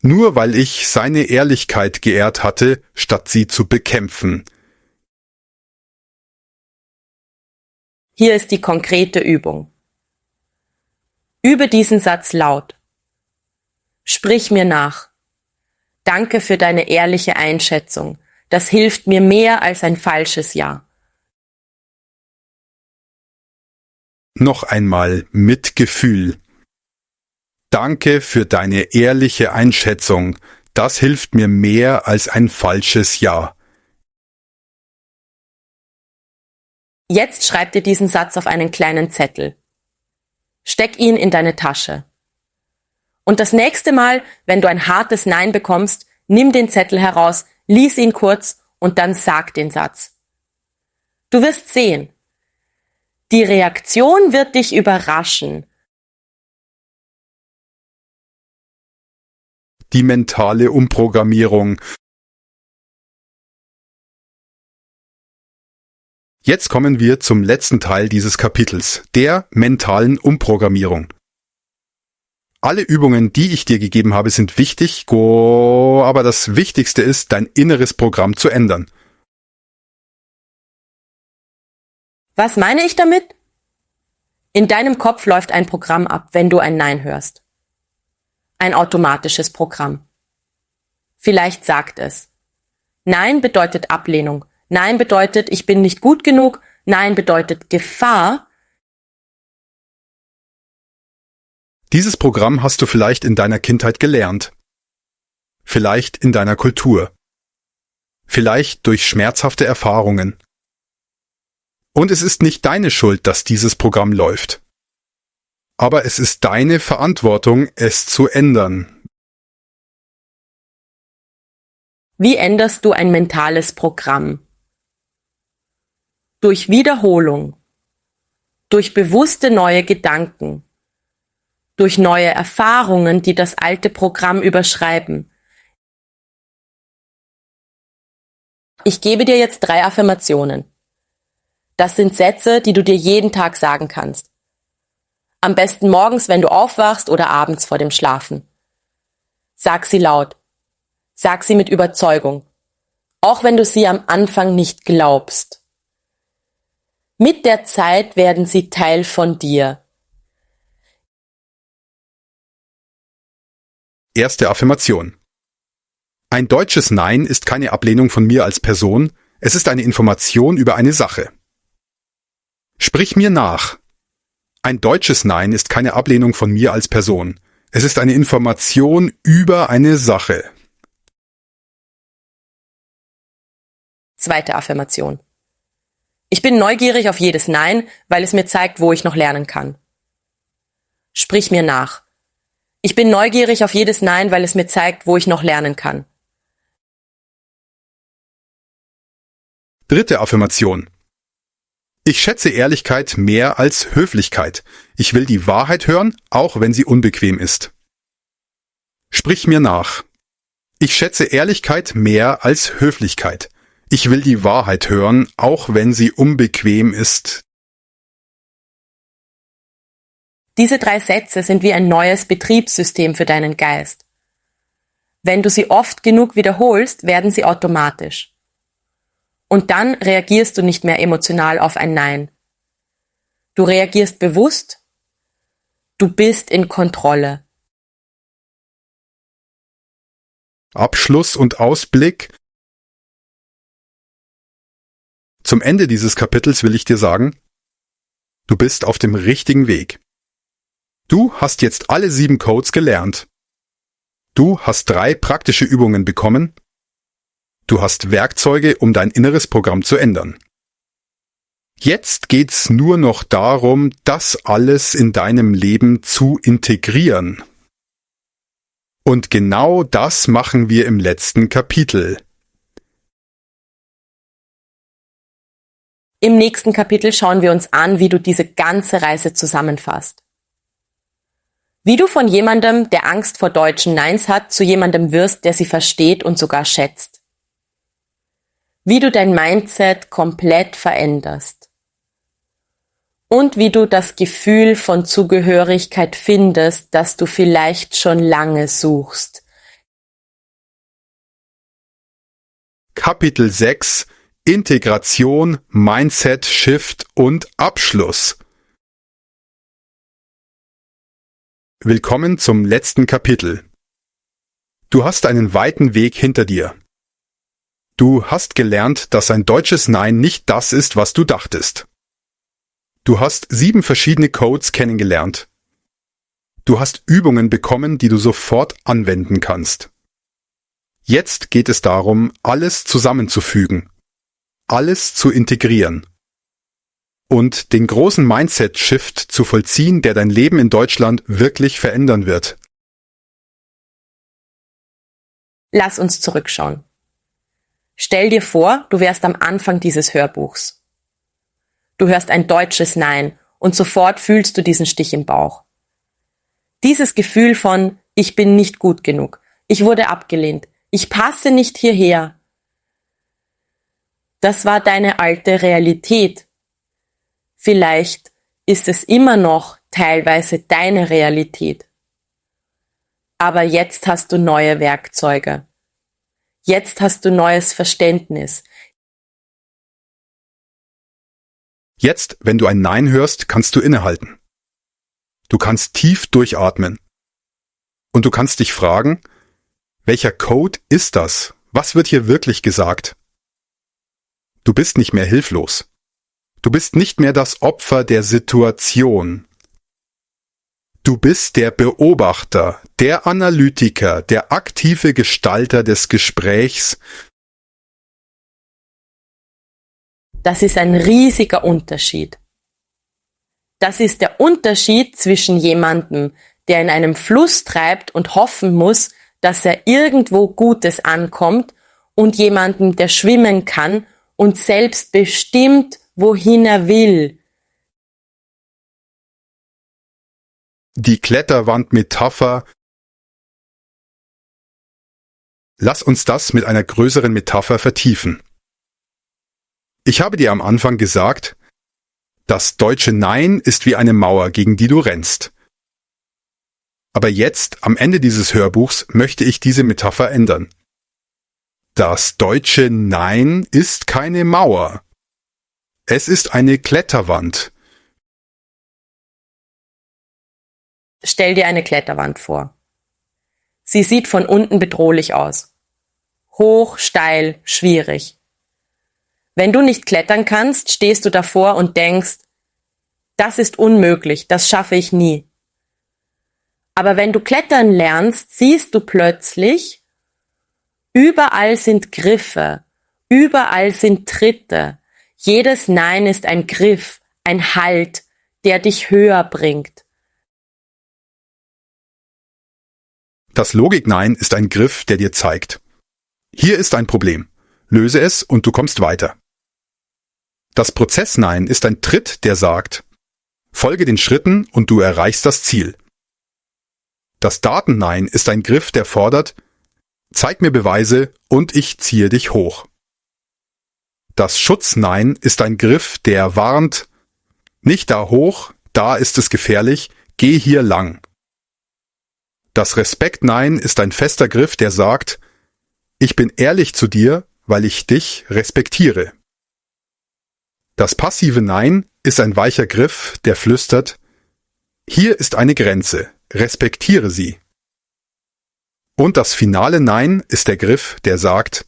Nur weil ich seine Ehrlichkeit geehrt hatte, statt sie zu bekämpfen. Hier ist die konkrete Übung. Übe diesen Satz laut. Sprich mir nach. Danke für deine ehrliche Einschätzung. Das hilft mir mehr als ein falsches Ja. Noch einmal mit Gefühl. Danke für deine ehrliche Einschätzung. Das hilft mir mehr als ein falsches Ja. Jetzt schreib dir diesen Satz auf einen kleinen Zettel. Steck ihn in deine Tasche. Und das nächste Mal, wenn du ein hartes Nein bekommst, nimm den Zettel heraus, lies ihn kurz und dann sag den Satz. Du wirst sehen. Die Reaktion wird dich überraschen. Die mentale Umprogrammierung. Jetzt kommen wir zum letzten Teil dieses Kapitels, der mentalen Umprogrammierung. Alle Übungen, die ich dir gegeben habe, sind wichtig, aber das Wichtigste ist, dein inneres Programm zu ändern. Was meine ich damit? In deinem Kopf läuft ein Programm ab, wenn du ein Nein hörst. Ein automatisches Programm. Vielleicht sagt es: Nein bedeutet Ablehnung. Nein bedeutet, ich bin nicht gut genug. Nein bedeutet Gefahr. Dieses Programm hast du vielleicht in deiner Kindheit gelernt. Vielleicht in deiner Kultur. Vielleicht durch schmerzhafte Erfahrungen. Und es ist nicht deine Schuld, dass dieses Programm läuft. Aber es ist deine Verantwortung, es zu ändern. Wie änderst du ein mentales Programm? Durch Wiederholung, durch bewusste neue Gedanken, durch neue Erfahrungen, die das alte Programm überschreiben. Ich gebe dir jetzt 3 Affirmationen. Das sind Sätze, die du dir jeden Tag sagen kannst. Am besten morgens, wenn du aufwachst oder abends vor dem Schlafen. Sag sie laut. Sag sie mit Überzeugung. Auch wenn du sie am Anfang nicht glaubst. Mit der Zeit werden sie Teil von dir. Erste Affirmation. Ein deutsches Nein ist keine Ablehnung von mir als Person, es ist eine Information über eine Sache. Sprich mir nach. Ein deutsches Nein ist keine Ablehnung von mir als Person. Es ist eine Information über eine Sache. Zweite Affirmation. Ich bin neugierig auf jedes Nein, weil es mir zeigt, wo ich noch lernen kann. Sprich mir nach. Ich bin neugierig auf jedes Nein, weil es mir zeigt, wo ich noch lernen kann. Dritte Affirmation. Ich schätze Ehrlichkeit mehr als Höflichkeit. Ich will die Wahrheit hören, auch wenn sie unbequem ist. Sprich mir nach. Ich schätze Ehrlichkeit mehr als Höflichkeit. Ich will die Wahrheit hören, auch wenn sie unbequem ist. Diese 3 Sätze sind wie ein neues Betriebssystem für deinen Geist. Wenn du sie oft genug wiederholst, werden sie automatisch. Und dann reagierst du nicht mehr emotional auf ein Nein. Du reagierst bewusst. Du bist in Kontrolle. Abschluss und Ausblick. Zum Ende dieses Kapitels will ich dir sagen, du bist auf dem richtigen Weg. Du hast jetzt alle 7 Codes gelernt. Du hast 3 praktische Übungen bekommen. Du hast Werkzeuge, um dein inneres Programm zu ändern. Jetzt geht's nur noch darum, das alles in deinem Leben zu integrieren. Und genau das machen wir im letzten Kapitel. Im nächsten Kapitel schauen wir uns an, wie du diese ganze Reise zusammenfasst. Wie du von jemandem, der Angst vor deutschen Neins hat, zu jemandem wirst, der sie versteht und sogar schätzt. Wie du dein Mindset komplett veränderst. Und wie du das Gefühl von Zugehörigkeit findest, das du vielleicht schon lange suchst. Kapitel 6: Integration, Mindset, Shift und Abschluss. Willkommen zum letzten Kapitel. Du hast einen weiten Weg hinter dir. Du hast gelernt, dass ein deutsches Nein nicht das ist, was du dachtest. Du hast 7 verschiedene Codes kennengelernt. Du hast Übungen bekommen, die du sofort anwenden kannst. Jetzt geht es darum, alles zusammenzufügen, alles zu integrieren und den großen Mindset-Shift zu vollziehen, der dein Leben in Deutschland wirklich verändern wird. Lass uns zurückschauen. Stell dir vor, du wärst am Anfang dieses Hörbuchs. Du hörst ein deutsches Nein und sofort fühlst du diesen Stich im Bauch. Dieses Gefühl von, ich bin nicht gut genug, ich wurde abgelehnt, ich passe nicht hierher. Das war deine alte Realität. Vielleicht ist es immer noch teilweise deine Realität. Aber jetzt hast du neue Werkzeuge. Jetzt hast du neues Verständnis. Jetzt, wenn du ein Nein hörst, kannst du innehalten. Du kannst tief durchatmen. Und du kannst dich fragen, welcher Code ist das? Was wird hier wirklich gesagt? Du bist nicht mehr hilflos. Du bist nicht mehr das Opfer der Situation. Du bist der Beobachter, der Analytiker, der aktive Gestalter des Gesprächs. Das ist ein riesiger Unterschied. Das ist der Unterschied zwischen jemandem, der in einem Fluss treibt und hoffen muss, dass er irgendwo Gutes ankommt, und jemandem, der schwimmen kann und selbst bestimmt, wohin er will. Die Kletterwand-Metapher. Lass uns das mit einer größeren Metapher vertiefen. Ich habe dir am Anfang gesagt, das deutsche Nein ist wie eine Mauer, gegen die du rennst. Aber jetzt, am Ende dieses Hörbuchs, möchte ich diese Metapher ändern. Das deutsche Nein ist keine Mauer. Es ist eine Kletterwand. Stell dir eine Kletterwand vor. Sie sieht von unten bedrohlich aus. Hoch, steil, schwierig. Wenn du nicht klettern kannst, stehst du davor und denkst, das ist unmöglich, das schaffe ich nie. Aber wenn du klettern lernst, siehst du plötzlich, überall sind Griffe, überall sind Tritte. Jedes Nein ist ein Griff, ein Halt, der dich höher bringt. Das Logik-Nein ist ein Griff, der dir zeigt: Hier ist ein Problem. Löse es und du kommst weiter. Das Prozess-Nein ist ein Tritt, der sagt: Folge den Schritten und du erreichst das Ziel. Das Daten-Nein ist ein Griff, der fordert: Zeig mir Beweise und ich ziehe dich hoch. Das Schutz-Nein ist ein Griff, der warnt: Nicht da hoch, da ist es gefährlich, geh hier lang. Das Respekt-Nein ist ein fester Griff, der sagt: Ich bin ehrlich zu dir, weil ich dich respektiere. Das passive Nein ist ein weicher Griff, der flüstert: Hier ist eine Grenze, respektiere sie. Und das finale Nein ist der Griff, der sagt: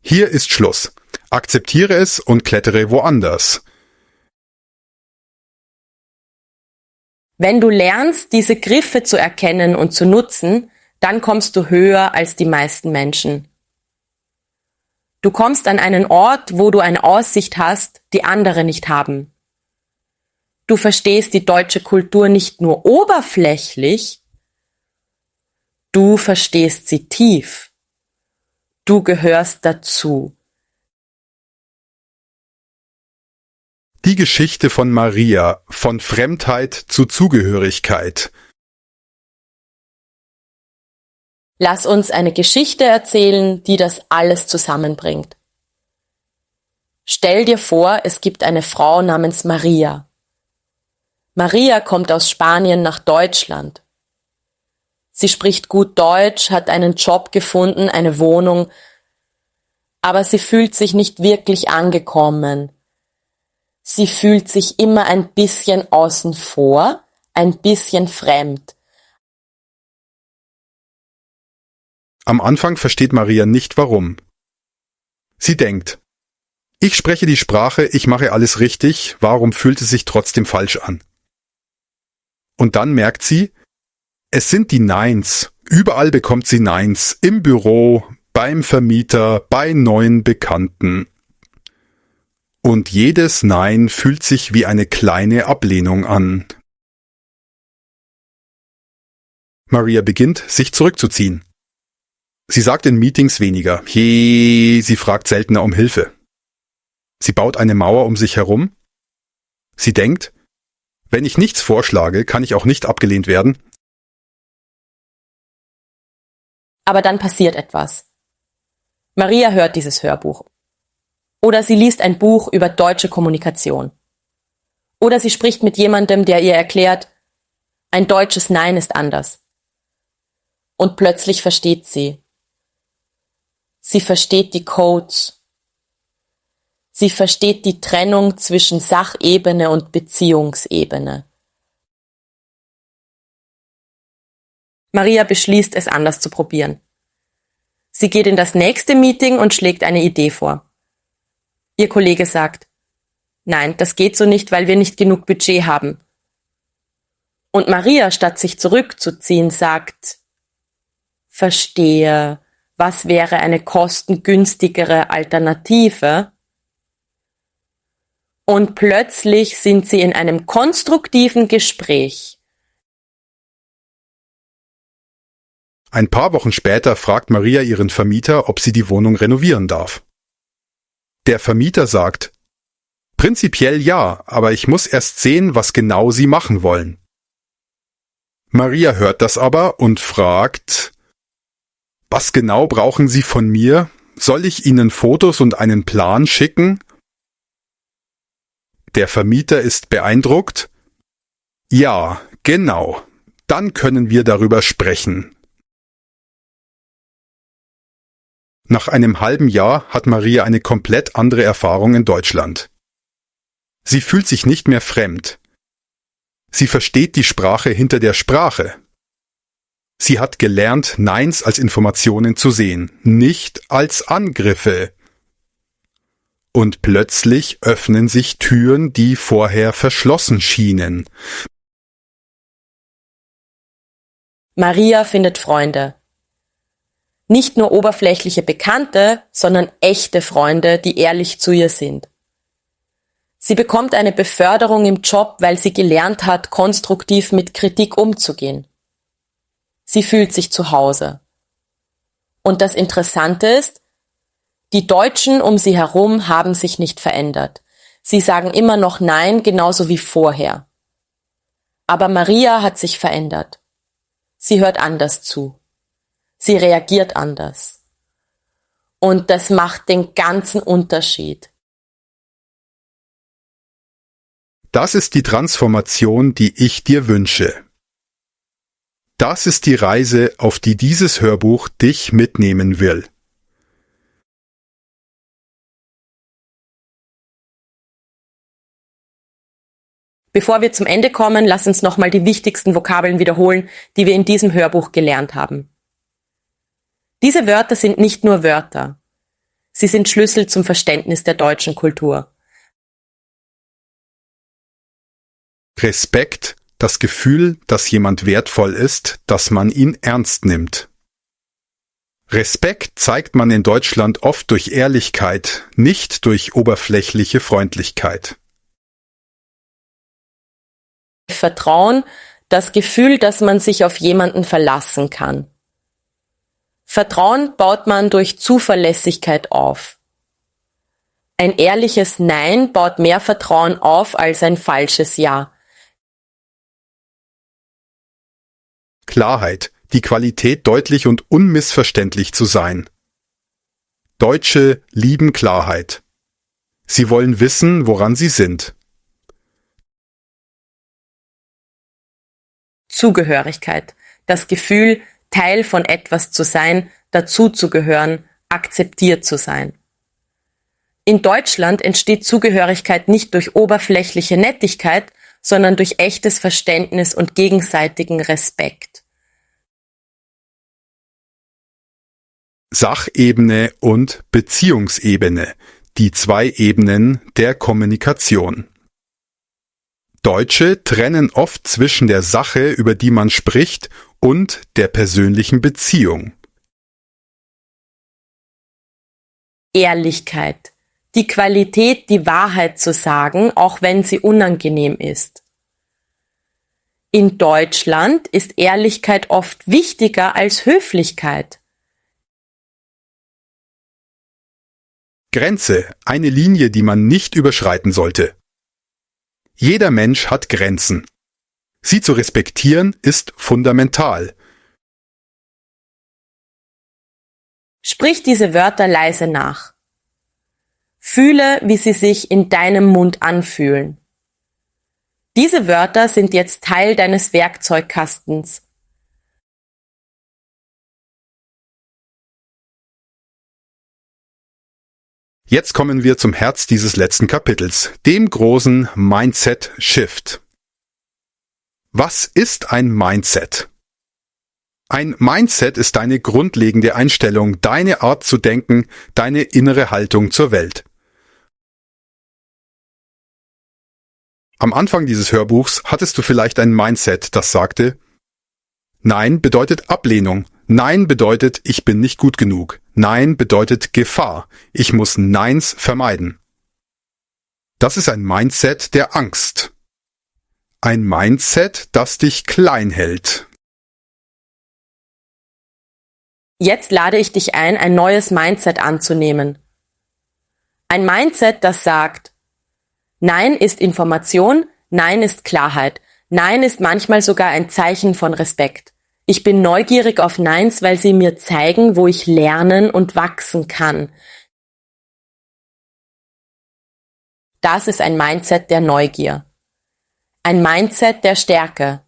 Hier ist Schluss, akzeptiere es und klettere woanders. Wenn du lernst, diese Griffe zu erkennen und zu nutzen, dann kommst du höher als die meisten Menschen. Du kommst an einen Ort, wo du eine Aussicht hast, die andere nicht haben. Du verstehst die deutsche Kultur nicht nur oberflächlich, du verstehst sie tief. Du gehörst dazu. Die Geschichte von Maria, von Fremdheit zu Zugehörigkeit. Lass uns eine Geschichte erzählen, die das alles zusammenbringt. Stell dir vor, es gibt eine Frau namens Maria. Maria kommt aus Spanien nach Deutschland. Sie spricht gut Deutsch, hat einen Job gefunden, eine Wohnung, aber sie fühlt sich nicht wirklich angekommen. Sie fühlt sich immer ein bisschen außen vor, ein bisschen fremd. Am Anfang versteht Maria nicht warum. Sie denkt: Ich spreche die Sprache, ich mache alles richtig, warum fühlt es sich trotzdem falsch an? Und dann merkt sie, es sind die Neins. Überall bekommt sie Neins. Im Büro, beim Vermieter, bei neuen Bekannten. Und jedes Nein fühlt sich wie eine kleine Ablehnung an. Maria beginnt, sich zurückzuziehen. Sie sagt in Meetings weniger. Sie fragt seltener um Hilfe. Sie baut eine Mauer um sich herum. Sie denkt: Wenn ich nichts vorschlage, kann ich auch nicht abgelehnt werden. Aber dann passiert etwas. Maria hört dieses Hörbuch. Oder sie liest ein Buch über deutsche Kommunikation. Oder sie spricht mit jemandem, der ihr erklärt, ein deutsches Nein ist anders. Und plötzlich versteht sie. Sie versteht die Codes. Sie versteht die Trennung zwischen Sachebene und Beziehungsebene. Maria beschließt, es anders zu probieren. Sie geht in das nächste Meeting und schlägt eine Idee vor. Ihr Kollege sagt: Nein, das geht so nicht, weil wir nicht genug Budget haben. Und Maria, statt sich zurückzuziehen, sagt: Verstehe, was wäre eine kostengünstigere Alternative? Und plötzlich sind sie in einem konstruktiven Gespräch. Ein paar Wochen später fragt Maria ihren Vermieter, ob sie die Wohnung renovieren darf. Der Vermieter sagt: Prinzipiell ja, aber ich muss erst sehen, was genau Sie machen wollen. Maria hört das aber und fragt: Was genau brauchen Sie von mir? Soll ich Ihnen Fotos und einen Plan schicken? Der Vermieter ist beeindruckt. Ja, genau. Dann können wir darüber sprechen. Nach einem halben Jahr hat Maria eine komplett andere Erfahrung in Deutschland. Sie fühlt sich nicht mehr fremd. Sie versteht die Sprache hinter der Sprache. Sie hat gelernt, Neins als Informationen zu sehen, nicht als Angriffe. Und plötzlich öffnen sich Türen, die vorher verschlossen schienen. Maria findet Freunde. Nicht nur oberflächliche Bekannte, sondern echte Freunde, die ehrlich zu ihr sind. Sie bekommt eine Beförderung im Job, weil sie gelernt hat, konstruktiv mit Kritik umzugehen. Sie fühlt sich zu Hause. Und das Interessante ist, die Deutschen um sie herum haben sich nicht verändert. Sie sagen immer noch Nein, genauso wie vorher. Aber Maria hat sich verändert. Sie hört anders zu. Sie reagiert anders. Und das macht den ganzen Unterschied. Das ist die Transformation, die ich dir wünsche. Das ist die Reise, auf die dieses Hörbuch dich mitnehmen will. Bevor wir zum Ende kommen, lass uns nochmal die wichtigsten Vokabeln wiederholen, die wir in diesem Hörbuch gelernt haben. Diese Wörter sind nicht nur Wörter. Sie sind Schlüssel zum Verständnis der deutschen Kultur. Respekt, das Gefühl, dass jemand wertvoll ist, dass man ihn ernst nimmt. Respekt zeigt man in Deutschland oft durch Ehrlichkeit, nicht durch oberflächliche Freundlichkeit. Vertrauen, das Gefühl, dass man sich auf jemanden verlassen kann. Vertrauen baut man durch Zuverlässigkeit auf. Ein ehrliches Nein baut mehr Vertrauen auf als ein falsches Ja. Klarheit, die Qualität, deutlich und unmissverständlich zu sein. Deutsche lieben Klarheit. Sie wollen wissen, woran sie sind. Zugehörigkeit, das Gefühl, Teil von etwas zu sein, dazuzugehören, akzeptiert zu sein. In Deutschland entsteht Zugehörigkeit nicht durch oberflächliche Nettigkeit, sondern durch echtes Verständnis und gegenseitigen Respekt. Sachebene und Beziehungsebene, die zwei Ebenen der Kommunikation. Deutsche trennen oft zwischen der Sache, über die man spricht, und der persönlichen Beziehung. Ehrlichkeit, die Qualität, die Wahrheit zu sagen, auch wenn sie unangenehm ist. In Deutschland ist Ehrlichkeit oft wichtiger als Höflichkeit. Grenze, eine Linie, die man nicht überschreiten sollte. Jeder Mensch hat Grenzen. Sie zu respektieren ist fundamental. Sprich diese Wörter leise nach. Fühle, wie sie sich in deinem Mund anfühlen. Diese Wörter sind jetzt Teil deines Werkzeugkastens. Jetzt kommen wir zum Herz dieses letzten Kapitels, dem großen Mindset Shift. Was ist ein Mindset? Ein Mindset ist deine grundlegende Einstellung, deine Art zu denken, deine innere Haltung zur Welt. Am Anfang dieses Hörbuchs hattest du vielleicht ein Mindset, das sagte: Nein bedeutet Ablehnung. Nein bedeutet, ich bin nicht gut genug. Nein bedeutet Gefahr. Ich muss Neins vermeiden. Das ist ein Mindset der Angst. Ein Mindset, das dich klein hält. Jetzt lade ich dich ein, ein neues Mindset anzunehmen. Ein Mindset, das sagt: Nein ist Information, Nein ist Klarheit, Nein ist manchmal sogar ein Zeichen von Respekt. Ich bin neugierig auf Neins, weil sie mir zeigen, wo ich lernen und wachsen kann. Das ist ein Mindset der Neugier. Ein Mindset der Stärke.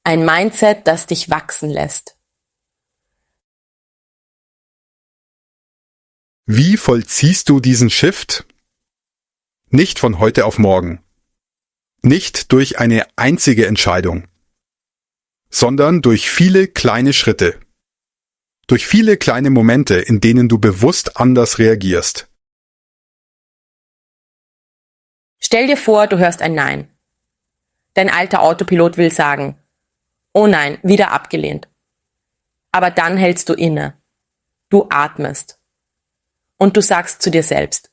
Ein Mindset, das dich wachsen lässt. Wie vollziehst du diesen Shift? Nicht von heute auf morgen. Nicht durch eine einzige Entscheidung, sondern durch viele kleine Schritte. Durch viele kleine Momente, in denen du bewusst anders reagierst. Stell dir vor, du hörst ein Nein. Dein alter Autopilot will sagen: Oh nein, wieder abgelehnt. Aber dann hältst du inne. Du atmest. Und du sagst zu dir selbst: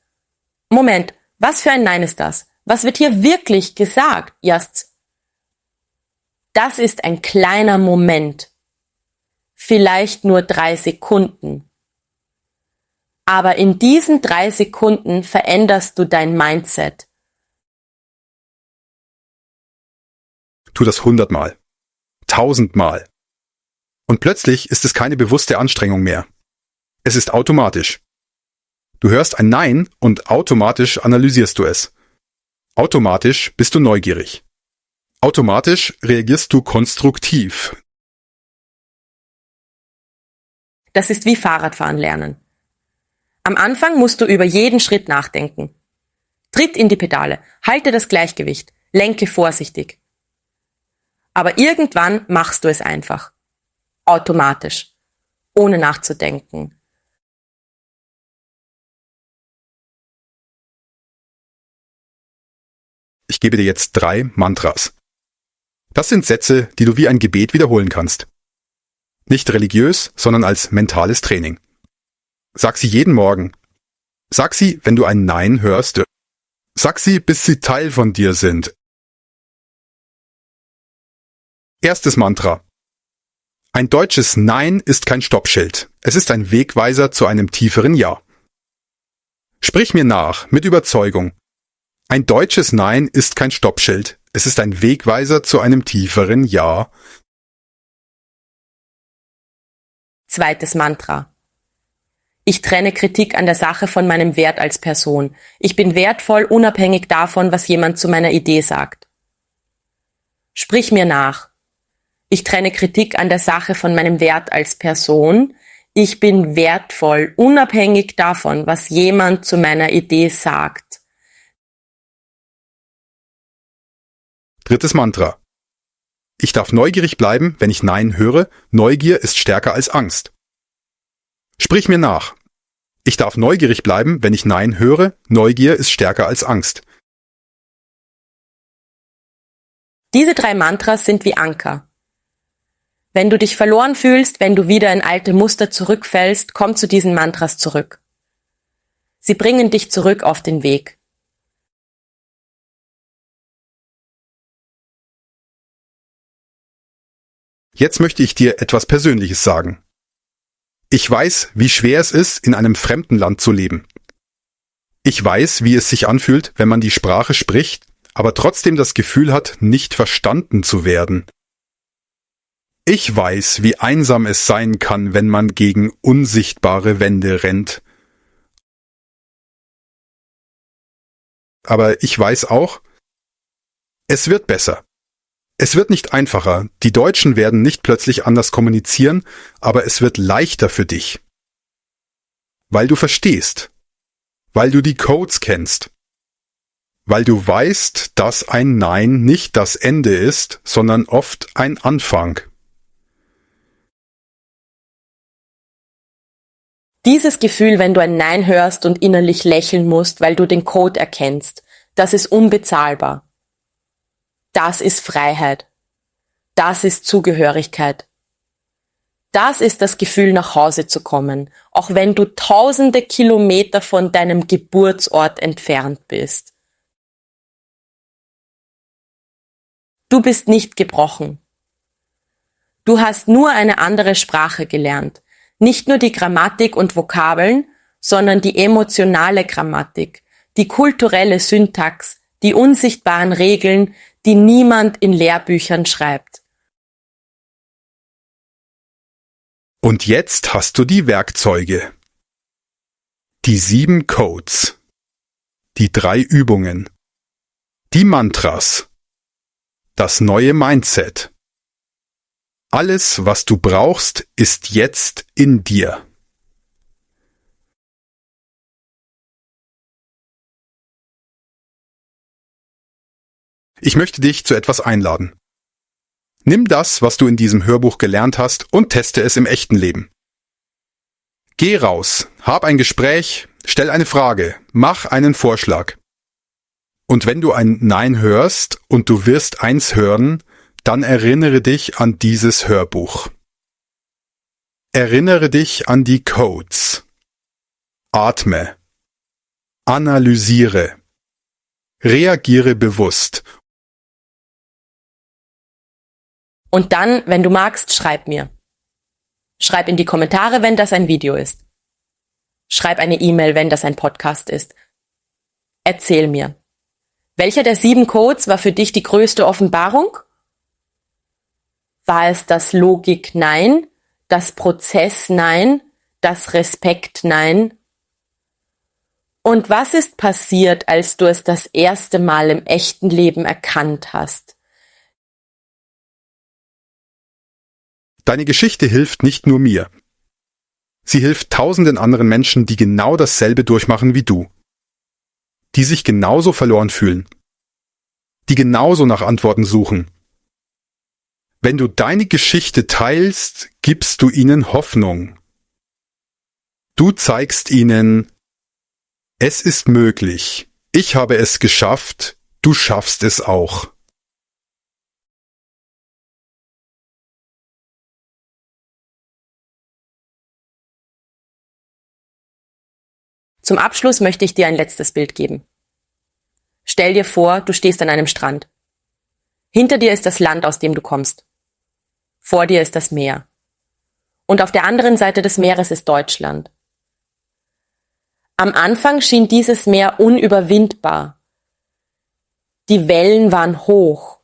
Moment, Was für ein Nein ist das? Was wird hier wirklich gesagt? Erst, das ist ein kleiner Moment. Vielleicht nur 3 Sekunden. Aber in diesen 3 Sekunden veränderst du dein Mindset. Tu das 100-mal, 1000-mal. Und plötzlich ist es keine bewusste Anstrengung mehr. Es ist automatisch. Du hörst ein Nein und automatisch analysierst du es. Automatisch bist du neugierig. Automatisch reagierst du konstruktiv. Das ist wie Fahrradfahren lernen. Am Anfang musst du über jeden Schritt nachdenken. Tritt in die Pedale, halte das Gleichgewicht, lenke vorsichtig. Aber irgendwann machst du es einfach. Automatisch. Ohne nachzudenken. Ich gebe dir jetzt 3 Mantras. Das sind Sätze, die du wie ein Gebet wiederholen kannst. Nicht religiös, sondern als mentales Training. Sag sie jeden Morgen. Sag sie, wenn du ein Nein hörst. Sag sie, bis sie Teil von dir sind. Erstes Mantra. Ein deutsches Nein ist kein Stoppschild. Es ist ein Wegweiser zu einem tieferen Ja. Sprich mir nach, mit Überzeugung. Ein deutsches Nein ist kein Stoppschild. Es ist ein Wegweiser zu einem tieferen Ja. Zweites Mantra. Ich trenne Kritik an der Sache von meinem Wert als Person. Ich bin wertvoll, unabhängig davon, was jemand zu meiner Idee sagt. Sprich mir nach. Ich trenne Kritik an der Sache von meinem Wert als Person. Ich bin wertvoll, unabhängig davon, was jemand zu meiner Idee sagt. Drittes Mantra. Ich darf neugierig bleiben, wenn ich Nein höre. Neugier ist stärker als Angst. Sprich mir nach. Ich darf neugierig bleiben, wenn ich Nein höre. Neugier ist stärker als Angst. Diese 3 Mantras sind wie Anker. Wenn du dich verloren fühlst, wenn du wieder in alte Muster zurückfällst, komm zu diesen Mantras zurück. Sie bringen dich zurück auf den Weg. Jetzt möchte ich dir etwas Persönliches sagen. Ich weiß, wie schwer es ist, in einem fremden Land zu leben. Ich weiß, wie es sich anfühlt, wenn man die Sprache spricht, aber trotzdem das Gefühl hat, nicht verstanden zu werden. Ich weiß, wie einsam es sein kann, wenn man gegen unsichtbare Wände rennt. Aber ich weiß auch, es wird besser. Es wird nicht einfacher, die Deutschen werden nicht plötzlich anders kommunizieren, aber es wird leichter für dich. Weil du verstehst. Weil du die Codes kennst. Weil du weißt, dass ein Nein nicht das Ende ist, sondern oft ein Anfang. Dieses Gefühl, wenn du ein Nein hörst und innerlich lächeln musst, weil du den Code erkennst, das ist unbezahlbar. Das ist Freiheit. Das ist Zugehörigkeit. Das ist das Gefühl, nach Hause zu kommen, auch wenn du tausende Kilometer von deinem Geburtsort entfernt bist. Du bist nicht gebrochen. Du hast nur eine andere Sprache gelernt. Nicht nur die Grammatik und Vokabeln, sondern die emotionale Grammatik, die kulturelle Syntax, die unsichtbaren Regeln, die niemand in Lehrbüchern schreibt. Und jetzt hast du die Werkzeuge. Die 7 Codes. Die 3 Übungen. Die Mantras. Das neue Mindset. Alles, was du brauchst, ist jetzt in dir. Ich möchte dich zu etwas einladen. Nimm das, was du in diesem Hörbuch gelernt hast, und teste es im echten Leben. Geh raus, hab ein Gespräch, stell eine Frage, mach einen Vorschlag. Und wenn du ein Nein hörst und du wirst eins hören, dann erinnere dich an dieses Hörbuch. Erinnere dich an die Codes. Atme. Analysiere. Reagiere bewusst. Und dann, wenn du magst, schreib mir. Schreib in die Kommentare, wenn das ein Video ist. Schreib eine E-Mail, wenn das ein Podcast ist. Erzähl mir. Welcher der 7 Codes war für dich die größte Offenbarung? War es das Logik-Nein, das Prozess-Nein, das Respekt-Nein? Und was ist passiert, als du es das erste Mal im echten Leben erkannt hast? Deine Geschichte hilft nicht nur mir. Sie hilft tausenden anderen Menschen, die genau dasselbe durchmachen wie du. Die sich genauso verloren fühlen. Die genauso nach Antworten suchen. Wenn du deine Geschichte teilst, gibst du ihnen Hoffnung. Du zeigst ihnen, es ist möglich. Ich habe es geschafft. Du schaffst es auch. Zum Abschluss möchte ich dir ein letztes Bild geben. Stell dir vor, du stehst an einem Strand. Hinter dir ist das Land, aus dem du kommst. Vor dir ist das Meer. Und auf der anderen Seite des Meeres ist Deutschland. Am Anfang schien dieses Meer unüberwindbar. Die Wellen waren hoch.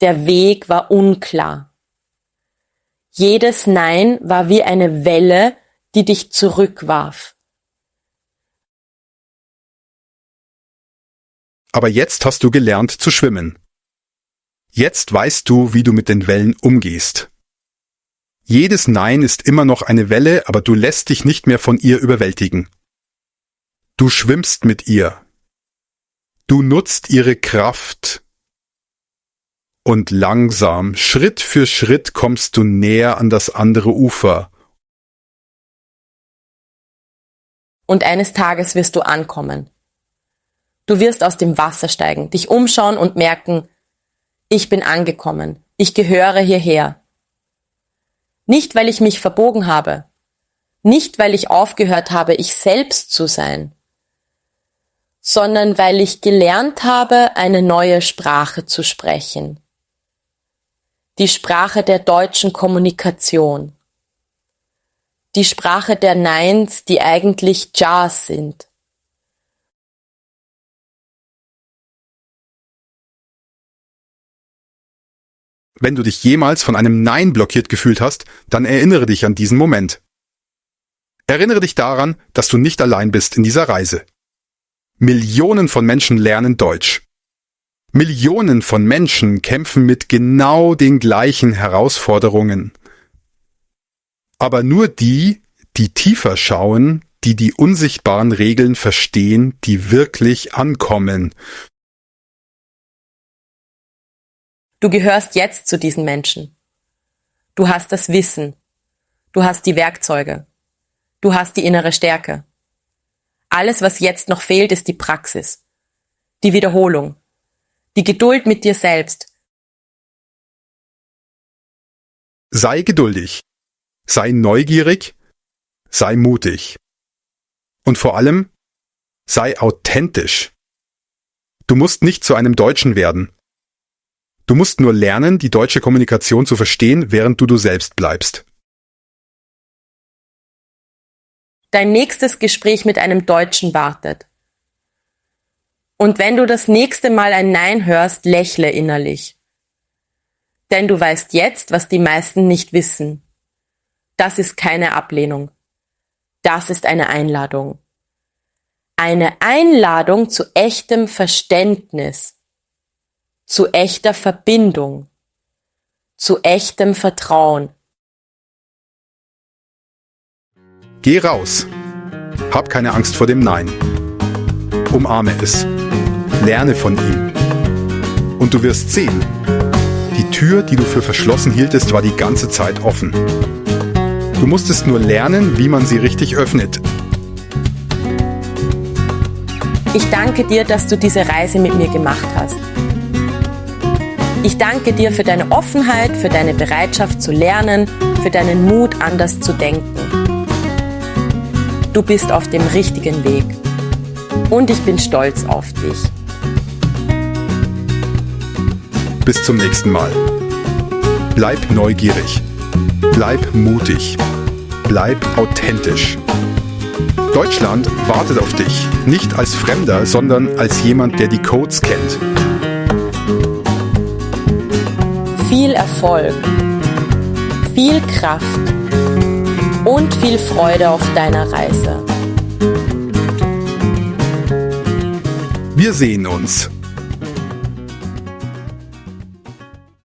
Der Weg war unklar. Jedes Nein war wie eine Welle, die dich zurückwarf. Aber jetzt hast du gelernt zu schwimmen. Jetzt weißt du, wie du mit den Wellen umgehst. Jedes Nein ist immer noch eine Welle, aber du lässt dich nicht mehr von ihr überwältigen. Du schwimmst mit ihr. Du nutzt ihre Kraft. Und langsam, Schritt für Schritt kommst du näher an das andere Ufer. Und eines Tages wirst du ankommen. Du wirst aus dem Wasser steigen, dich umschauen und merken, ich bin angekommen, ich gehöre hierher. Nicht, weil ich mich verbogen habe, nicht, weil ich aufgehört habe, ich selbst zu sein, sondern weil ich gelernt habe, eine neue Sprache zu sprechen. Die Sprache der deutschen Kommunikation. Die Sprache der Neins, die eigentlich Ja's sind. Wenn du dich jemals von einem Nein blockiert gefühlt hast, dann erinnere dich an diesen Moment. Erinnere dich daran, dass du nicht allein bist in dieser Reise. Millionen von Menschen lernen Deutsch. Millionen von Menschen kämpfen mit genau den gleichen Herausforderungen. Aber nur die, die tiefer schauen, die die unsichtbaren Regeln verstehen, die wirklich ankommen. Du gehörst jetzt zu diesen Menschen. Du hast das Wissen. Du hast die Werkzeuge. Du hast die innere Stärke. Alles, was jetzt noch fehlt, ist die Praxis, die Wiederholung, die Geduld mit dir selbst. Sei geduldig, sei neugierig, sei mutig. Und vor allem, sei authentisch. Du musst nicht zu einem Deutschen werden. Du musst nur lernen, die deutsche Kommunikation zu verstehen, während du selbst bleibst. Dein nächstes Gespräch mit einem Deutschen wartet. Und wenn du das nächste Mal ein Nein hörst, lächle innerlich. Denn du weißt jetzt, was die meisten nicht wissen. Das ist keine Ablehnung. Das ist eine Einladung. Eine Einladung zu echtem Verständnis. Zu echter Verbindung, zu echtem Vertrauen. Geh raus. Hab keine Angst vor dem Nein. Umarme es. Lerne von ihm. Und du wirst sehen, die Tür, die du für verschlossen hieltest, war die ganze Zeit offen. Du musstest nur lernen, wie man sie richtig öffnet. Ich danke dir, dass du diese Reise mit mir gemacht hast. Ich danke dir für deine Offenheit, für deine Bereitschaft zu lernen, für deinen Mut, anders zu denken. Du bist auf dem richtigen Weg. Und ich bin stolz auf dich. bis zum nächsten Mal. Bleib neugierig. Bleib mutig. Bleib authentisch. Deutschland wartet auf dich, nicht als Fremder, sondern als jemand, der die Codes kennt. Viel Erfolg, viel Kraft und viel Freude auf deiner Reise. Wir sehen uns.